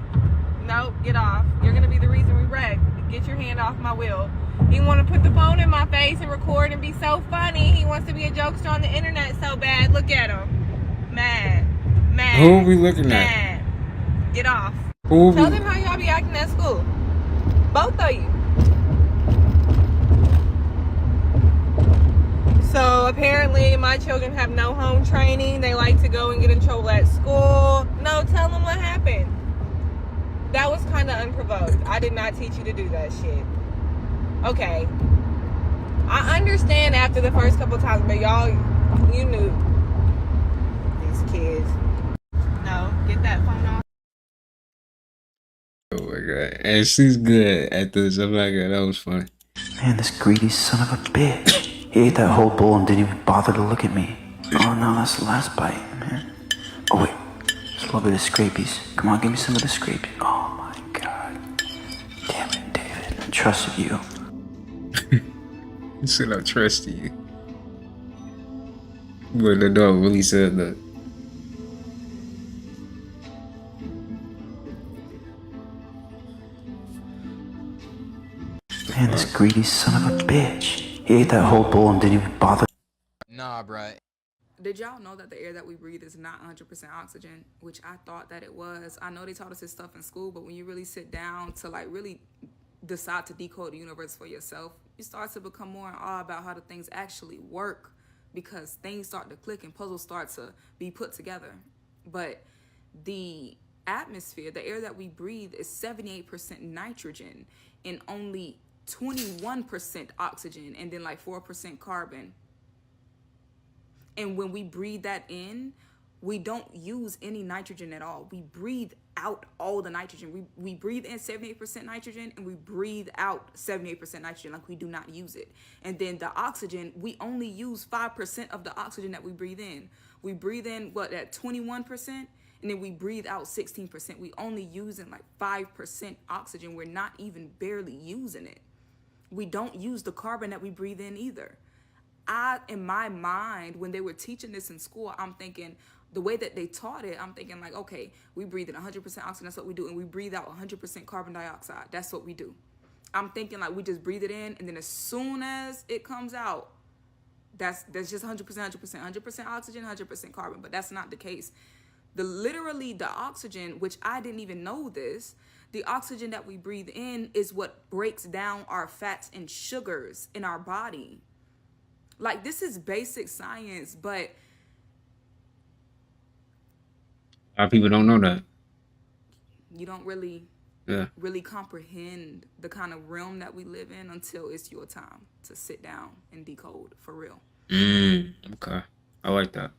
[SPEAKER 25] Nope, get off. You're gonna be the reason we wreck. Get your hand off my wheel. He want to put the phone in my face and record and be so funny. He wants to be a jokester on the internet so bad. Look at him. Mad.
[SPEAKER 1] Who are we looking at?
[SPEAKER 25] Get off.
[SPEAKER 1] Who are
[SPEAKER 25] Tell
[SPEAKER 1] we...
[SPEAKER 25] them how y'all be acting at school. Both of you. So apparently my children have no home training. They like to go and get in trouble at school. No, tell them what happened. That was kind of unprovoked. I did not teach you to do that shit. Okay. I understand after the first couple times, but y'all, you knew. These kids. No, get that phone off.
[SPEAKER 1] Oh my god. And she's good at this. I'm like, that was funny.
[SPEAKER 3] Man, this greedy son of a bitch. He ate that whole bowl and didn't even bother to look at me. Oh no, that's the last bite, man. Oh wait, there's a little bit of scrapies. Come on, give me some of the scrapies. Oh my god. Damn it, David. I trusted you.
[SPEAKER 1] He said I trust you. But the dog really said that.
[SPEAKER 3] Man, this greedy son of a bitch. He ate that whole bowl and didn't even bother.
[SPEAKER 5] Nah, bruh. Did y'all know that the air that we breathe is not 100% oxygen, which I thought that it was? I know they taught us this stuff in school, but when you really sit down to like really decide to decode the universe for yourself, you start to become more in awe about how the things actually work, because things start to click and puzzles start to be put together. But the atmosphere, the air that we breathe, is 78% nitrogen and only 21% oxygen, and then like 4% carbon. And when we breathe that in, we don't use any nitrogen at all. We breathe out all the nitrogen. We breathe in 78% nitrogen and we breathe out 78% nitrogen, like we do not use it. And then the oxygen, we only use 5% of the oxygen that we breathe in. We breathe in, what, at 21%? And then we breathe out 16%. We only using like 5% oxygen. We're not even barely using it. We don't use the carbon that we breathe in either. In my mind, when they were teaching this in school, I'm thinking, the way that they taught it, I'm thinking like, okay, we breathe in 100% oxygen, that's what we do. And we breathe out 100% carbon dioxide, that's what we do. I'm thinking like we just breathe it in, and then as soon as it comes out, that's just 100% oxygen, 100% carbon. But that's not the case. Literally the oxygen, which I didn't even know this, the oxygen that we breathe in is what breaks down our fats and sugars in our body. Like, this is basic science, but
[SPEAKER 1] A lot of people don't know that.
[SPEAKER 5] You don't really comprehend the kind of realm that we live in until it's your time to sit down and decode for real.
[SPEAKER 1] Okay. I like that.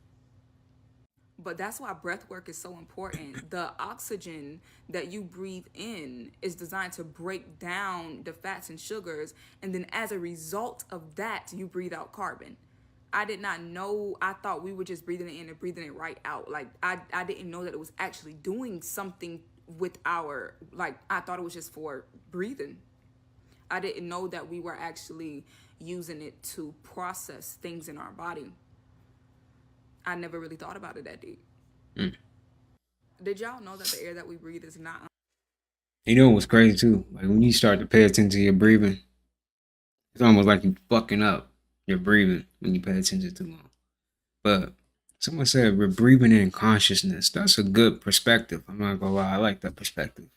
[SPEAKER 5] But that's why breath work is so important. The oxygen that you breathe in is designed to break down the fats and sugars. And then as a result of that, you breathe out carbon. I did not know. I thought we were just breathing it in and breathing it right out. Like, I didn't know that it was actually doing something with our, like, I thought it was just for breathing. I didn't know that we were actually using it to process things in our body. I never really thought about it that deep. Did y'all know that the air that we breathe is not...
[SPEAKER 1] You know what's crazy too? Like, when you start to pay attention to your breathing, it's almost like you fucking up your breathing when you pay attention too long. But someone said we're breathing in consciousness. That's a good perspective. I'm not gonna lie, I like that perspective.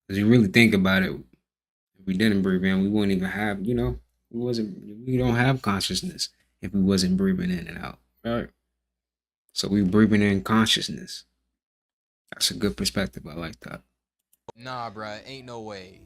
[SPEAKER 1] Because you really think about it, if we didn't breathe in, we wouldn't even have, we don't have consciousness. if we wasn't breathing in and out, right? So we breathing in consciousness. That's a good perspective. I like that.
[SPEAKER 19] Nah, bruh, ain't no way.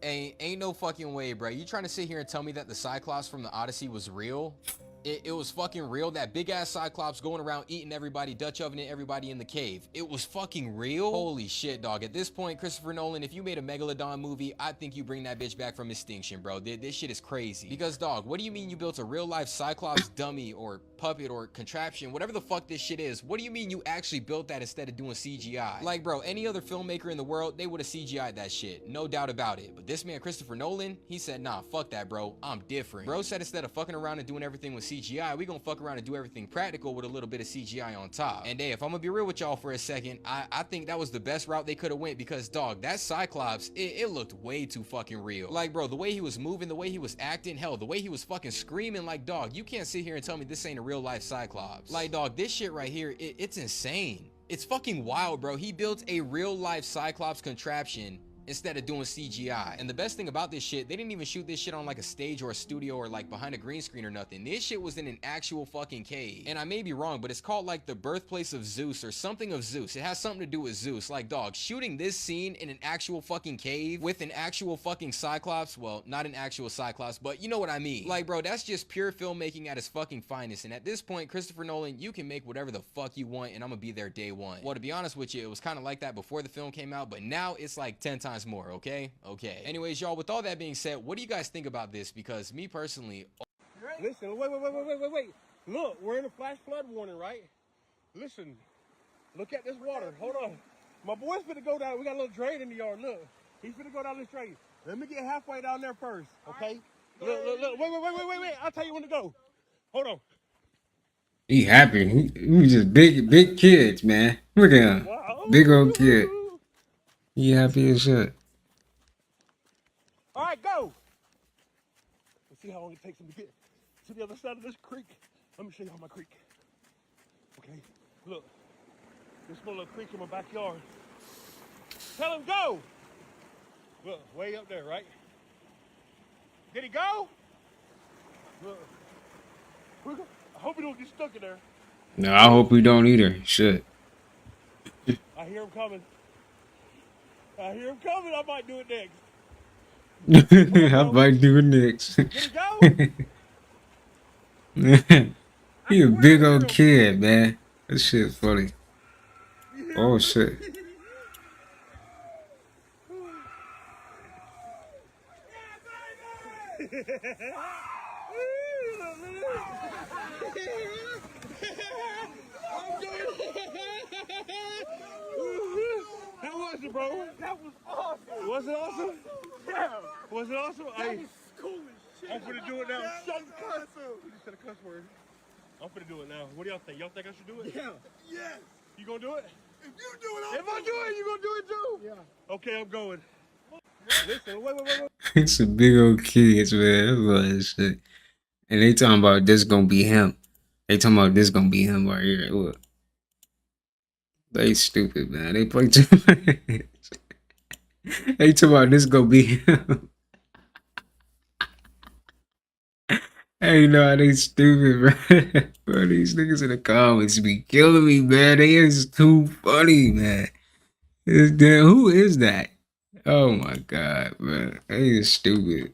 [SPEAKER 19] Ain't no fucking way, bruh. You trying to sit here and tell me that the Cyclops from the Odyssey was real? It was fucking real. That big ass Cyclops going around eating everybody, Dutch ovening everybody in the cave. It was fucking real? Holy shit, dog. At this point, Christopher Nolan, if you made a Megalodon movie, I think you bring that bitch back from extinction, bro. This shit is crazy. Because, dog, what do you mean you built a real life Cyclops dummy or puppet or contraption, whatever the fuck this shit is? What do you mean you actually built that instead of doing CGI? Like, bro, any other filmmaker in the world, they would have CGI'd that shit. No doubt about it. But this man, Christopher Nolan, he said, nah, fuck that, bro. I'm different. Bro said instead of fucking around and doing everything with CGI, we gonna fuck around and do everything practical with a little bit of CGI on top. And hey, if I'm gonna be real with y'all for a second, I think that was the best route they could have went because, dog, that Cyclops, it looked way too fucking real. Like, bro, the way he was moving, the way he was acting, hell, the way he was fucking screaming, like, dog, you can't sit here and tell me this ain't a real life Cyclops. Like, dog, this shit right here, it's insane. It's fucking wild, bro. He built a real life Cyclops contraption instead of doing CGI. And the best thing about this shit, they didn't even shoot this shit on like a stage or a studio or like behind a green screen or nothing. This shit was in an actual fucking cave. And I may be wrong, but it's called like the birthplace of Zeus or something of Zeus. It has something to do with Zeus. Like, dog, shooting this scene in an actual fucking cave with an actual fucking Cyclops, well, not an actual Cyclops, but you know what I mean. Like, bro, that's just pure filmmaking at its fucking finest. And at this point, Christopher Nolan, you can make whatever the fuck you want and I'm gonna be there day one. Well, to be honest with you, it was kind of like that before the film came out, but now it's like 10 times more, okay? Okay. Anyways, y'all, with all that being said, what do you guys think about this? Because me personally...
[SPEAKER 20] Listen, wait. Look, we're in a flash flood warning, right? Listen, look at this water. Hold on. My boy's finna go down. We got a little drain in the yard. Look, he's finna go down this drain. Let me get halfway down there first, okay? Look. Wait. I'll tell you when to go. Hold on.
[SPEAKER 1] He happy. He was just big kids, man. Look at him. Big old kid. He happy as shit.
[SPEAKER 20] All right, go. Let's see how long it takes him to get to the other side of this creek. Let me show you how my creek. Okay, look. This small little creek in my backyard. Tell him go. Look, way up there, right? Did he go? Look. I hope he don't get stuck in there.
[SPEAKER 1] No, I hope we don't either. Shit.
[SPEAKER 20] I hear him coming. I might do it next.
[SPEAKER 1] I might do it next. He a big old kid, man. That shit's funny. Oh shit.
[SPEAKER 20] How was it, bro? That was awesome. Was it awesome? Yeah. Was it awesome? That was cool as shit. I'm finna do it now. Shut the cuss. You just said a cuss word. I'm finna do it now. What do y'all think? Y'all think I should do it? Yeah. Yes. You gonna do it? If you do it, if I do it, you gonna do it too? Yeah. Okay, I'm going. Listen, wait.
[SPEAKER 1] It's a big old kids, man. I love that shit. And they talking about this gonna be him. They talking about this gonna be him right here. Look. They stupid, man. They play too much. They talking about this gonna be him. Hey, no, they stupid, bro. Bro, these niggas in the comments be killing me, man. They is too funny, man. Who is that? Oh my god, man. They is stupid.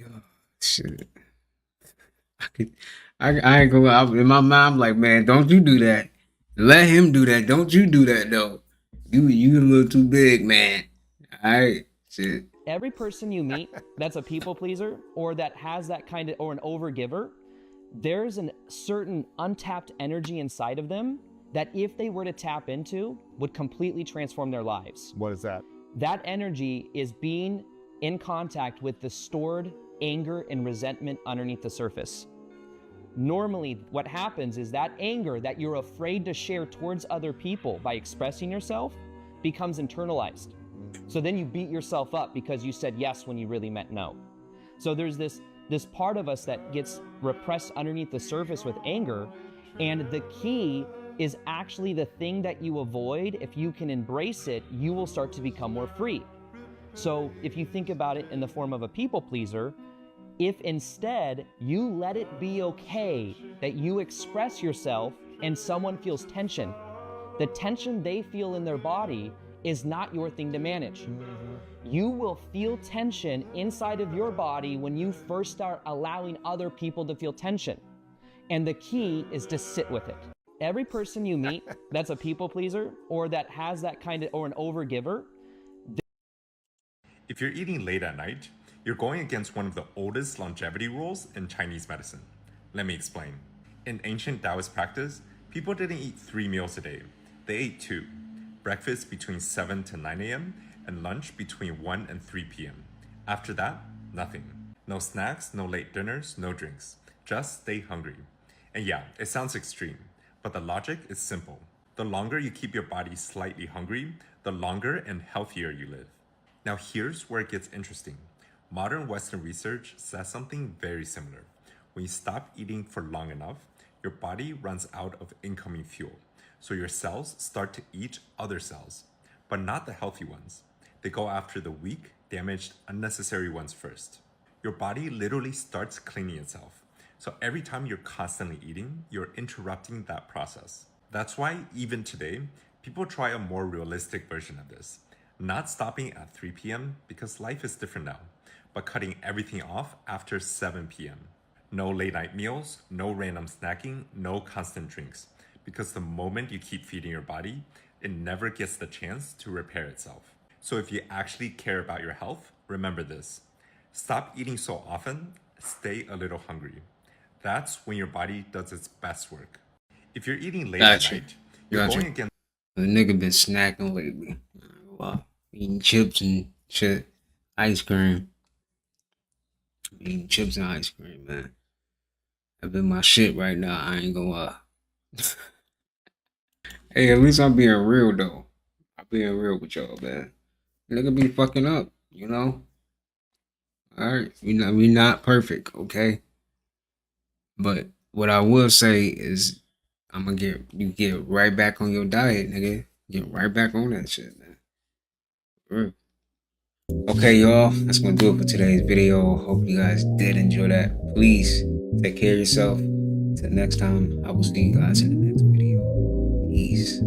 [SPEAKER 1] Oh, shit. I ain't gonna lie. In my mind, I'm like, man, don't you do that. Let him do that. Don't you do that, though. You a little too big, man. Alright, shit.
[SPEAKER 21] Every person you meet that's a people pleaser or that has that kind of, or an overgiver, there's a certain untapped energy inside of them that if they were to tap into would completely transform their lives.
[SPEAKER 9] What is that?
[SPEAKER 21] That energy is being in contact with the stored anger and resentment underneath the surface. Normally, what happens is that anger that you're afraid to share towards other people by expressing yourself becomes internalized. So then you beat yourself up because you said yes when you really meant no. So there's this part of us that gets repressed underneath the surface with anger, and the key is actually the thing that you avoid. If you can embrace it, you will start to become more free. So if you think about it in the form of a people pleaser, if instead you let it be okay that you express yourself and someone feels tension. The tension they feel in their body is not your thing to manage. You will feel tension inside of your body when you first start allowing other people to feel tension. And the key is to sit with it. Every person you meet that's a people pleaser or that has that kind of, or an overgiver.
[SPEAKER 4] If you're eating late at night, you're going against one of the oldest longevity rules in Chinese medicine. Let me explain. In ancient Taoist practice, people didn't eat 3 meals a day. They ate 2. Breakfast between 7 to 9 a.m. and lunch between 1 and 3 p.m. After that, nothing. No snacks, no late dinners, no drinks. Just stay hungry. And yeah, it sounds extreme, but the logic is simple. The longer you keep your body slightly hungry, the longer and healthier you live. Now here's where it gets interesting. Modern Western research says something very similar. When you stop eating for long enough, your body runs out of incoming fuel. So your cells start to eat other cells, but not the healthy ones. They go after the weak, damaged, unnecessary ones first. Your body literally starts cleaning itself. So every time you're constantly eating, you're interrupting that process. That's why even today, people try a more realistic version of this. Not stopping at 3 p.m. because life is different now, but cutting everything off after 7 p.m. No late night meals, no random snacking, no constant drinks. Because the moment you keep feeding your body, it never gets the chance to repair itself. So if you actually care about your health, remember this. Stop eating so often, stay a little hungry. That's when your body does its best work. If you're eating late at night, you're going against...
[SPEAKER 1] The nigga been snacking lately. Wow. Eating chips and shit. Ice cream. Eating chips and ice cream, man. That been my shit right now. I ain't gonna lie. Hey, at least I'm being real though. I'm being real with y'all, man. Nigga be fucking up, you know? Alright. We not perfect, okay? But what I will say is I'm gonna get right back on your diet, nigga. Get right back on that shit, man. Okay, y'all. That's gonna do it for today's video. Hope you guys did enjoy that. Please take care of yourself. Until next time, I will see you guys in the next video. Peace.